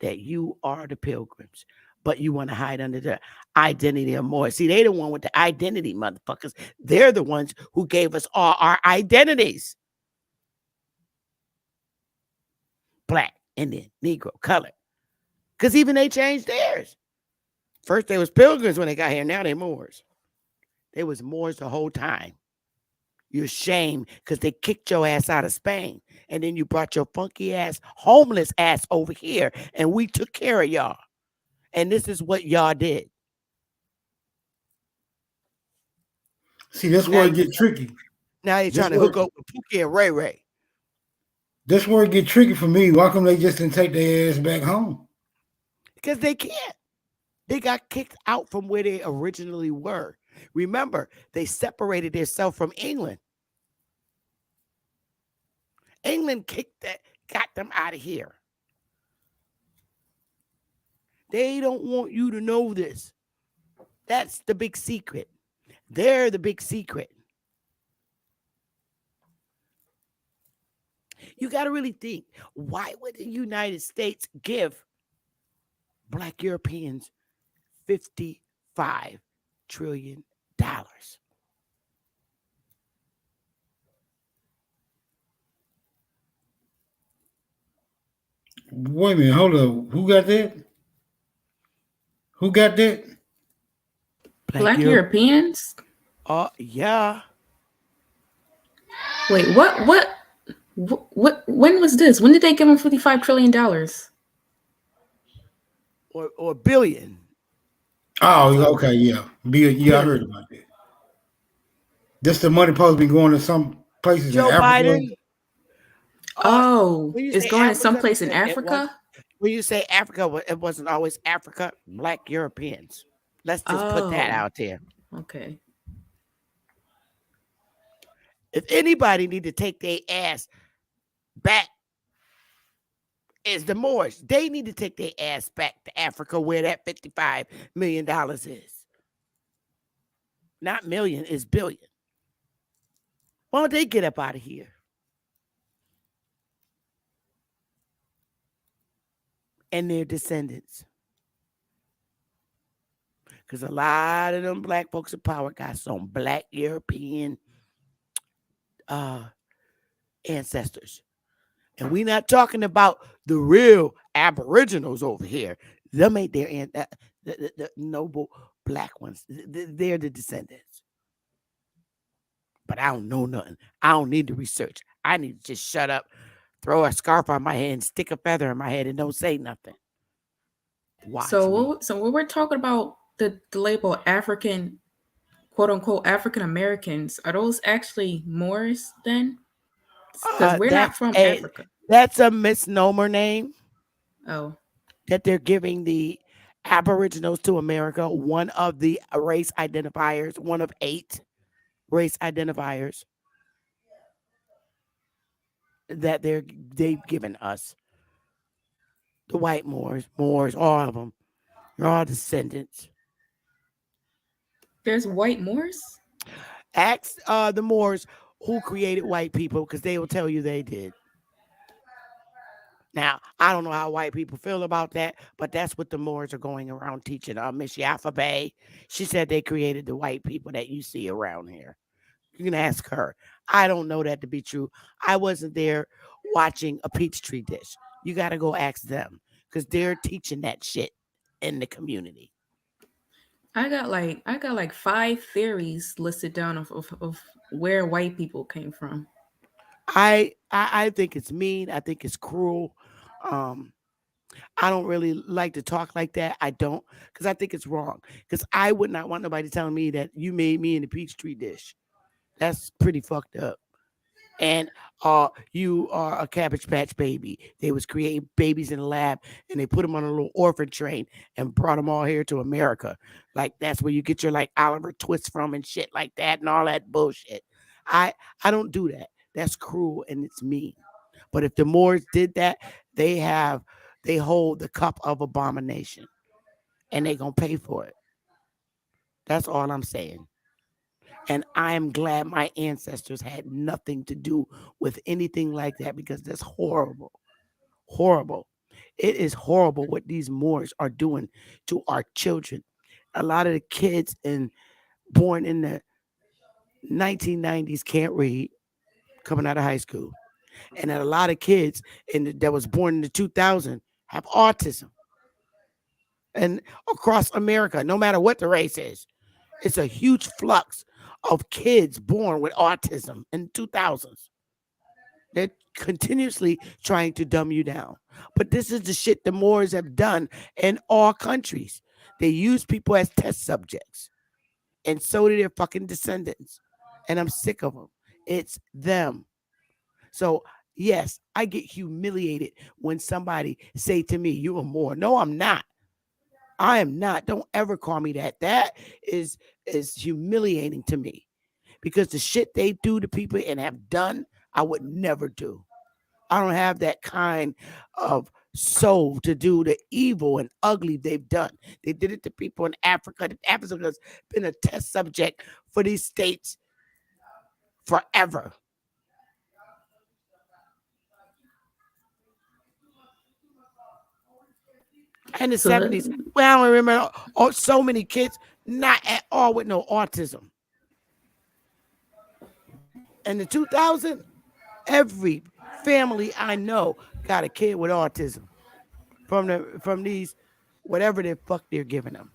that you are the pilgrims. But you want to hide under the identity of more. See, they the one with the identity, motherfuckers. They're the ones who gave us all our identities. Black, Indian, Negro, colored. Because even they changed theirs. First they was pilgrims when they got here. Now they Moors. They was Moors the whole time. You're ashamed because they kicked your ass out of Spain. And then you brought your funky ass, homeless ass over here. And we took care of y'all. And this is what y'all did. See, that's where it get tricky. Now you're trying to hook up with Pookie and Ray Ray. That's where it get tricky for me. Why come they just didn't take their ass back home? Because they can't. They got kicked out from where they originally were. Remember, they separated themselves from England. England got them out of here. They don't want you to know this. That's the big secret. They're the big secret. You got to really think, why would the United States give Black Europeans $55 trillion? Wait a minute, hold up. Who got that? Who got that? Black Europeans? Yeah. Wait, what? When was this? When did they give them $55 trillion? Or billion. Oh, okay, yeah. I heard about that. That's the money supposed to be going to some places Joe in Africa. Biden. It's going to someplace in Africa? When you say Africa, it wasn't always Africa. Black Europeans. Let's just put that out there. Okay. If anybody need to take their ass back, it's the Moors. They need to take their ass back to Africa where that $55 million is. Not million, it's billion. Why don't they get up out of here? And their descendants. Because a lot of them black folks in power got some black European ancestors. And we're not talking about the real aboriginals over here. Them ain't their the noble black ones. They're the descendants. But I don't know nothing. I don't need to research. I need to just shut up, throw a scarf on my head, and stick a feather in my head and don't say nothing. So when we're talking about the label African, quote unquote, African Americans, are those actually Moors then? Because we're not from Africa. That's a misnomer name. Oh. That they're giving the Aboriginals to America, one of the race identifiers, one of 8 race identifiers that they've given us. The white Moors, all of them. They're all descendants. There's white Moors? Ask the Moors who created white people, because they will tell you they did. Now, I don't know how white people feel about that, but that's what the Moors are going around teaching. Miss Yafabe, she said they created the white people that you see around here. You can ask her. I don't know that to be true. I wasn't there watching a Peachtree Dish. You got to go ask them, because they're teaching that shit in the community. I got like 5 theories listed down of where white people came from. I think it's mean. I think it's cruel. I don't really like to talk like that. I don't, because I think it's wrong. Because I would not want nobody telling me that you made me in the Peachtree Dish. That's pretty fucked up. and you are a Cabbage Patch baby. They was creating babies in the lab, and they put them on a little orphan train and brought them all here to America. Like that's where you get your like Oliver Twist from and shit like that and all that bullshit. I I don't do that. That's cruel and it's mean. But if the Moors did that, they hold the cup of abomination, and they gonna pay for it. That's all I'm saying. And I am glad my ancestors had nothing to do with anything like that because that's horrible. Horrible. It is horrible what these Moors are doing to our children. A lot of the kids born in the 1990s can't read coming out of high school. And a lot of kids that was born in the 2000s have autism. And across America, no matter what the race is, it's a huge flux of kids born with autism in the 2000s. They're continuously trying to dumb you down. But this is the shit the Moors have done in all countries. They use people as test subjects. And so do their fucking descendants. And I'm sick of them. It's them. So, yes, I get humiliated when somebody say to me, "You a Moor." No, I'm not. I am not. Don't ever call me that. That is humiliating to me because the shit they do to people and have done, I would never do. I don't have that kind of soul to do the evil and ugly they've done. They did it to people in Africa. Africa's been a test subject for these states forever. In the So 70s, well, I don't remember so many kids, not at all with no autism. In the 2000s, every family I know got a kid with autism from these whatever the fuck they're giving them.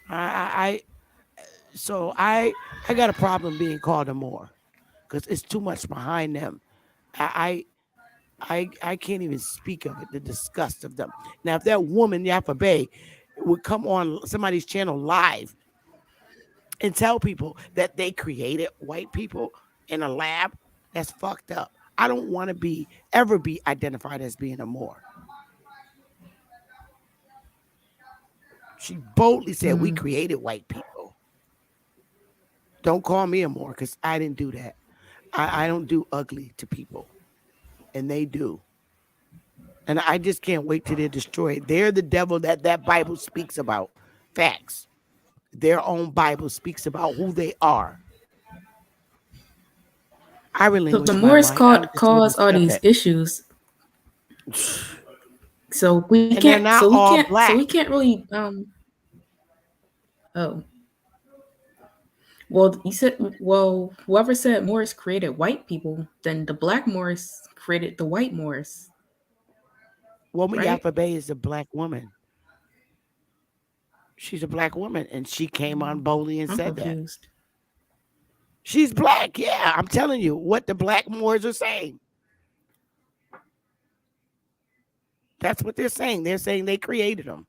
I so I got a problem being called a Moor because it's too much behind them. I I can't even speak of it. The disgust of them. Now, if that woman Yafa Bay would come on somebody's channel live and tell people that they created white people in a lab, that's fucked up. I don't want to ever be identified as being a Moor. She boldly said, "We created white people. Don't call me a Moor because I didn't do that. I don't do ugly to people, and they do. And I just can't wait till they're destroyed. They're the devil that Bible speaks about. Facts. Their own Bible speaks about who they are. I so if the relinquish my Moors mic. I'm just here to cause all discuss these that. issues, so we And they're can't not so we all can't so black. we can't really oh well you said well whoever said Moors created white people, then the black Moors created the white Moors, Woman right? Yafa Bay is a black woman. She's a black woman, and she came on boldly and I'm said that. confused. She's black. Yeah, I'm telling you what the black Moors are saying. That's what they're saying. They're saying they created them.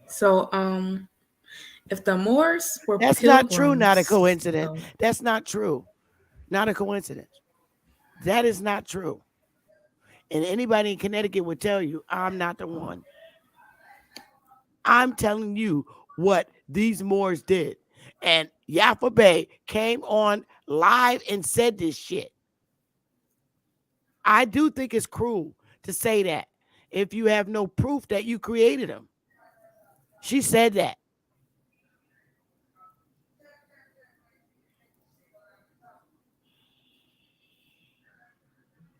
So if the Moors were That's not true. Not a pilgrims, coincidence. That's not true. Not a coincidence. That is not true. And anybody in Connecticut would tell you, I'm not the one. I'm telling you what these Moors did. And Yafa Bay came on live and said this shit. I do think it's cruel to say that if you have no proof that you created them. She said that.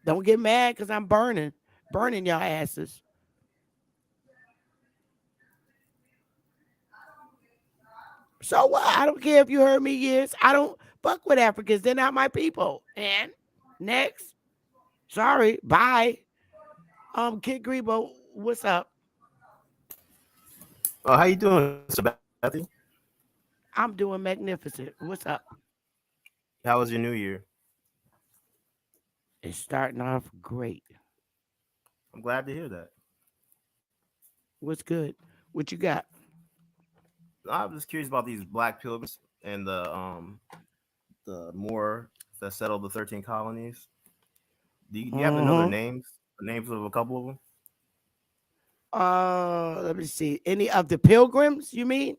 Don't get mad because I'm burning y'all asses. So what? I don't care if you heard me years. I don't fuck with Africans. They're not my people. And next. Sorry. Bye. Kid Grebo, what's up? Oh, how you doing, Sir Bethy? I'm doing magnificent. What's up? How was your New Year? It's starting off great. I'm glad to hear that. What's good? What you got? I'm just curious about these black pilgrims and the Moor that settled the 13 colonies. Do you happen to know their Uh-huh. names? The names of a couple of them? Let me see. Any of the pilgrims, you mean?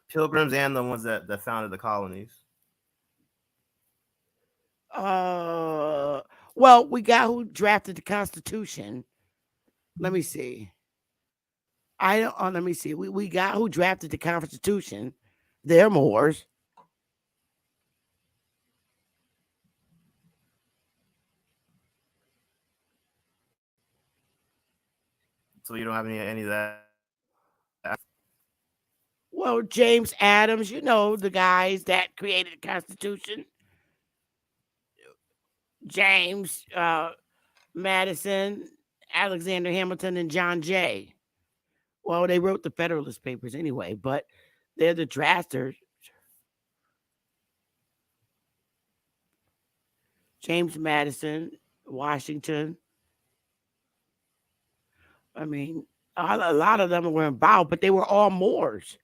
Pilgrims and the ones that founded the colonies. Uh, well, we got who drafted the Constitution. Let me see. I don't. Let me see. We got who drafted the Constitution. They're Moors. So you don't have any of that. Well, James Adams, you know the guys that created the Constitution. James, Madison, Alexander Hamilton, and John Jay. Well, they wrote the Federalist Papers anyway, but they're the drafters. James Madison, Washington. I mean, a lot of them were involved, but they were all Moors.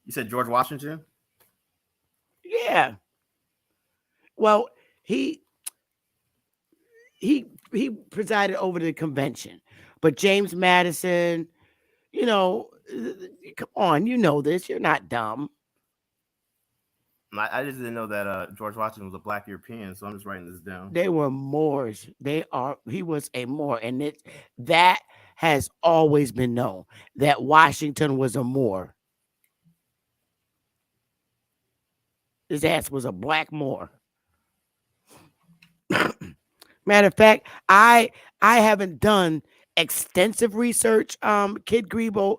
You said George Washington? Yeah. Well, he he presided over the convention, but James Madison, you know, come on, you know this. You're not dumb. I just didn't know that George Washington was a black European, so I'm just writing this down. They were Moors. They are. He was a Moor, and that has always been known that Washington was a Moor. His ass was a black Moor. Matter of fact, I haven't done extensive research, Kid Grebo,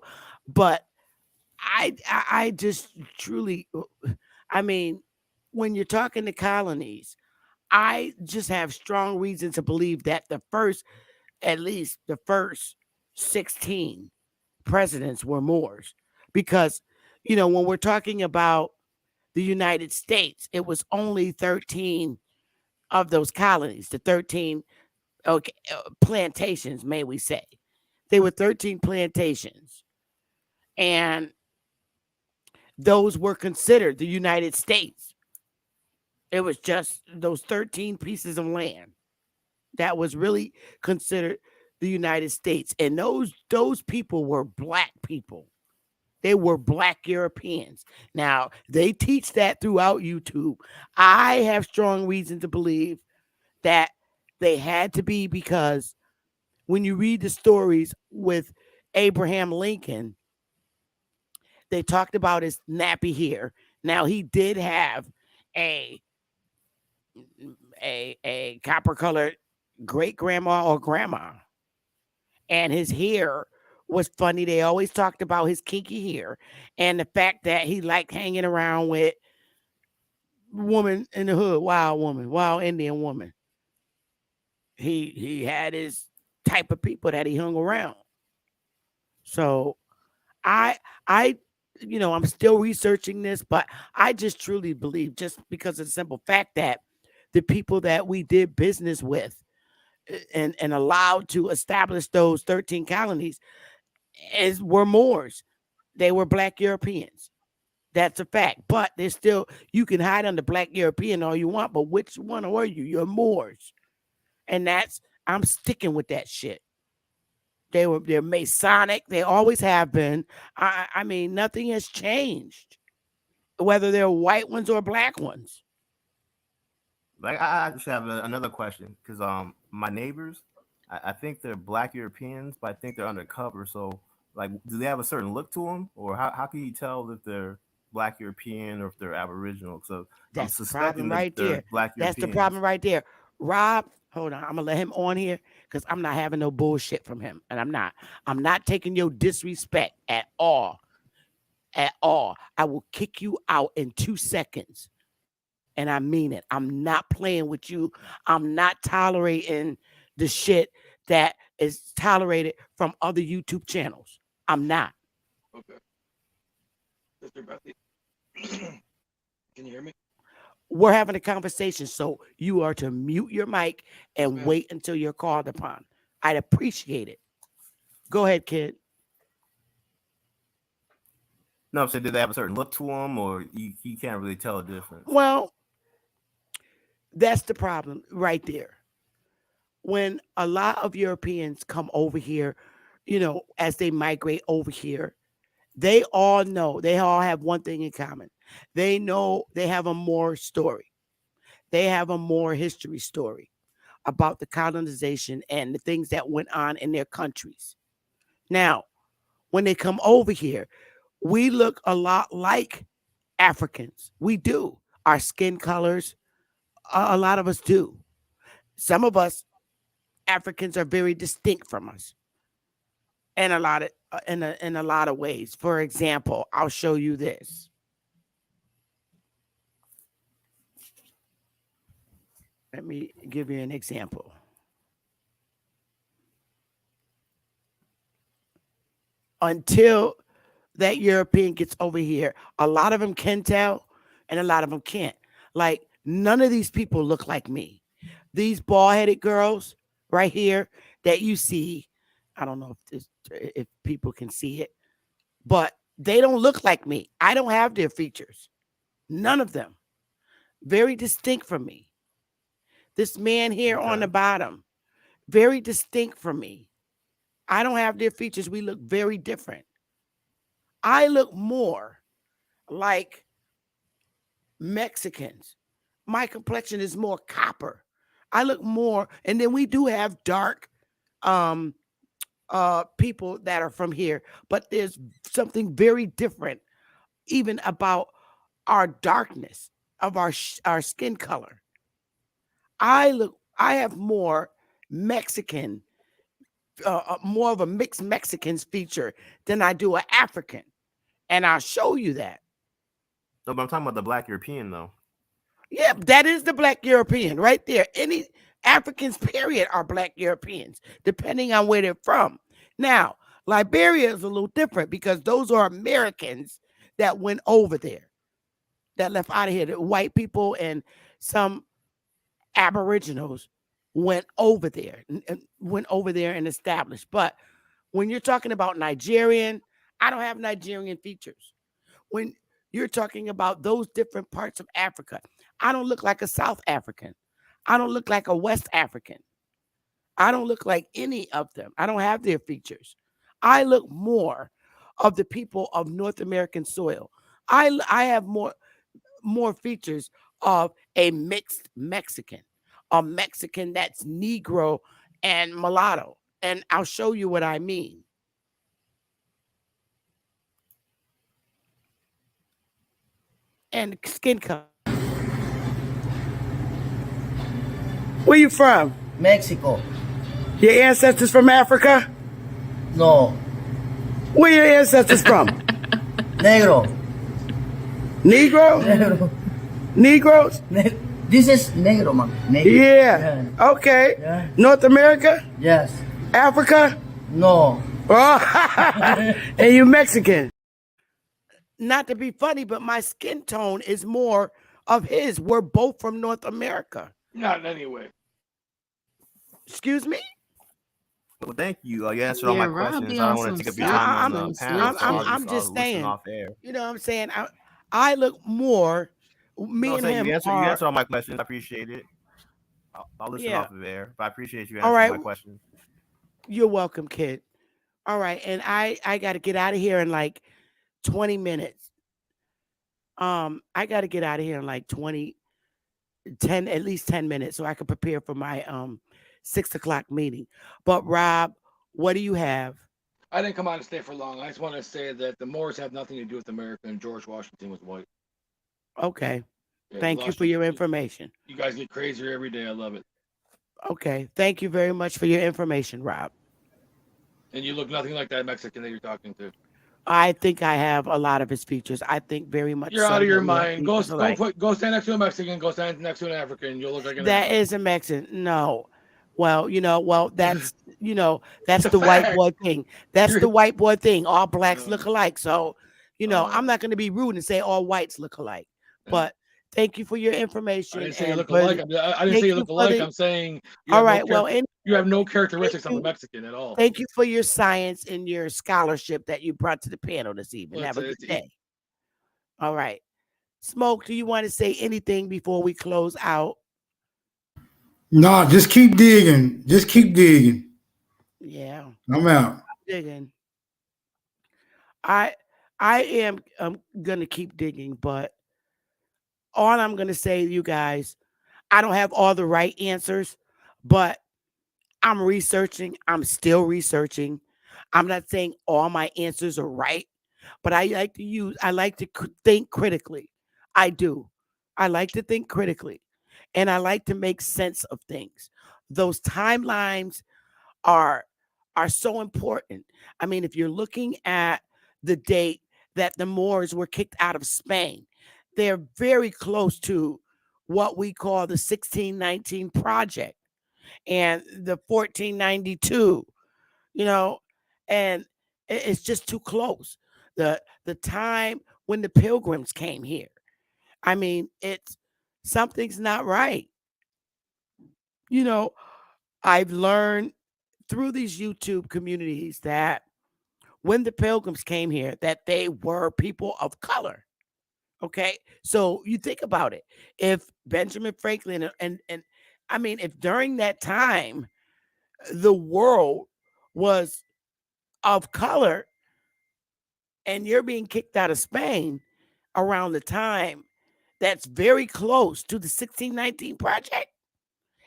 but I just truly, I mean, when you're talking to colonies, I just have strong reason to believe that at least the first 16 presidents were Moors, because when we're talking about the United States, it was only 13 of those colonies, the 13 plantations, may we say. They were 13 plantations. And those were considered the United States. It was just those 13 pieces of land that was really considered the United States. And those people were black people. They were black Europeans. Now, they teach that throughout YouTube. I have strong reason to believe that they had to be, because when you read the stories with Abraham Lincoln, they talked about his nappy hair. Now, he did have a copper colored great grandma or grandma, and his hair was funny. They always talked about his kinky hair and the fact that he liked hanging around with woman in the hood, wild Indian woman. He had his type of people that he hung around. So I I I'm still researching this, but I just truly believe, just because of the simple fact that the people that we did business with and allowed to establish those 13 colonies were Moors. They were black Europeans. That's a fact. But there's still, you can hide under black European all you want, but which one are you? You're Moors. And I'm sticking with that shit. They're Masonic. They always have been. I mean, nothing has changed, whether they're white ones or black ones. Like, I actually have another question, because my neighbors, I think they're black Europeans, but I think they're undercover. So, like, do they have a certain look to them, or how can you tell if they're black European or if they're Aboriginal? So I'm That's the suspecting problem that right they're there. black That's the Europeans. problem right there. Rob, hold on. I'm gonna let him on here because I'm not having no bullshit from him, and I'm not taking your disrespect at all. At all. I will kick you out in 2 seconds. And I mean it. I'm not playing with you. I'm not tolerating the shit that is tolerated from other YouTube channels. I'm not. Okay. Mr. Bethy. Can you hear me? We're having a conversation, so you are to mute your mic and Okay. wait until you're called upon. I'd appreciate it. Go ahead, kid. No, I'm saying, did they have a certain look to them, or you can't really tell a difference? Well, that's the problem right there. When a lot of Europeans come over here, as they migrate over here, they all know, they all have one thing in common. They know they have a more story. They have a more history story about the colonization and the things that went on in their countries. Now, when they come over here, we look a lot like Africans. We do. Our skin colors, a lot of us do. Some of us Africans are very distinct from us in a lot of in a lot of ways. For example, I'll show you this. Let me give you an example. Until that European gets over here, a lot of them can tell and a lot of them can't. Like, none of these people look like me. These bald-headed girls right here that you see, I don't know if people can see it, but they don't look like me. I don't have their features. None of them. Very distinct from me. This man here on the bottom, very distinct from me. I don't have their features. We look very different. I look more like Mexicans. My complexion is more copper. I look more, and then we do have dark people that are from here, but there's something very different even about our darkness of our skin color. I have more Mexican, more of a mixed Mexicans feature than I do an African. And I'll show you that. No, but I'm talking about the Black European, though. Yeah, that is the Black European right there. Any Africans, period, are Black Europeans, depending on where they're from. Now, Liberia is a little different because those are Americans that went over there, that left out of here. The white people and some Aboriginals went over there and established. But when you're talking about Nigerian, I don't have Nigerian features. When you're talking about those different parts of Africa, I don't look like a South African. I don't look like a West African. I don't look like any of them. I don't have their features. I look more of the people of North American soil. I have more features of a mixed Mexican, a Mexican that's Negro and mulatto. And I'll show you what I mean. And skin color. Where you from? Mexico. Your ancestors from Africa? No. Where your ancestors from? Negro. Negro? Negro. Negroes? This is Negro, man. Negro. Yeah. Okay. Yeah. North America? Yes. Africa? No. Oh. And you Mexican? Not to be funny, but my skin tone is more of his. We're both from North America. Not in any way. Excuse me? Well, thank you. You answered all my questions. I don't want to take up your time on the panel. I'm just saying. Off air. You know what I'm saying? I look more. Me and him. You answered all my questions. I appreciate it. I'll listen off of air, but I appreciate you answering my questions. You're welcome, kid. All right, and I got to get out of here in like 20 minutes. I got to get out of here in like 10 at least 10 minutes so I can prepare for my 6 o'clock meeting. But Rob, what do you have? I didn't come out and stay for long. I just want to say that the Moors have nothing to do with America, and George Washington was white. Okay. Thank you for your information. You guys get crazier every day. I love it. Okay. Thank you very much for your information, Rob. And you look nothing like that Mexican that you're talking to. I think I have a lot of his features. I think very much. You're out of your mind. Go stand next to a Mexican. Go stand next to an African. You'll look like an That is a Mexican. No. Well, that's that's the white boy thing. That's the white boy thing. All blacks look alike. So, I'm not going to be rude and say all whites look alike. But Thank you for your I information didn't say you and look alike. I didn't say thank you you look for alike. the. I'm saying All right. Well, you have no thank characteristics of a you. Mexican at all. Thank you for your science and your scholarship that you brought to the panel this evening. Well, Have a good day. All right. Smoke, do you want to say anything before we close out? No, just keep digging. Just keep digging. Yeah. I'm out. Digging. I I am gonna keep digging, but all I'm gonna say to you guys, I don't have all the right answers, but I'm researching. I'm still researching. I'm not saying all my answers are right, but I like to think critically. I do. I like to think critically and I like to make sense of things. Those timelines are are so important. I mean, if you're looking at the date that the Moors were kicked out of Spain, they're very close to what we call the 1619 project and the 1492, you know, and it's just too close. The time when the pilgrims came here. I mean, it's something's not right. You know, I've learned through these YouTube communities that when the pilgrims came here, that they were people of color. Okay. So you think about it. If Benjamin Franklin and I mean, if during that time the world was of color and you're being kicked out of Spain around the time that's very close to the 1619 project,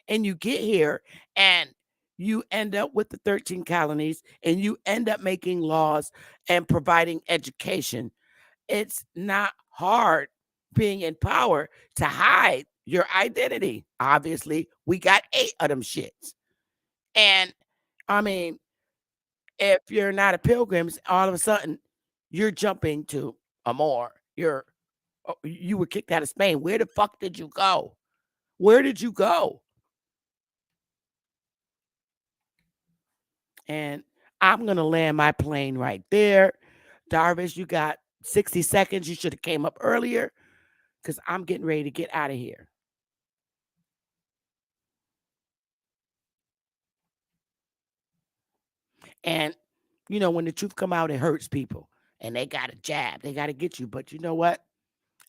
and you get here and you end up with the 13 colonies and you end up making laws and providing education. It's not hard being in power to hide your identity. Obviously, we got 8 of them shits. And I mean, if you're not a pilgrims, all of a sudden you're jumping to a more. You were kicked out of Spain. Where the fuck did you go? Where did you go? And I'm gonna land my plane right there. Darvish, you got 60 seconds. You should have came up earlier because I'm getting ready to get out of here. And you know, when the truth come out, it hurts people. And they got a jab. They got to get you. But you know what?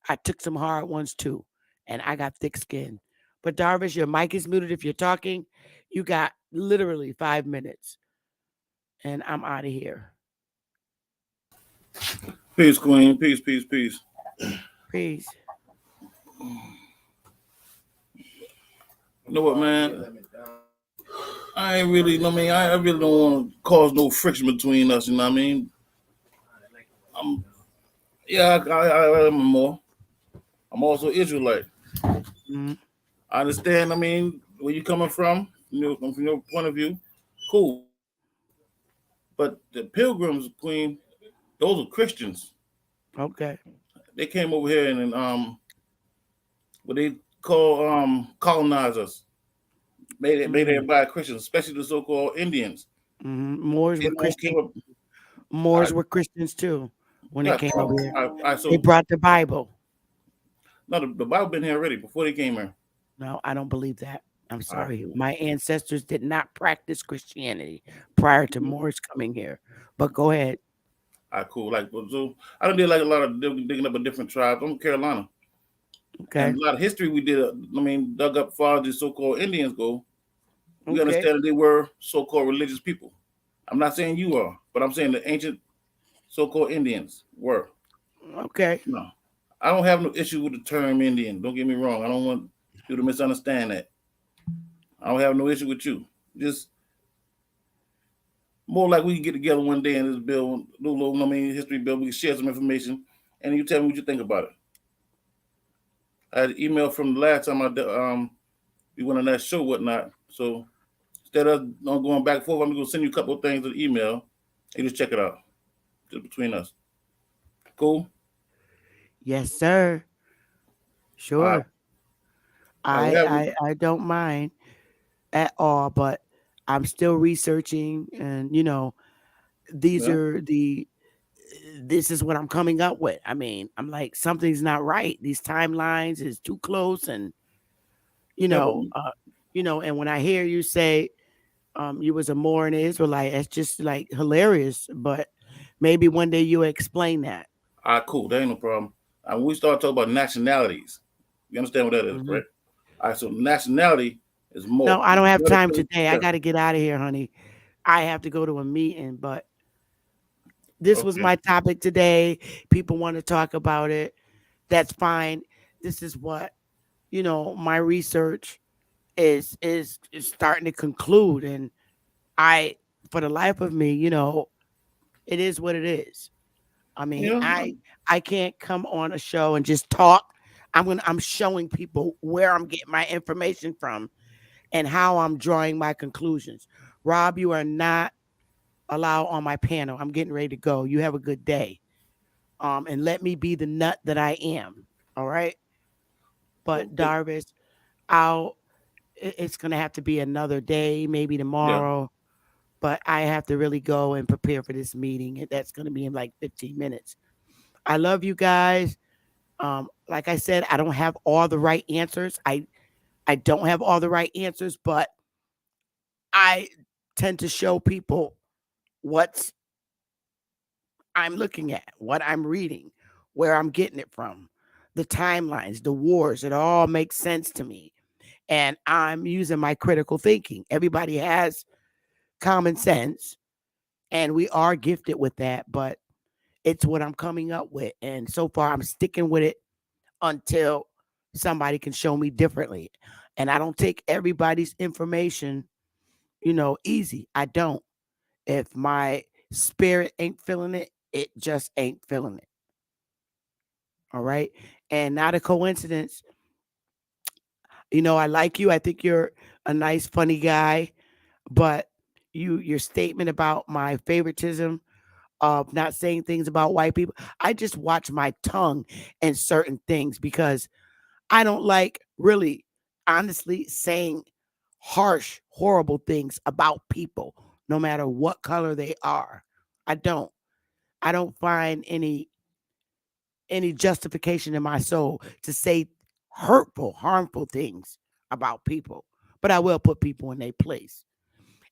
I took some hard ones too. And I got thick skin. But Darvish, your mic is muted if you're talking. You got literally 5 minutes. And I'm out of here. Peace, Queen. Peace, peace, peace. Peace. You know what, man? I ain't really, I mean, I really don't want to cause no friction between us, you know what I mean? I'm more. I'm also Israelite. Mm-hmm. I understand, I mean, where you coming from your point of view, cool. But the pilgrims, Queen, those are Christians. Okay. They came over here and what they call colonize us. Made everybody Christians, especially the so-called Indians. Mm-hmm. Moors were Christians. Moors were Christians too when they came over here. They brought the Bible. No, the Bible been here already before they came here. No, I don't believe that. I'm sorry. My ancestors did not practice Christianity prior to Moors coming here. But go ahead. All right, cool. Like, so I done did like a lot of digging up a different tribes. I'm from Carolina. Okay. And a lot of history we did. I mean, dug up far as the so-called Indians go. We understand that they were so-called religious people. I'm not saying you are, but I'm saying the ancient so-called Indians were. Okay. No, I don't have no issue with the term Indian. Don't get me wrong. I don't want you to misunderstand that. I don't have no issue with you. Just more like we can get together one day and just build, do a little, history build. We can share some information, and you tell me what you think about it. I had an email from the last time we went on that show, whatnot. So instead of going back and forth, I'm gonna send you a couple of things in the email. And just check it out, just between us. Cool. Yes, sir. Sure. I don't mind at all, but I'm still researching, and these are this is what I'm coming up with. I mean, I'm like, something's not right. These timelines is too close, and you know, and when I hear you say you was a Moor and an Israelite, that's just like hilarious. But maybe one day you'll explain that. All right, cool. That ain't no problem. When we start talking about nationalities, you understand what that is, right? All right, so nationality is more. No, I don't have time today. I got to get out of here, honey. I have to go to a meeting, but this was my topic today. People want to talk about it. That's fine. This is what, my research is starting to conclude. And for the life of me, it is what it is. I mean, I can't come on a show and just talk. I'm showing people where I'm getting my information from and how I'm drawing my conclusions. Rob, you are not allowed on my panel. I'm getting ready to go. You have a good day. And let me be the nut that I am. All right. But Darvis, it's gonna have to be another day, maybe tomorrow. Yeah. But I have to really go and prepare for this meeting. And that's gonna be in like 15 minutes. I love you guys. Like I said, I don't have all the right answers. I don't have all the right answers, but I tend to show people what I'm looking at, what I'm reading, where I'm getting it from, the timelines, the wars. It all makes sense to me. And I'm using my critical thinking. Everybody has common sense, and we are gifted with that, but it's what I'm coming up with. And so far, I'm sticking with it until somebody can show me differently. And I don't take everybody's information, easy. I don't. If my spirit ain't feeling it, it just ain't feeling it. All right. And not a coincidence. I like you. I think you're a nice, funny guy. But your statement about my favoritism of not saying things about white people, I just watch my tongue and certain things because I don't like really, honestly, saying harsh, horrible things about people, no matter what color they are. I don't find any justification in my soul to say hurtful, harmful things about people, but I will put people in their place.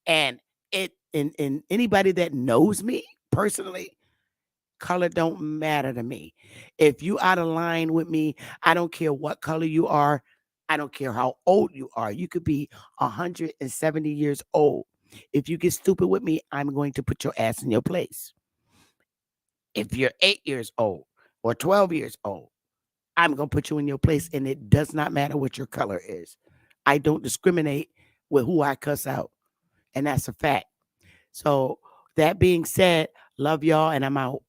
And in anybody that knows me personally, color don't matter to me. If you out of line with me, I don't care what color you are. I don't care how old you are. You could be 170 years old. If you get stupid with me, I'm going to put your ass in your place. If you're 8 years old or 12 years old, I'm going to put you in your place, and it does not matter what your color is. I don't discriminate with who I cuss out, and that's a fact. So that being said, love y'all, and I'm out.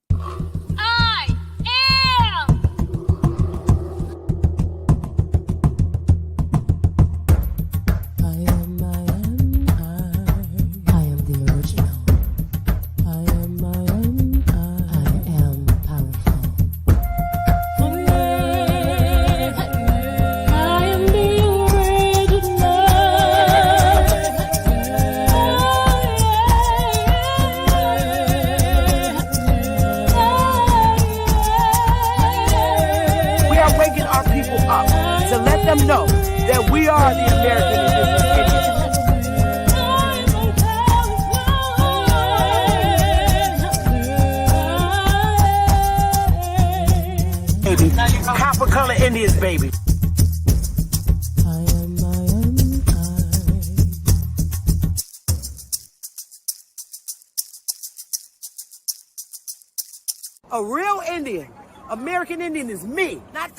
Know that we are the American Indians. Baby. Copper color Indians, baby. A real Indian, American Indian is me, not